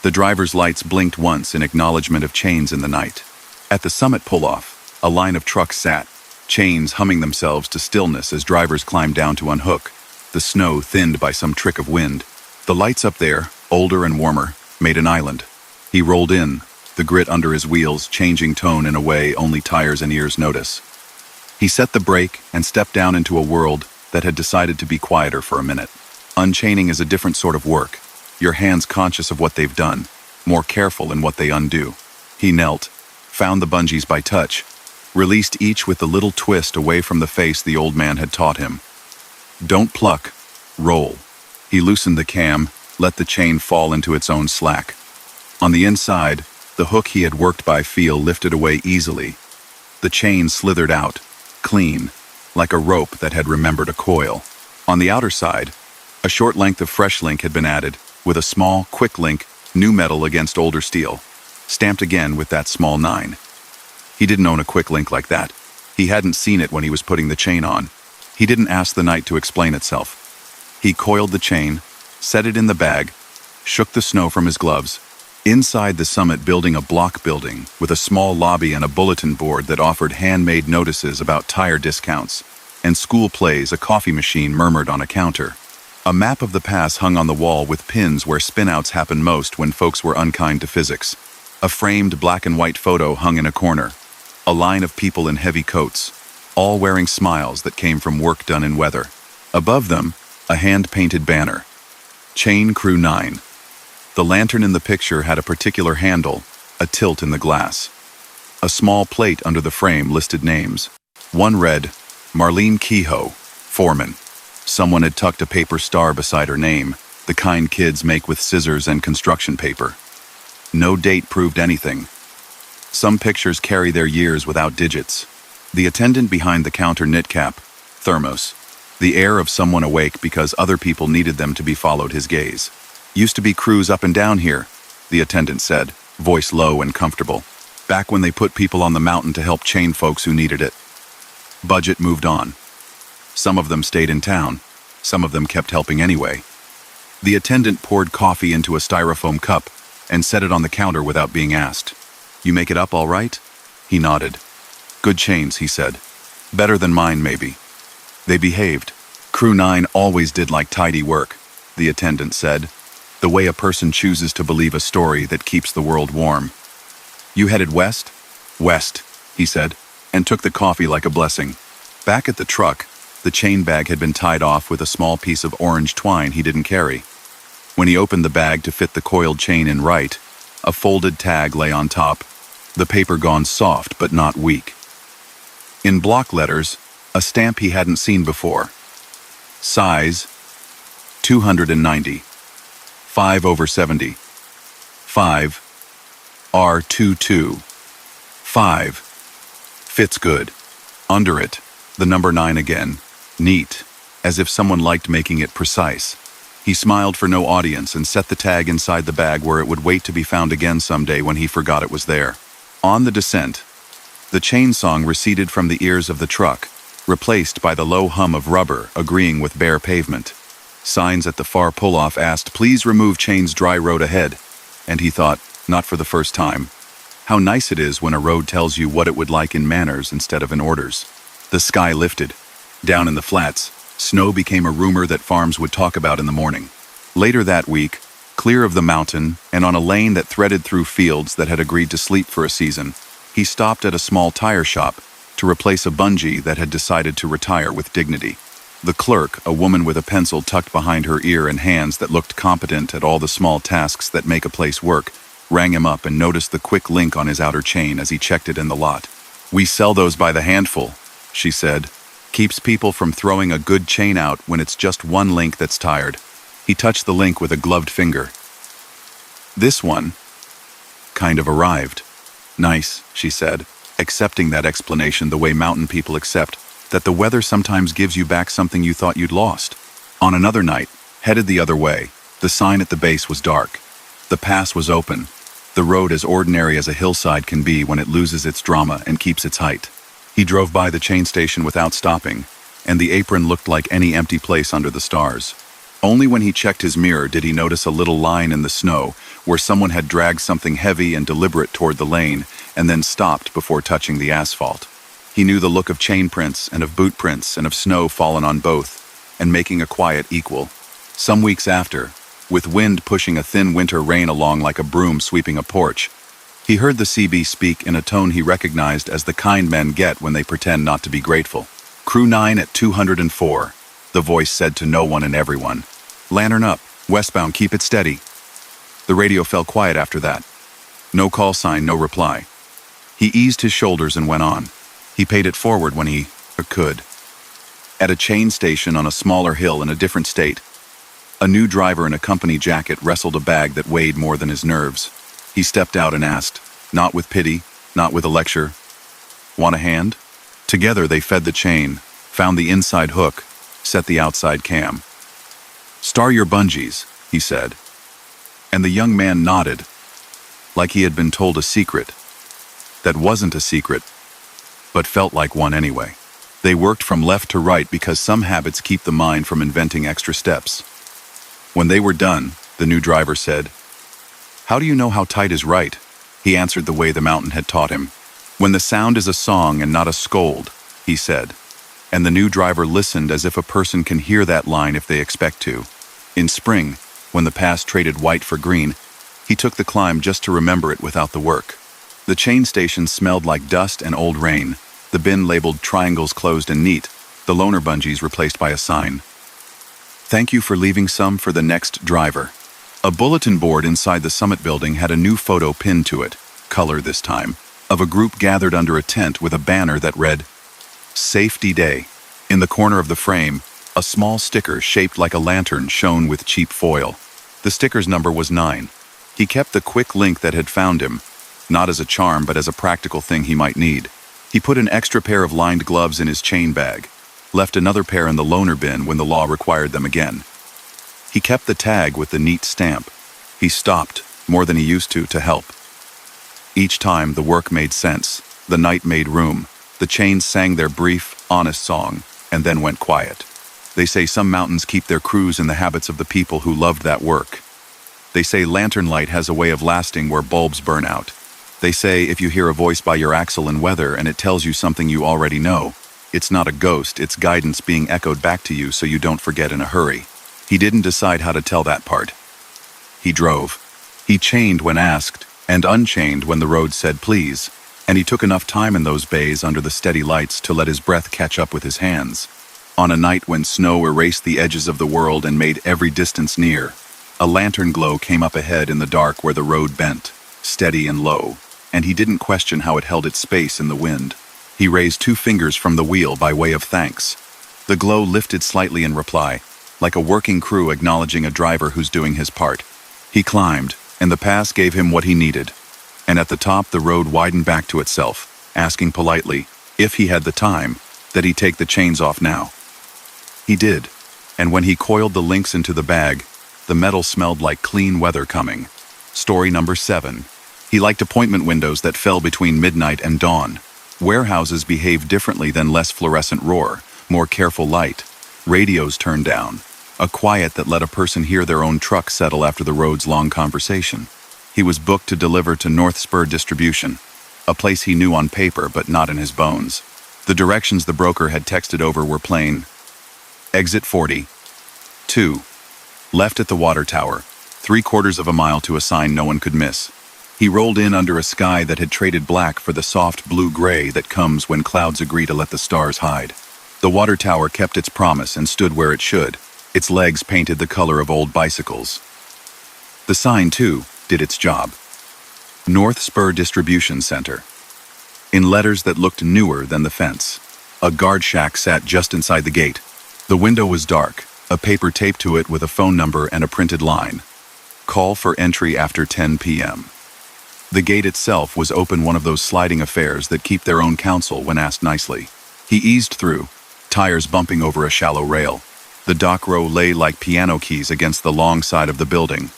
The driver's lights blinked once in acknowledgement of chains in the night. At the summit pull-off, a line of trucks sat, chains humming themselves to stillness as drivers climbed down to unhook, the snow thinned by some trick of wind. The lights up there, older and warmer, made an island. He rolled in, the grit under his wheels changing tone in a way only tires and ears notice. He set the brake and stepped down into a world that had decided to be quieter for a minute. Unchaining is a different sort of work. Your hands conscious of what they've done, more careful in what they undo. He knelt, found the bungees by touch, released each with a little twist away from the face the old man had taught him. Don't pluck, roll. He loosened the cam, let the chain fall into its own slack. On the inside, the hook he had worked by feel lifted away easily. The chain slithered out, clean, like a rope that had remembered a coil. On the outer side, a short length of fresh link had been added, with a small, quick link, new metal against older steel, stamped again with that small 9. He didn't own a quick link like that. He hadn't seen it when he was putting the chain on. He didn't ask the night to explain itself. He coiled the chain, set it in the bag, shook the snow from his gloves. Inside the summit building, a block building with a small lobby and a bulletin board that offered handmade notices about tire discounts, and school plays, a coffee machine murmured on a counter. A map of the pass hung on the wall with pins where spinouts happen most when folks were unkind to physics. A framed black and white photo hung in a corner. A line of people in heavy coats, all wearing smiles that came from work done in weather. Above them, a hand-painted banner. Chain Crew 9. The lantern in the picture had a particular handle, a tilt in the glass. A small plate under the frame listed names. One read, Marlene Kehoe, foreman. Someone had tucked a paper star beside her name, the kind kids make with scissors and construction paper. No date proved anything. Some pictures carry their years without digits. The attendant behind the counter knit cap, thermos, the air of someone awake because other people needed them to be followed his gaze. Used to be crews up and down here, the attendant said, voice low and comfortable. Back when they put people on the mountain to help chain folks who needed it. Budget moved on. Some of them stayed in town. Some of them kept helping anyway. The attendant poured coffee into a styrofoam cup and set it on the counter without being asked. You make it up all right? He nodded. Good chains, he said. Better than mine, maybe. They behaved. Crew 9 always did like tidy work, the attendant said. The way a person chooses to believe a story that keeps the world warm. You headed west? West, he said, and took the coffee like a blessing. Back at the truck, the chain bag had been tied off with a small piece of orange twine he didn't carry. When he opened the bag to fit the coiled chain in right, a folded tag lay on top, the paper gone soft but not weak. In block letters, a stamp he hadn't seen before. Size, 290. 5/70. 5. R22. 5. Fits good. Under it, the number 9 again. Neat, as if someone liked making it precise. He smiled for no audience and set the tag inside the bag where it would wait to be found again someday when he forgot it was there. On the descent, the chain song receded from the ears of the truck, replaced by the low hum of rubber agreeing with bare pavement. Signs at the far pull-off asked, "Please remove chains, dry road ahead." And he thought, not for the first time, how nice it is when a road tells you what it would like in manners instead of in orders. The sky lifted. Down in the flats, snow became a rumor that farms would talk about in the morning. Later that week, clear of the mountain and on a lane that threaded through fields that had agreed to sleep for a season, he stopped at a small tire shop to replace a bungee that had decided to retire with dignity. The clerk, a woman with a pencil tucked behind her ear and hands that looked competent at all the small tasks that make a place work, rang him up and noticed the quick link on his outer chain as he checked it in the lot. "We sell those by the handful," she said. "Keeps people from throwing a good chain out when it's just one link that's tired." He touched the link with a gloved finger. "This one kind of arrived." "Nice," she said, accepting that explanation the way mountain people accept that the weather sometimes gives you back something you thought you'd lost. On another night, headed the other way, the sign at the base was dark. The pass was open, the road as ordinary as a hillside can be when it loses its drama and keeps its height. He drove by the chain station without stopping, and the apron looked like any empty place under the stars. Only when he checked his mirror did he notice a little line in the snow where someone had dragged something heavy and deliberate toward the lane and then stopped before touching the asphalt. He knew the look of chain prints and of boot prints and of snow fallen on both, and making a quiet equal. Some weeks after, with wind pushing a thin winter rain along like a broom sweeping a porch, he heard the CB speak in a tone he recognized as the kind men get when they pretend not to be grateful. Crew 9 at 204, the voice said to no one and everyone. Lantern up, westbound, keep it steady. The radio fell quiet after that. No call sign, no reply. He eased his shoulders and went on. He paid it forward when he could. At a chain station on a smaller hill in a different state, a new driver in a company jacket wrestled a bag that weighed more than his nerves. He stepped out and asked, not with pity, not with a lecture, "Want a hand?" Together they fed the chain, found the inside hook, set the outside cam. "Star your bungees," he said. And the young man nodded, like he had been told a secret that wasn't a secret, but felt like one anyway. They worked from left to right because some habits keep the mind from inventing extra steps. When they were done, the new driver said, "How do you know how tight is right?" He answered the way the mountain had taught him. "When the sound is a song and not a scold," he said. And the new driver listened as if a person can hear that line if they expect to. In spring, when the pass traded white for green, he took the climb just to remember it without the work. The chain station smelled like dust and old rain, the bin labeled triangles closed and neat, the loaner bungees replaced by a sign. "Thank you for leaving some for the next driver." A bulletin board inside the summit building had a new photo pinned to it, color this time, of a group gathered under a tent with a banner that read, "Safety Day." In the corner of the frame, a small sticker shaped like a lantern shone with cheap foil. The sticker's number was 9. He kept the quick link that had found him, not as a charm but as a practical thing he might need. He put an extra pair of lined gloves in his chain bag, left another pair in the loaner bin when the law required them again. He kept the tag with the neat stamp. He stopped, more than he used to help. Each time the work made sense, the night made room, the chains sang their brief, honest song, and then went quiet. They say some mountains keep their crews in the habits of the people who loved that work. They say lantern light has a way of lasting where bulbs burn out. They say if you hear a voice by your axle in weather and it tells you something you already know, it's not a ghost, it's guidance being echoed back to you so you don't forget in a hurry. He didn't decide how to tell that part. He drove. He chained when asked, and unchained when the road said please, and he took enough time in those bays under the steady lights to let his breath catch up with his hands. On a night when snow erased the edges of the world and made every distance near, a lantern glow came up ahead in the dark where the road bent, steady and low, and he didn't question how it held its space in the wind. He raised 2 fingers from the wheel by way of thanks. The glow lifted slightly in reply, like a working crew acknowledging a driver who's doing his part. He climbed, and the pass gave him what he needed. And at the top the road widened back to itself, asking politely, if he had the time, that he take the chains off now. He did, and when he coiled the links into the bag, the metal smelled like clean weather coming. Story number 7. He liked appointment windows that fell between midnight and dawn. Warehouses behaved differently than less fluorescent roar, more careful light, radios turned down, a quiet that let a person hear their own truck settle after the road's long conversation. He was booked to deliver to North Spur Distribution, a place he knew on paper but not in his bones. The directions the broker had texted over were plain. Exit 40. 2. Left at the water tower, 3/4 of a mile to a sign no one could miss. He rolled in under a sky that had traded black for the soft blue-gray that comes when clouds agree to let the stars hide. The water tower kept its promise and stood where it should, its legs painted the color of old bicycles. The sign, too, did its job. North Spur Distribution Center. In letters that looked newer than the fence. A guard shack sat just inside the gate. The window was dark, a paper taped to it with a phone number and a printed line. Call for entry after 10 p.m. The gate itself was open, one of those sliding affairs that keep their own counsel when asked nicely. He eased through, tires bumping over a shallow rail. The dock row lay like piano keys against the long side of the building.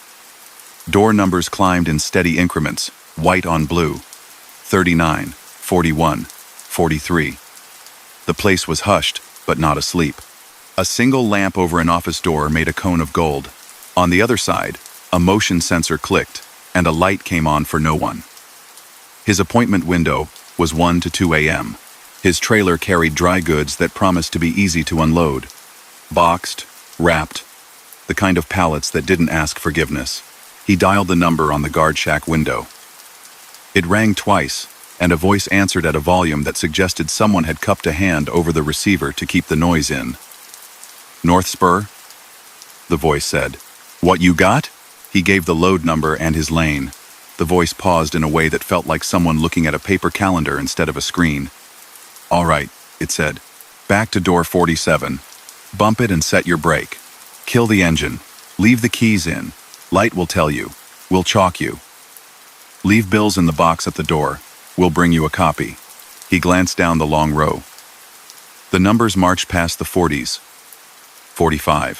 Door numbers climbed in steady increments, white on blue. 39, 41, 43. The place was hushed, but not asleep. A single lamp over an office door made a cone of gold. On the other side, a motion sensor clicked, and a light came on for no one. His appointment window was 1 to 2 a.m. His trailer carried dry goods that promised to be easy to unload. Boxed, wrapped, the kind of pallets that didn't ask forgiveness. He dialed the number on the guard shack window. It rang twice, and a voice answered at a volume that suggested someone had cupped a hand over the receiver to keep the noise in. "North Spur?" the voice said. "What you got?" He gave the load number and his lane. The voice paused in a way that felt like someone looking at a paper calendar instead of a screen. "All right," it said. "Back to door 47. Bump it and set your brake. Kill the engine. Leave the keys in. Light will tell you. We'll chalk you. Leave bills in the box at the door. We'll bring you a copy." He glanced down the long row. The numbers marched past the 40s. 45.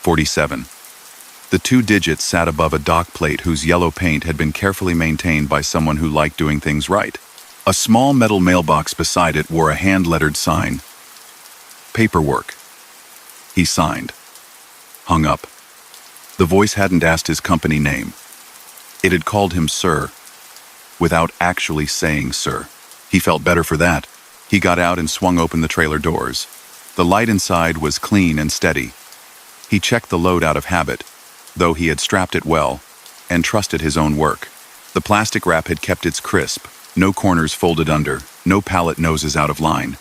47. The 2 digits sat above a dock plate whose yellow paint had been carefully maintained by someone who liked doing things right. A small metal mailbox beside it wore a hand-lettered sign. "Paperwork." He signed. Hung up. The voice hadn't asked his company name. It had called him Sir, without actually saying Sir. He felt better for that. He got out and swung open the trailer doors. The light inside was clean and steady. He checked the load out of habit, though he had strapped it well, and trusted his own work. The plastic wrap had kept its crisp, no corners folded under, no pallet noses out of line.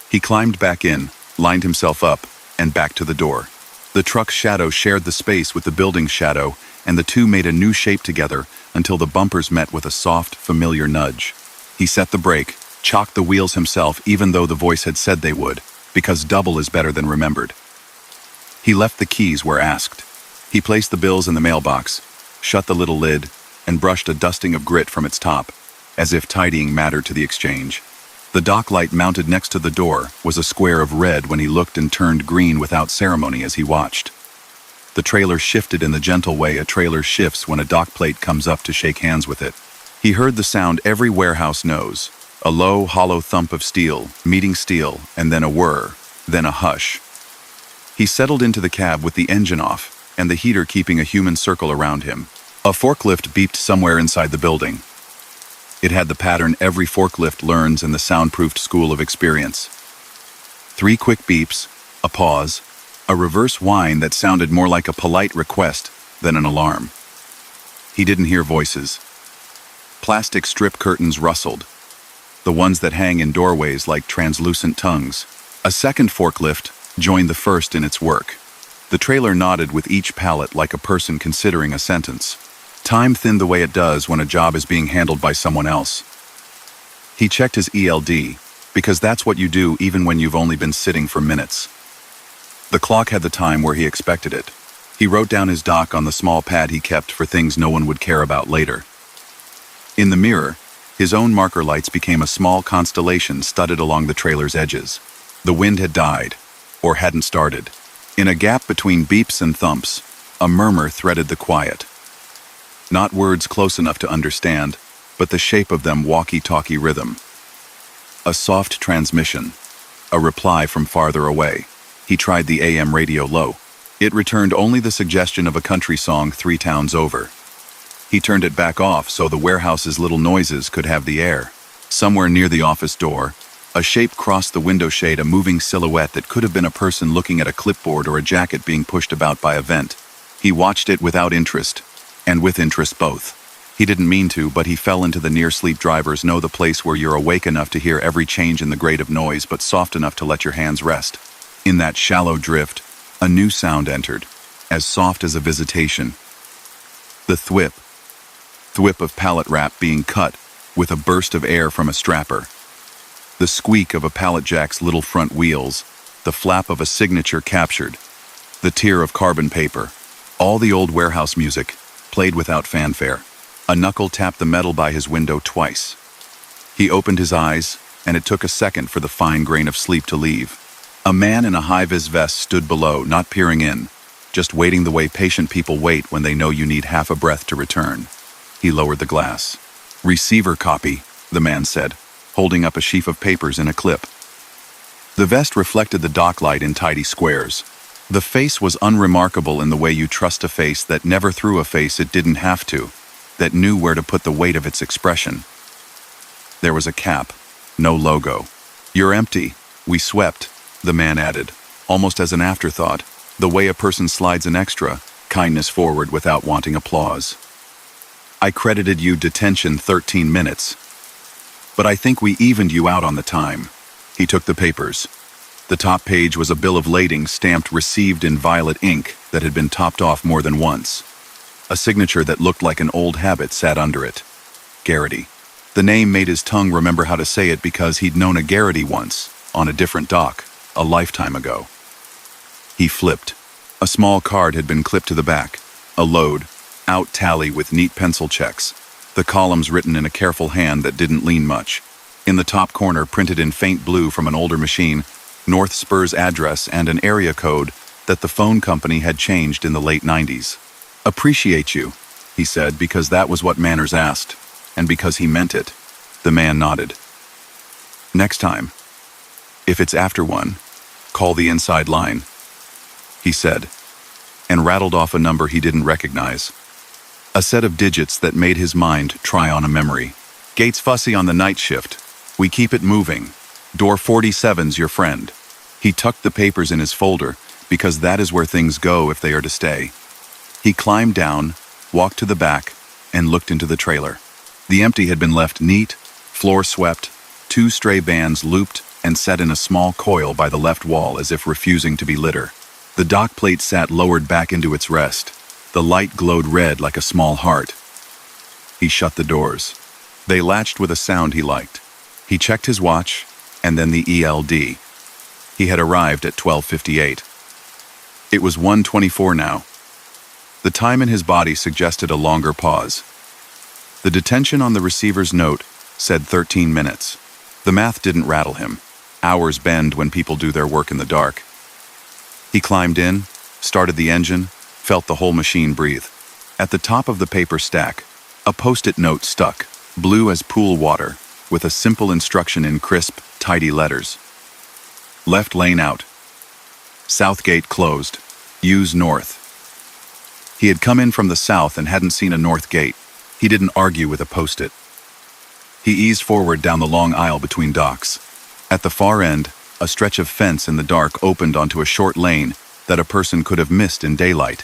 He climbed back in, lined himself up, and back to the door. The truck's shadow shared the space with the building's shadow, and the two made a new shape together until the bumpers met with a soft, familiar nudge. He set the brake, chalked the wheels himself even though the voice had said they would, because double is better than remembered. He left the keys where asked. He placed the bills in the mailbox, shut the little lid, and brushed a dusting of grit from its top, as if tidying mattered to the exchange. The dock light mounted next to the door was a square of red when he looked and turned green without ceremony as he watched. The trailer shifted in the gentle way a trailer shifts when a dock plate comes up to shake hands with it. He heard the sound every warehouse knows, a low, hollow thump of steel, meeting steel, and then a whir, then a hush. He settled into the cab with the engine off, and the heater keeping a human circle around him. A forklift beeped somewhere inside the building. It had the pattern every forklift learns in the soundproofed school of experience. 3 quick beeps, a pause, a reverse whine that sounded more like a polite request than an alarm. He didn't hear voices. Plastic strip curtains rustled, the ones that hang in doorways like translucent tongues. A second forklift joined the first in its work. The trailer nodded with each pallet like a person considering a sentence. Time thinned the way it does when a job is being handled by someone else. He checked his ELD, because that's what you do even when you've only been sitting for minutes. The clock had the time where he expected it. He wrote down his doc on the small pad he kept for things no one would care about later. In the mirror, his own marker lights became a small constellation studded along the trailer's edges. The wind had died, or hadn't started. In a gap between beeps and thumps, a murmur threaded the quiet. Not words close enough to understand, but the shape of them walkie-talkie rhythm. A soft transmission, a reply from farther away. He tried the AM radio low. It returned only the suggestion of a country song 3 towns over. He turned it back off so the warehouse's little noises could have the air. Somewhere near the office door, a shape crossed the window shade, a moving silhouette that could have been a person looking at a clipboard or a jacket being pushed about by a vent. He watched it without interest, and with interest both. He didn't mean to, but he fell into the near-sleep drivers know the place where you're awake enough to hear every change in the grade of noise but soft enough to let your hands rest. In that shallow drift, a new sound entered, as soft as a visitation. The thwip of pallet wrap being cut with a burst of air from a strapper. The squeak of a pallet jack's little front wheels, the flap of a signature captured, the tear of carbon paper, all the old warehouse music, played without fanfare. A knuckle tapped the metal by his window twice. He opened his eyes, and it took a second for the fine grain of sleep to leave. A man in a high-vis vest stood below, not peering in, just waiting the way patient people wait when they know you need half a breath to return. He lowered the glass. "Receiver copy," the man said, holding up a sheaf of papers in a clip. The vest reflected the dock light in tidy squares. The face was unremarkable in the way you trust a face that never threw a face it didn't have to, that knew where to put the weight of its expression. There was a cap, no logo, "You're empty. We swept," the man added, almost as an afterthought, the way a person slides an extra kindness forward without wanting applause. "I credited you detention 13 minutes. But I think we evened you out on the time." He took the papers. The top page was a bill of lading stamped "Received" in violet ink that had been topped off more than once. A signature that looked like an old habit sat under it. Garrity. The name made his tongue remember how to say it because he'd known a Garrity once, on a different dock, a lifetime ago. He flipped. A small card had been clipped to the back. A load, out tally with neat pencil checks. The columns written in a careful hand that didn't lean much. In the top corner, printed in faint blue from an older machine, North Spur's address and an area code that the phone company had changed in the late 90s. "Appreciate you," he said, because that was what Manners asked, and because he meant it. The man nodded. "Next time, if it's after 1, call the inside line," he said, and rattled off a number he didn't recognize. A set of digits that made his mind try on a memory. "Gate's fussy on the night shift. We keep it moving. Door 47's your friend." He tucked the papers in his folder because that is where things go if they are to stay. He climbed down, walked to the back, and looked into the trailer. The empty had been left neat, floor swept, 2 stray vans looped and set in a small coil by the left wall as if refusing to be litter. The dock plate sat lowered back into its rest. The light glowed red like a small heart. He shut the doors. They latched with a sound he liked. He checked his watch, and then the ELD. He had arrived at 12:58. It was 1:24 now. The time in his body suggested a longer pause. The detention on the receiver's note said 13 minutes. The math didn't rattle him. Hours bend when people do their work in the dark. He climbed in, started the engine, felt the whole machine breathe. At the top of the paper stack, a post-it note stuck, blue as pool water, with a simple instruction in crisp, tidy letters. "Left lane out. South gate closed. Use north." He had come in from the south and hadn't seen a north gate. He didn't argue with a post-it. He eased forward down the long aisle between docks. At the far end, a stretch of fence in the dark opened onto a short lane that a person could have missed in daylight.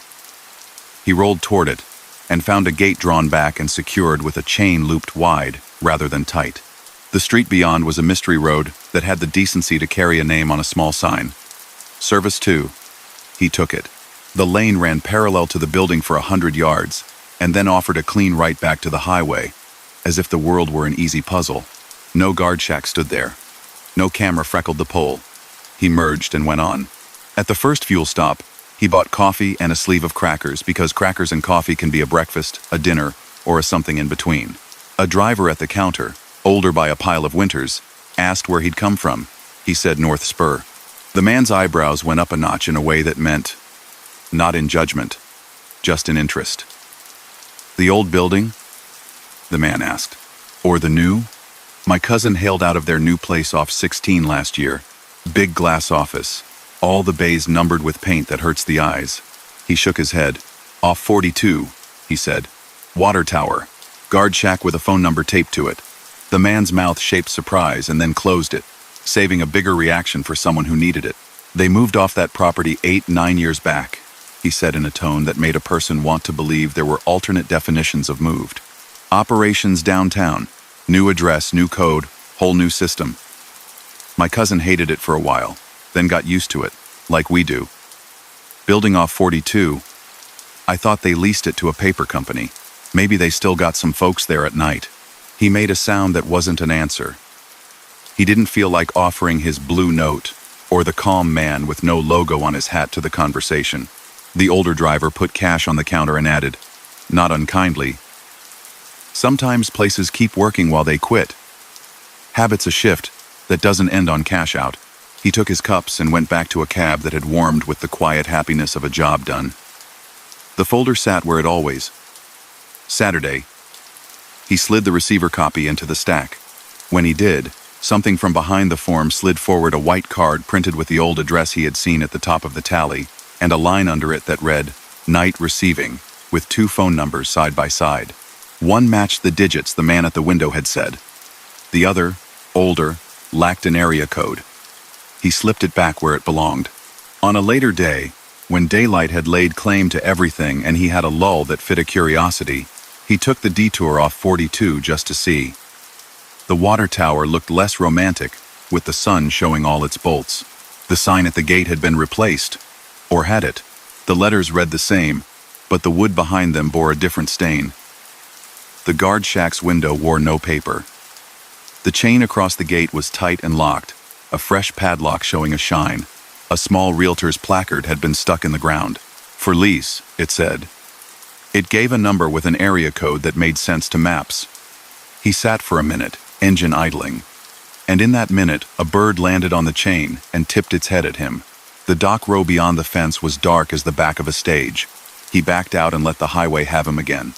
He rolled toward it and found a gate drawn back and secured with a chain looped wide rather than tight. The street beyond was a mystery road that had the decency to carry a name on a small sign. Service 2. He took it. The lane ran parallel to the building for 100 yards, and then offered a clean right back to the highway, as if the world were an easy puzzle. No guard shack stood there. No camera freckled the pole. He merged and went on. At the first fuel stop, he bought coffee and a sleeve of crackers because crackers and coffee can be a breakfast, a dinner, or a something in between. A driver at the counter, older by a pile of winters, asked where he'd come from. He said North Spur. The man's eyebrows went up a notch in a way that meant, not in judgment, just in interest. "The old building?" the man asked. "Or the new?" "My cousin hailed out of their new place off 16 last year. Big glass office. All the bays numbered with paint that hurts the eyes." He shook his head. "Off 42, he said. "Water tower. Guard shack with a phone number taped to it." The man's mouth shaped surprise and then closed it, saving a bigger reaction for someone who needed it. "They moved off that property 8-9 years back," he said in a tone that made a person want to believe there were alternate definitions of moved. "Operations downtown. New address, new code, whole new system. My cousin hated it for a while, then got used to it, like we do. Building off 42, I thought they leased it to a paper company. Maybe they still got some folks there at night." He made a sound that wasn't an answer. He didn't feel like offering his blue note or the calm man with no logo on his hat to the conversation. The older driver put cash on the counter and added, not unkindly, "Sometimes places keep working while they quit. Habit's a shift that doesn't end on cash out." He took his cups and went back to a cab that had warmed with the quiet happiness of a job done. The folder sat where it always. Saturday. He slid the receiver copy into the stack. When he did, something from behind the form slid forward a white card printed with the old address he had seen at the top of the tally, and a line under it that read, "Night Receiving," with 2 phone numbers side by side. One matched the digits the man at the window had said. The other, older, lacked an area code. He slipped it back where it belonged. On a later day, when daylight had laid claim to everything and he had a lull that fit a curiosity, he took the detour off 42 just to see. The water tower looked less romantic, with the sun showing all its bolts. The sign at the gate had been replaced. Or had it? The letters read the same, but the wood behind them bore a different stain. The guard shack's window wore no paper. The chain across the gate was tight and locked, a fresh padlock showing a shine. A small realtor's placard had been stuck in the ground. For lease, it said. It gave a number with an area code that made sense to maps. He sat for a minute, engine idling. And in that minute, a bird landed on the chain and tipped its head at him. The dock row beyond the fence was dark as the back of a stage. He backed out and let the highway have him again.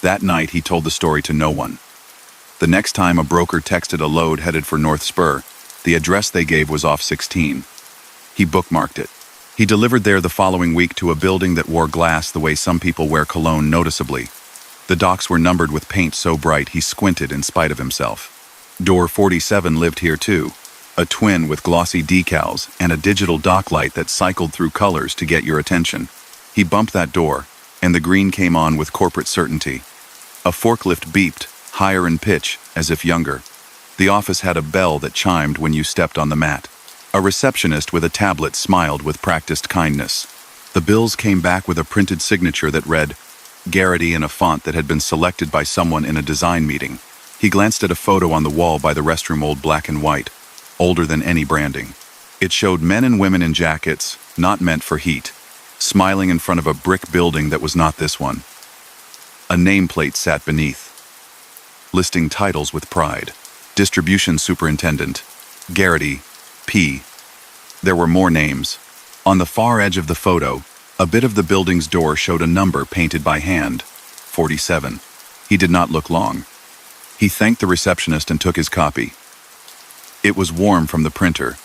That night, he told the story to no one. The next time a broker texted a load headed for North Spur, the address they gave was off 16. He bookmarked it. He delivered there the following week to a building that wore glass the way some people wear cologne noticeably. The docks were numbered with paint so bright he squinted in spite of himself. Door 47 lived here too, a twin with glossy decals and a digital dock light that cycled through colors to get your attention. He bumped that door, and the green came on with corporate certainty. A forklift beeped, higher in pitch, as if younger. The office had a bell that chimed when you stepped on the mat. A receptionist with a tablet smiled with practiced kindness. The bills came back with a printed signature that read, Garrity, in a font that had been selected by someone in a design meeting. He glanced at a photo on the wall by the restroom, old black and white, older than any branding. It showed men and women in jackets, not meant for heat, smiling in front of a brick building that was not this one. A nameplate sat beneath, listing titles with pride. Distribution Superintendent, Garrity, P. There were more names. On the far edge of the photo, a bit of the building's door showed a number painted by hand, 47. He did not look long. He thanked the receptionist and took his copy. It was warm from the printer,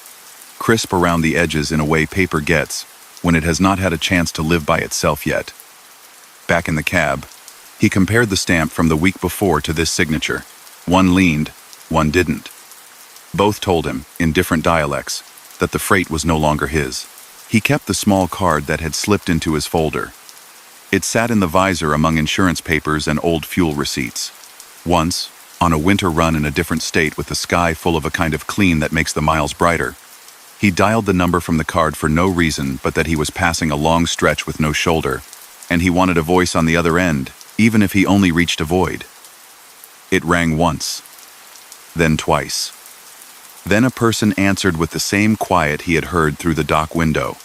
crisp around the edges in a way paper gets when it has not had a chance to live by itself yet. Back in the cab, he compared the stamp from the week before to this signature. One leaned, one didn't. Both told him, in different dialects, that the freight was no longer his. He kept the small card that had slipped into his folder. It sat in the visor among insurance papers and old fuel receipts. Once, on a winter run in a different state with the sky full of a kind of clean that makes the miles brighter, he dialed the number from the card for no reason but that he was passing a long stretch with no shoulder, and he wanted a voice on the other end, even if he only reached a void. It rang once, then twice. Then a person answered with the same quiet he had heard through the dock window.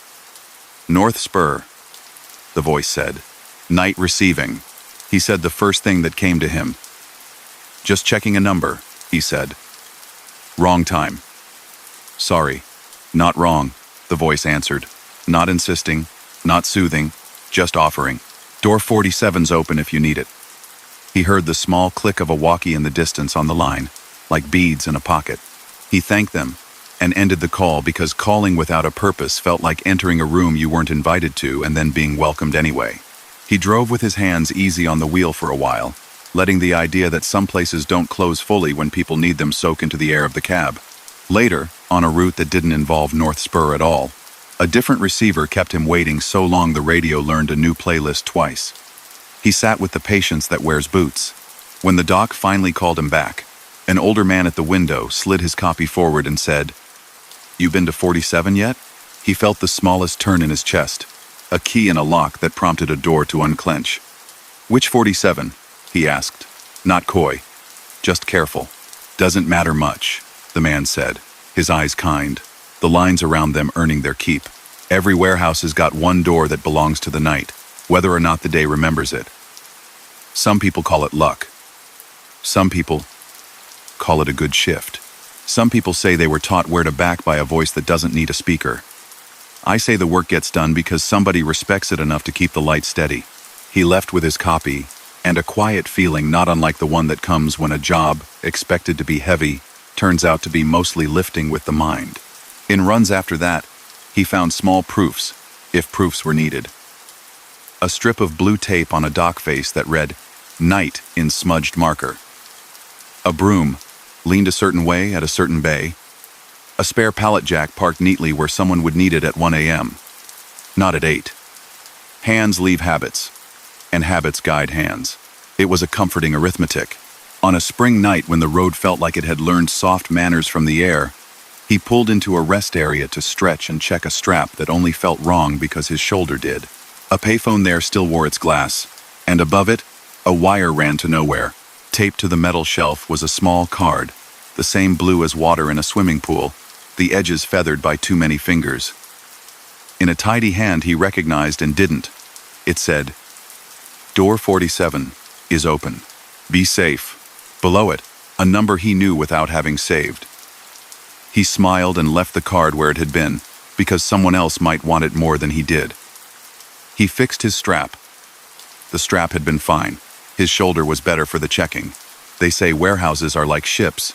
North Spur, the voice said. Night receiving. He said the first thing that came to him. Just checking a number, he said. Wrong time. Sorry, not wrong, the voice answered. Not insisting, not soothing, just offering. Door 47's open if you need it. He heard the small click of a walkie in the distance on the line, like beads in a pocket. He thanked them and ended the call because calling without a purpose felt like entering a room you weren't invited to and then being welcomed anyway. He drove with his hands easy on the wheel for a while, letting the idea that some places don't close fully when people need them soak into the air of the cab. Later, on a route that didn't involve North Spur at all, a different receiver kept him waiting so long the radio learned a new playlist twice. He sat with the patience that wears boots. When the doc finally called him back, an older man at the window slid his copy forward and said, You been to 47 yet? He felt the smallest turn in his chest, a key in a lock that prompted a door to unclench. Which 47? He asked. Not coy. Just careful. Doesn't matter much, the man said, his eyes kind, the lines around them earning their keep. Every warehouse has got one door that belongs to the night, whether or not the day remembers it. Some people call it luck. Some people call it a good shift. Some people say they were taught where to back by a voice that doesn't need a speaker. I say the work gets done because somebody respects it enough to keep the light steady. He left with his copy, and a quiet feeling not unlike the one that comes when a job, expected to be heavy, turns out to be mostly lifting with the mind. In runs after that, he found small proofs, if proofs were needed. A strip of blue tape on a dock face that read, Night in smudged marker. A broom, leaned a certain way at a certain bay. A spare pallet jack parked neatly where someone would need it at 1 a.m. Not at 8. Hands leave habits, and habits guide hands. It was a comforting arithmetic. On a spring night when the road felt like it had learned soft manners from the air, he pulled into a rest area to stretch and check a strap that only felt wrong because his shoulder did. A payphone there still wore its glass, and above it, a wire ran to nowhere. Taped to the metal shelf was a small card, the same blue as water in a swimming pool, the edges feathered by too many fingers. In a tidy hand he recognized and didn't. It said, "Door 47 is open. Be safe." Below it, a number he knew without having saved. He smiled and left the card where it had been, because someone else might want it more than he did. He fixed his strap. The strap had been fine. His shoulder was better for the checking. They say warehouses are like ships.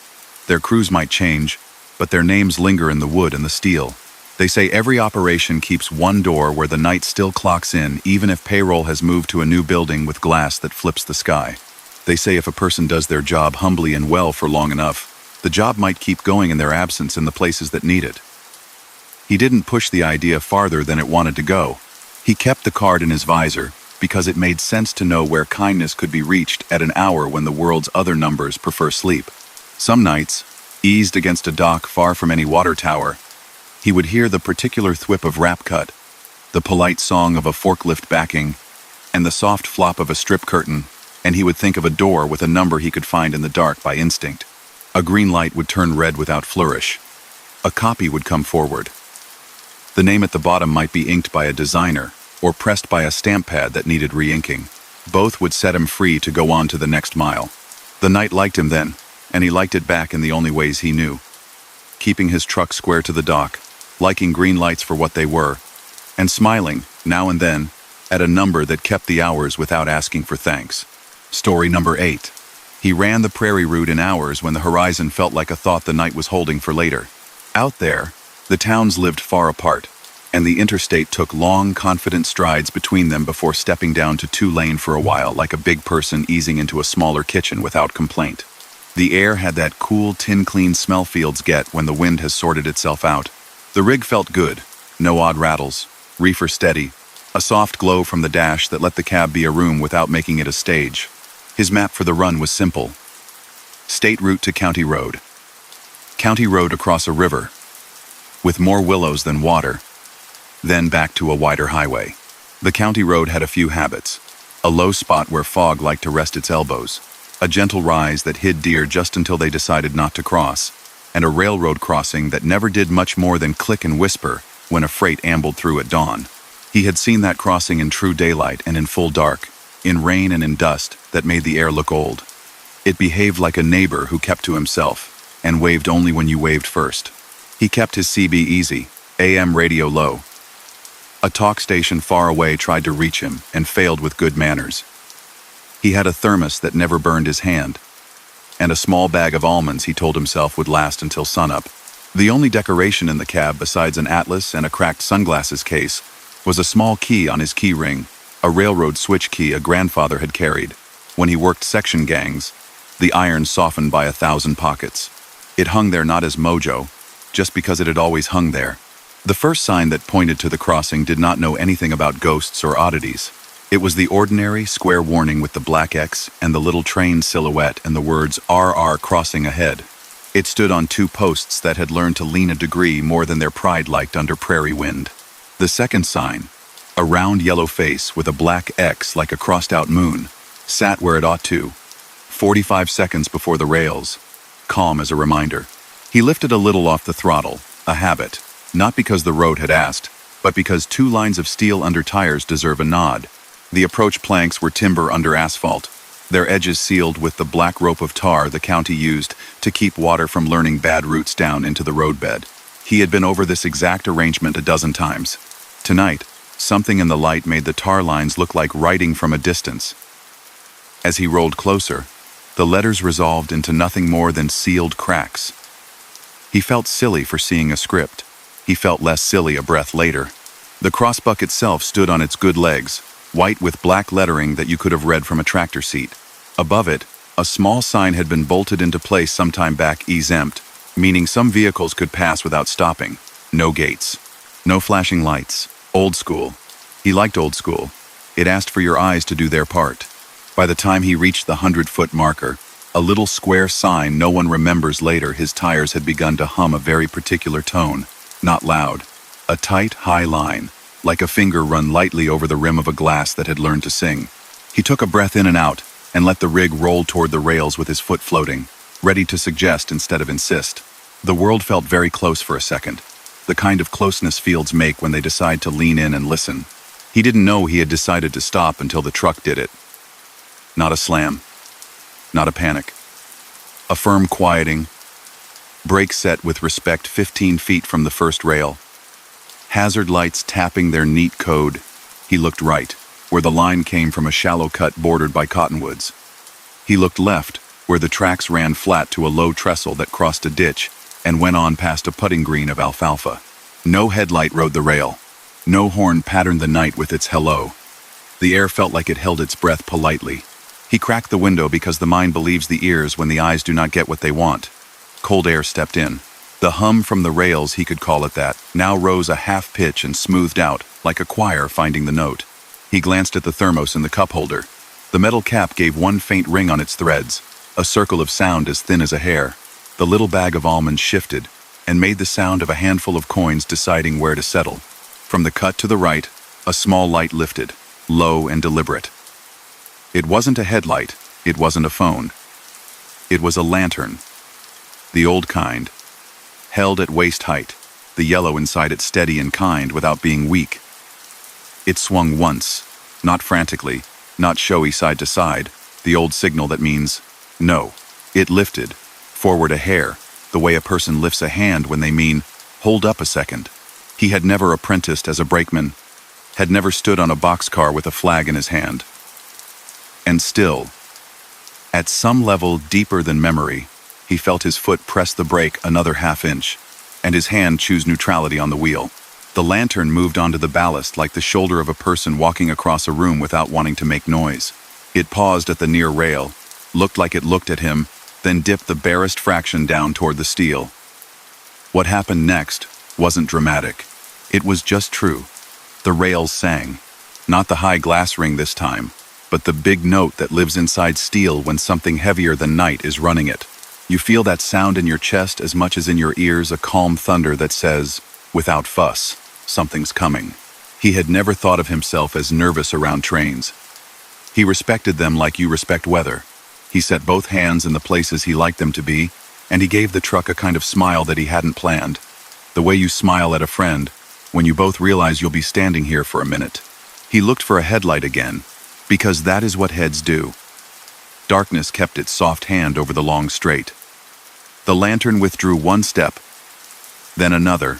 Their crews might change, but their names linger in the wood and the steel. They say every operation keeps one door where the night still clocks in, even if payroll has moved to a new building with glass that flips the sky. They say if a person does their job humbly and well for long enough, the job might keep going in their absence in the places that need it. He didn't push the idea farther than it wanted to go. He kept the card in his visor because it made sense to know where kindness could be reached at an hour when the world's other numbers prefer sleep. Some nights, eased against a dock far from any water tower, he would hear the particular thwip of rap cut, the polite song of a forklift backing, and the soft flop of a strip curtain, and he would think of a door with a number he could find in the dark by instinct. A green light would turn red without flourish. A copy would come forward. The name at the bottom might be inked by a designer, or pressed by a stamp pad that needed re-inking. Both would set him free to go on to the next mile. The night liked him then, and he liked it back in the only ways he knew. Keeping his truck square to the dock, liking green lights for what they were, and smiling, now and then, at a number that kept the hours without asking for thanks. Story number 8. He ran the prairie route in hours when the horizon felt like a thought the night was holding for later. Out there, the towns lived far apart, and the interstate took long, confident strides between them before stepping down to two-lane for a while, like a big person easing into a smaller kitchen without complaint. The air had that cool, tin-clean smell fields get when the wind has sorted itself out. The rig felt good, no odd rattles, reefer steady, a soft glow from the dash that let the cab be a room without making it a stage. His map for the run was simple. State route to county road. County road across a river, with more willows than water, then back to a wider highway. The county road had a few habits. A low spot where fog liked to rest its elbows, a gentle rise that hid deer just until they decided not to cross, and a railroad crossing that never did much more than click and whisper when a freight ambled through at dawn. He had seen that crossing in true daylight and in full dark, in rain and in dust that made the air look old. It behaved like a neighbor who kept to himself, and waved only when you waved first. He kept his CB easy, AM radio low. A talk station far away tried to reach him and failed with good manners. He had a thermos that never burned his hand, and a small bag of almonds he told himself would last until sunup. The only decoration in the cab besides an atlas and a cracked sunglasses case was a small key on his key ring, a railroad switch key a grandfather had carried. When he worked section gangs, the iron softened by 1,000 pockets. It hung there not as mojo, just because it had always hung there. The first sign that pointed to the crossing did not know anything about ghosts or oddities. It was the ordinary square warning with the black X and the little train silhouette and the words RR crossing ahead. It stood on two posts that had learned to lean a degree more than their pride liked under prairie wind. The second sign, a round yellow face with a black X like a crossed-out moon, sat where it ought to, 45 seconds before the rails, calm as a reminder. He lifted a little off the throttle, a habit, not because the road had asked, but because 2 lines of steel under tires deserve a nod. The approach planks were timber under asphalt, their edges sealed with the black rope of tar the county used to keep water from learning bad routes down into the roadbed. He had been over this exact arrangement a dozen times. Tonight, something in the light made the tar lines look like writing from a distance. As he rolled closer, the letters resolved into nothing more than sealed cracks. He felt silly for seeing a script. He felt less silly a breath later. The crossbuck itself stood on its good legs, white with black lettering that you could have read from a tractor seat. Above it, A small sign had been bolted into place sometime back, exempt, meaning some vehicles could pass without stopping. No gates. No flashing lights. Old school. He liked old school. It asked for your eyes to do their part. By the time he reached the 100-foot marker, a little square sign no one remembers later, his tires had begun to hum a very particular tone. Not loud. A tight, high line, like a finger run lightly over the rim of a glass that had learned to sing. He took a breath in and out, and let the rig roll toward the rails with his foot floating, ready to suggest instead of insist. The world felt very close for a second, the kind of closeness fields make when they decide to lean in and listen. He didn't know he had decided to stop until the truck did it. Not a slam. Not a panic. A firm quieting. Brake set with respect 15 feet from the first rail. Hazard lights tapping their neat code. He looked right, where the line came from a shallow cut bordered by cottonwoods. He looked left, where the tracks ran flat to a low trestle that crossed a ditch and went on past a putting green of alfalfa. No headlight rode the rail. No horn patterned the night with its hello. The air felt like it held its breath politely. He cracked the window because the mind believes the ears when the eyes do not get what they want. Cold air stepped in. The hum from the rails, he could call it that, now rose a half pitch and smoothed out, like a choir finding the note. He glanced at the thermos in the cup holder. The metal cap gave one faint ring on its threads, a circle of sound as thin as a hair. The little bag of almonds shifted and made the sound of a handful of coins deciding where to settle. From the cut to the right, a small light lifted, low and deliberate. It wasn't a headlight, it wasn't a phone. It was a lantern. The old kind, held at waist height, the yellow inside it steady and kind without being weak. It swung once, not frantically, not showy side to side, the old signal that means no. It lifted, forward a hair, the way a person lifts a hand when they mean, hold up a second. He had never apprenticed as a brakeman, had never stood on a boxcar with a flag in his hand. And still, at some level deeper than memory, he felt his foot press the brake another half inch, and his hand choose neutrality on the wheel. The lantern moved onto the ballast like the shoulder of a person walking across a room without wanting to make noise. It paused at the near rail, looked like it looked at him, then dipped the barest fraction down toward the steel. What happened next wasn't dramatic. It was just true. The rails sang. Not the high glass ring this time, but the big note that lives inside steel when something heavier than night is running it. You feel that sound in your chest as much as in your ears, a calm thunder that says, without fuss, something's coming. He had never thought of himself as nervous around trains. He respected them like you respect weather. He set both hands in the places he liked them to be, and he gave the truck a kind of smile that he hadn't planned. The way you smile at a friend when you both realize you'll be standing here for a minute. He looked for a headlight again, because that is what heads do. Darkness kept its soft hand over the long straight. The lantern withdrew one step, then another,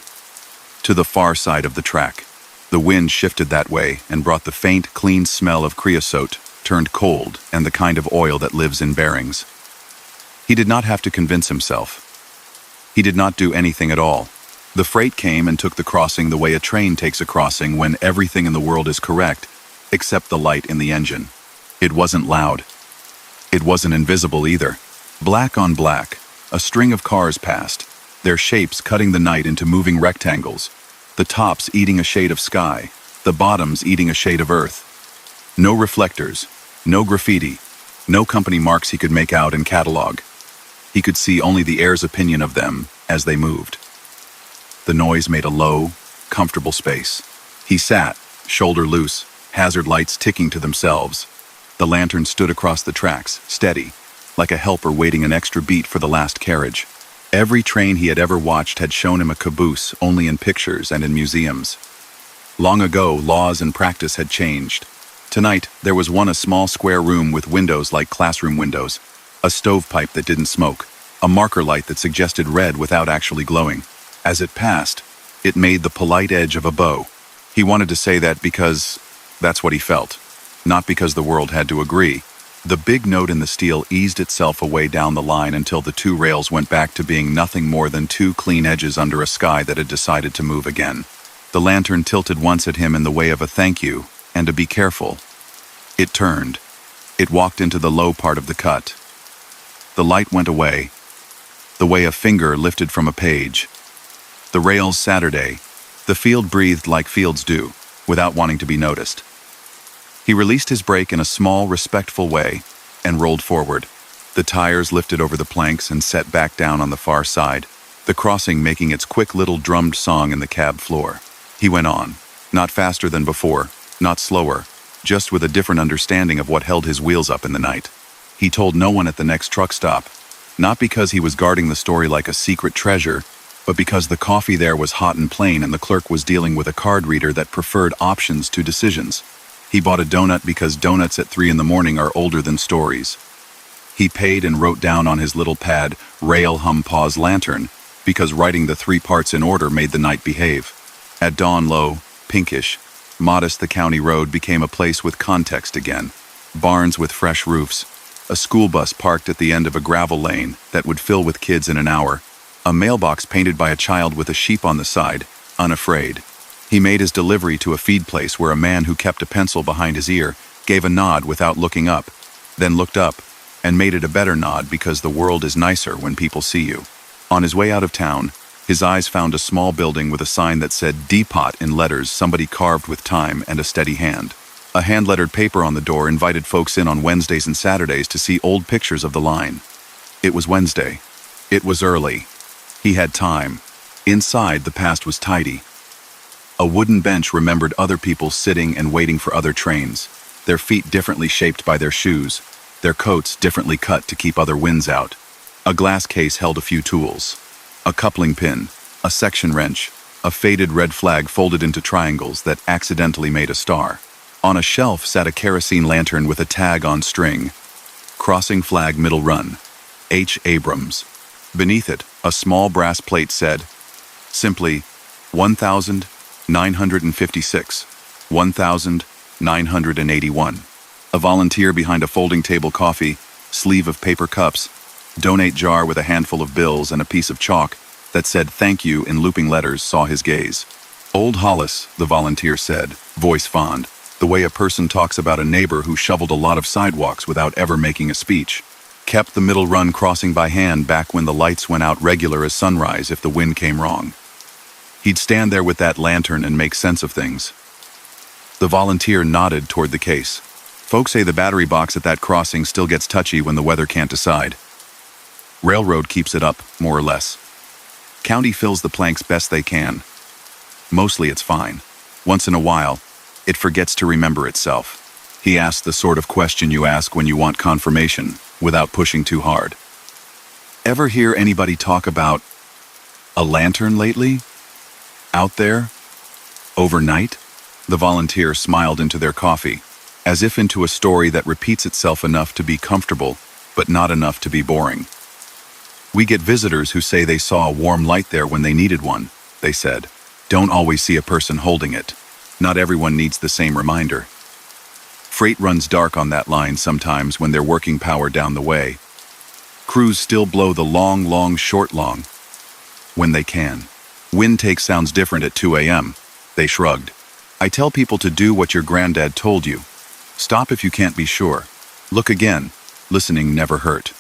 to the far side of the track. The wind shifted that way and brought the faint, clean smell of creosote, turned cold, and the kind of oil that lives in bearings. He did not have to convince himself. He did not do anything at all. The freight came and took the crossing the way a train takes a crossing when everything in the world is correct, except the light in the engine. It wasn't loud. It wasn't invisible either. Black on black, a string of cars passed, their shapes cutting the night into moving rectangles, the tops eating a shade of sky, the bottoms eating a shade of earth. No reflectors, no graffiti, no company marks he could make out and catalog. He could see only the air's opinion of them as they moved. The noise made a low, comfortable space. He sat, shoulder loose, hazard lights ticking to themselves. The lantern stood across the tracks, steady, like a helper waiting an extra beat for the last carriage. Every train he had ever watched had shown him a caboose only in pictures and in museums. Long ago, laws and practice had changed. Tonight, there was a small square room with windows like classroom windows, a stovepipe that didn't smoke, a marker light that suggested red without actually glowing. As it passed, it made the polite edge of a bow. He wanted to say that because that's what he felt, not because the world had to agree. The big note in the steel eased itself away down the line until the two rails went back to being nothing more than two clean edges under a sky that had decided to move again. The lantern tilted once at him in the way of a thank you and a be careful. It turned. It walked into the low part of the cut. The light went away, the way a finger lifted from a page. The rails Saturday. The field breathed like fields do, without wanting to be noticed. He released his brake in a small, respectful way and rolled forward. The tires lifted over the planks and set back down on the far side, the crossing making its quick little drummed song in the cab floor. He went on, not faster than before, not slower, just with a different understanding of what held his wheels up in the night. He told no one at the next truck stop, not because he was guarding the story like a secret treasure, but because the coffee there was hot and plain and the clerk was dealing with a card reader that preferred options to decisions. He bought a donut because donuts at 3 in the morning are older than stories. He paid and wrote down on his little pad, rail hum pause lantern, because writing the 3 parts in order made the night behave. At dawn low, pinkish, modest the county road became a place with context again. Barns with fresh roofs, a school bus parked at the end of a gravel lane that would fill with kids in an hour, a mailbox painted by a child with a sheep on the side, unafraid. He made his delivery to a feed place where a man who kept a pencil behind his ear gave a nod without looking up, then looked up, and made it a better nod because the world is nicer when people see you. On his way out of town, his eyes found a small building with a sign that said Depot in letters somebody carved with time and a steady hand. A hand-lettered paper on the door invited folks in on Wednesdays and Saturdays to see old pictures of the line. It was Wednesday. It was early. He had time. Inside, the past was tidy. A wooden bench remembered other people sitting and waiting for other trains, their feet differently shaped by their shoes, their coats differently cut to keep other winds out. A glass case held a few tools. A coupling pin, a section wrench, a faded red flag folded into triangles that accidentally made a star. On a shelf sat a kerosene lantern with a tag on string. Crossing flag middle run. H. Abrams. Beneath it, a small brass plate said, simply, 1,956, 1,981. A volunteer behind a folding table coffee, sleeve of paper cups, donate jar with a handful of bills and a piece of chalk that said thank you in looping letters saw his gaze. Old Hollis, the volunteer said, voice fond, the way a person talks about a neighbor who shoveled a lot of sidewalks without ever making a speech. Kept the middle run crossing by hand back when the lights went out regular as sunrise if the wind came wrong. He'd stand there with that lantern and make sense of things. The volunteer nodded toward the case. Folks say the battery box at that crossing still gets touchy when the weather can't decide. Railroad keeps it up, more or less. County fills the planks best they can. Mostly it's fine. Once in a while, it forgets to remember itself. He asked the sort of question you ask when you want confirmation, without pushing too hard. Ever hear anybody talk about a lantern lately? Out there? Overnight? The volunteer smiled into their coffee, as if into a story that repeats itself enough to be comfortable, but not enough to be boring. We get visitors who say they saw a warm light there when they needed one, they said. Don't always see a person holding it. Not everyone needs the same reminder. Freight runs dark on that line sometimes when they're working power down the way. Crews still blow the long, short long. When they can. Wind take sounds different at 2 a.m. They shrugged. I tell people to do what your granddad told you. Stop if you can't be sure. Look again. Listening never hurt.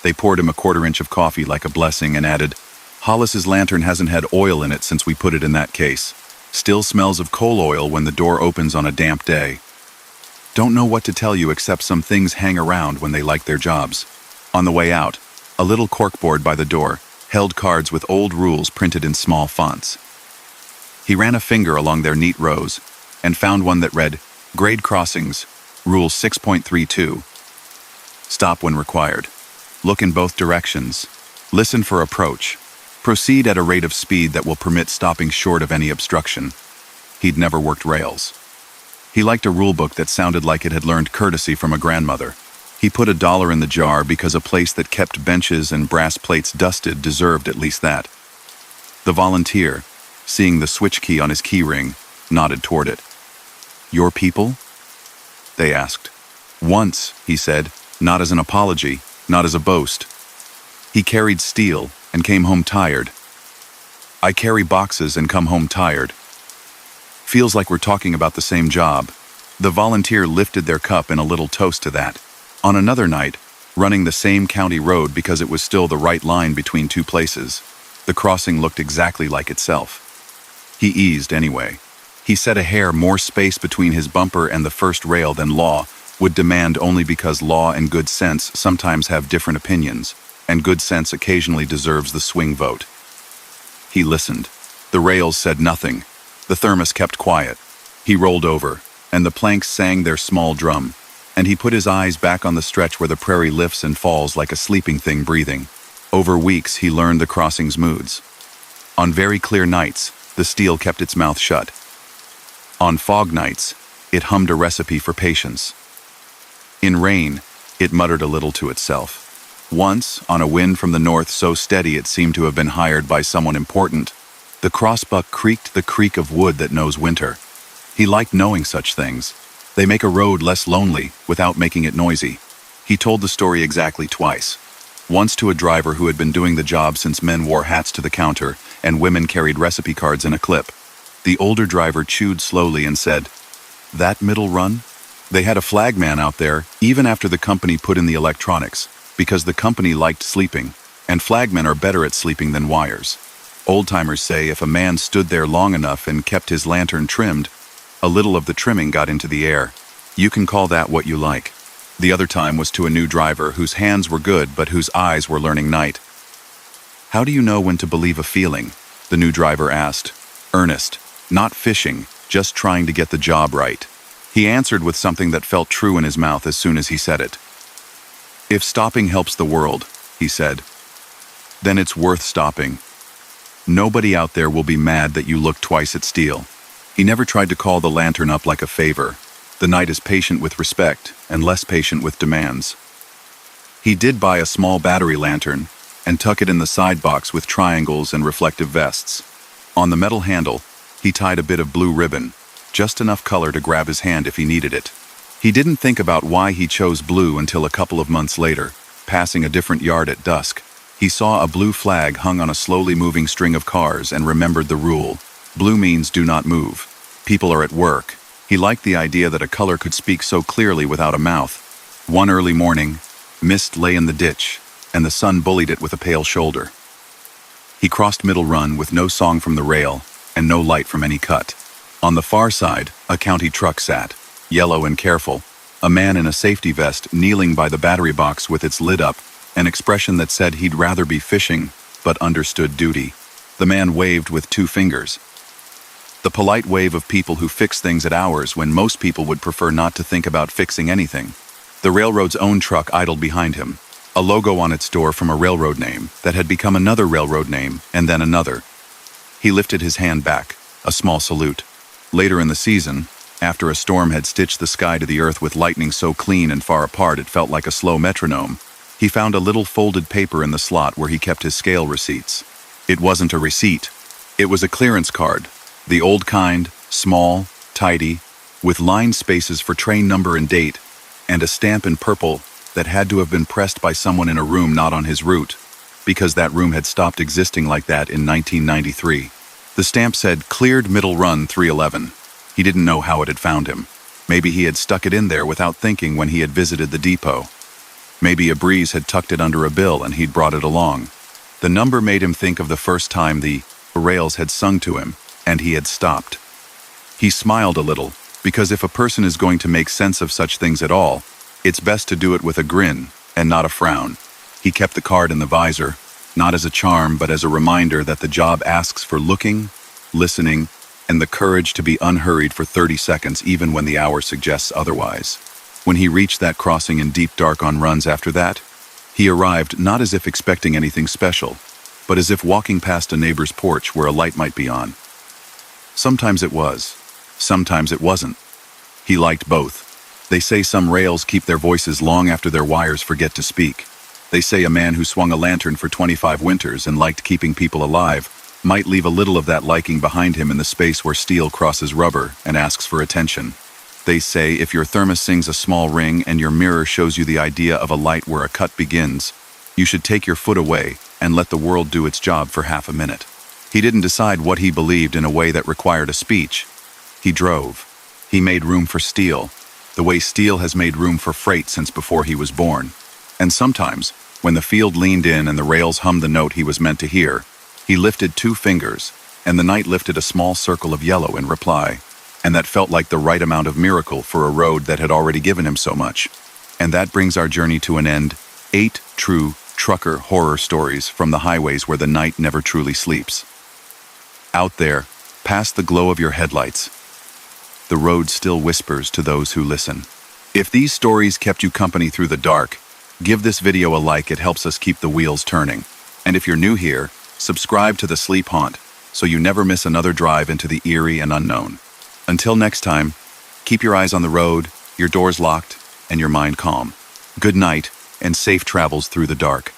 They poured him a 1/4 inch of coffee like a blessing and added, Hollis's lantern hasn't had oil in it since we put it in that case. Still smells of coal oil when the door opens on a damp day. Don't know what to tell you except some things hang around when they like their jobs. On the way out, a little corkboard by the door held cards with old rules printed in small fonts. He ran a finger along their neat rows and found one that read, Grade Crossings, Rule 6.32. Stop when required. Look in both directions. Listen for approach. Proceed at a rate of speed that will permit stopping short of any obstruction. He'd never worked rails. He liked a rulebook that sounded like it had learned courtesy from a grandmother. He put $1 in the jar because a place that kept benches and brass plates dusted deserved at least that. The volunteer, seeing the switch key on his key ring, nodded toward it. Your people? They asked. Once, he said, not as an apology, not as a boast. He carried steel and came home tired. I carry boxes and come home tired. Feels like we're talking about the same job. The volunteer lifted their cup in a little toast to that. On another night, running the same county road because it was still the right line between two places. The crossing looked exactly like itself. He eased anyway. He set a hair more space between his bumper and the first rail than law would demand, only because law and good sense sometimes have different opinions, and good sense occasionally deserves the swing vote. He listened. The rails said nothing. The thermos kept quiet. He rolled over, and the planks sang their small drum, and he put his eyes back on the stretch where the prairie lifts and falls like a sleeping thing breathing. Over weeks, he learned the crossing's moods. On very clear nights, the steel kept its mouth shut. On fog nights, it hummed a recipe for patience. In rain, it muttered a little to itself. Once, on a wind from the north so steady it seemed to have been hired by someone important, the crossbuck creaked the creak of wood that knows winter. He liked knowing such things. They make a road less lonely without making it noisy. He told the story exactly twice. Once to a driver who had been doing the job since men wore hats to the counter and women carried recipe cards in a clip. The older driver chewed slowly and said, "That middle run? They had a flagman out there even after the company put in the electronics, because the company liked sleeping, and flagmen are better at sleeping than wires. Old-timers say if a man stood there long enough and kept his lantern trimmed, a little of the trimming got into the air. You can call that what you like." The other time was to a new driver whose hands were good but whose eyes were learning night. "How do you know when to believe a feeling?" the new driver asked. Earnest, not fishing, just trying to get the job right. He answered with something that felt true in his mouth as soon as he said it. "If stopping helps the world," he said, "then it's worth stopping. Nobody out there will be mad that you look twice at steel." He never tried to call the lantern up like a favor. The night is patient with respect and less patient with demands. He did buy a small battery lantern and tuck it in the side box with triangles and reflective vests. On the metal handle, he tied a bit of blue ribbon, just enough color to grab his hand if he needed it. He didn't think about why he chose blue until a couple of months later, passing a different yard at dusk. He saw a blue flag hung on a slowly moving string of cars and remembered the rule. Blue means do not move. People are at work. He liked the idea that a color could speak so clearly without a mouth. One early morning, mist lay in the ditch, and the sun bullied it with a pale shoulder. He crossed Middle Run with no song from the rail and no light from any cut. On the far side, a county truck sat, yellow and careful, a man in a safety vest kneeling by the battery box with its lid up, an expression that said he'd rather be fishing, but understood duty. The man waved with two fingers. The polite wave of people who fix things at hours when most people would prefer not to think about fixing anything. The railroad's own truck idled behind him, a logo on its door from a railroad name that had become another railroad name and then another. He lifted his hand back, a small salute. Later in the season, after a storm had stitched the sky to the earth with lightning so clean and far apart it felt like a slow metronome, he found a little folded paper in the slot where he kept his scale receipts. It wasn't a receipt. It was a clearance card. The old kind, small, tidy, with line spaces for train number and date, and a stamp in purple that had to have been pressed by someone in a room not on his route, because that room had stopped existing like that in 1993. The stamp said, "Cleared Middle Run 311. He didn't know how it had found him. Maybe he had stuck it in there without thinking when he had visited the depot. Maybe a breeze had tucked it under a bill and he'd brought it along. The number made him think of the first time the rails had sung to him, and he had stopped. He smiled a little, because if a person is going to make sense of such things at all, it's best to do it with a grin and not a frown. He kept the card in the visor, not as a charm but as a reminder that the job asks for looking, listening, and the courage to be unhurried for 30 seconds even when the hour suggests otherwise. When he reached that crossing in deep dark on runs after that, he arrived not as if expecting anything special, but as if walking past a neighbor's porch where a light might be on. Sometimes it was, sometimes it wasn't. He liked both. They say some rails keep their voices long after their wires forget to speak. They say a man who swung a lantern for 25 winters and liked keeping people alive might leave a little of that liking behind him in the space where steel crosses rubber and asks for attention. They say if your thermos sings a small ring and your mirror shows you the idea of a light where a cut begins, you should take your foot away and let the world do its job for half a minute. He didn't decide what he believed in a way that required a speech. He drove. He made room for steel, the way steel has made room for freight since before he was born. And sometimes, when the field leaned in and the rails hummed the note he was meant to hear, he lifted 2 fingers, and the night lifted a small circle of yellow in reply, and that felt like the right amount of miracle for a road that had already given him so much. And that brings our journey to an end. 8 true trucker horror stories from the highways where the night never truly sleeps. Out there, past the glow of your headlights, the road still whispers to those who listen. If these stories kept you company through the dark, give this video a like. It helps us keep the wheels turning. And if you're new here, subscribe to The Sleep Haunt so you never miss another drive into the eerie and unknown. Until next time, keep your eyes on the road, your doors locked, and your mind calm. Good night, and safe travels through the dark.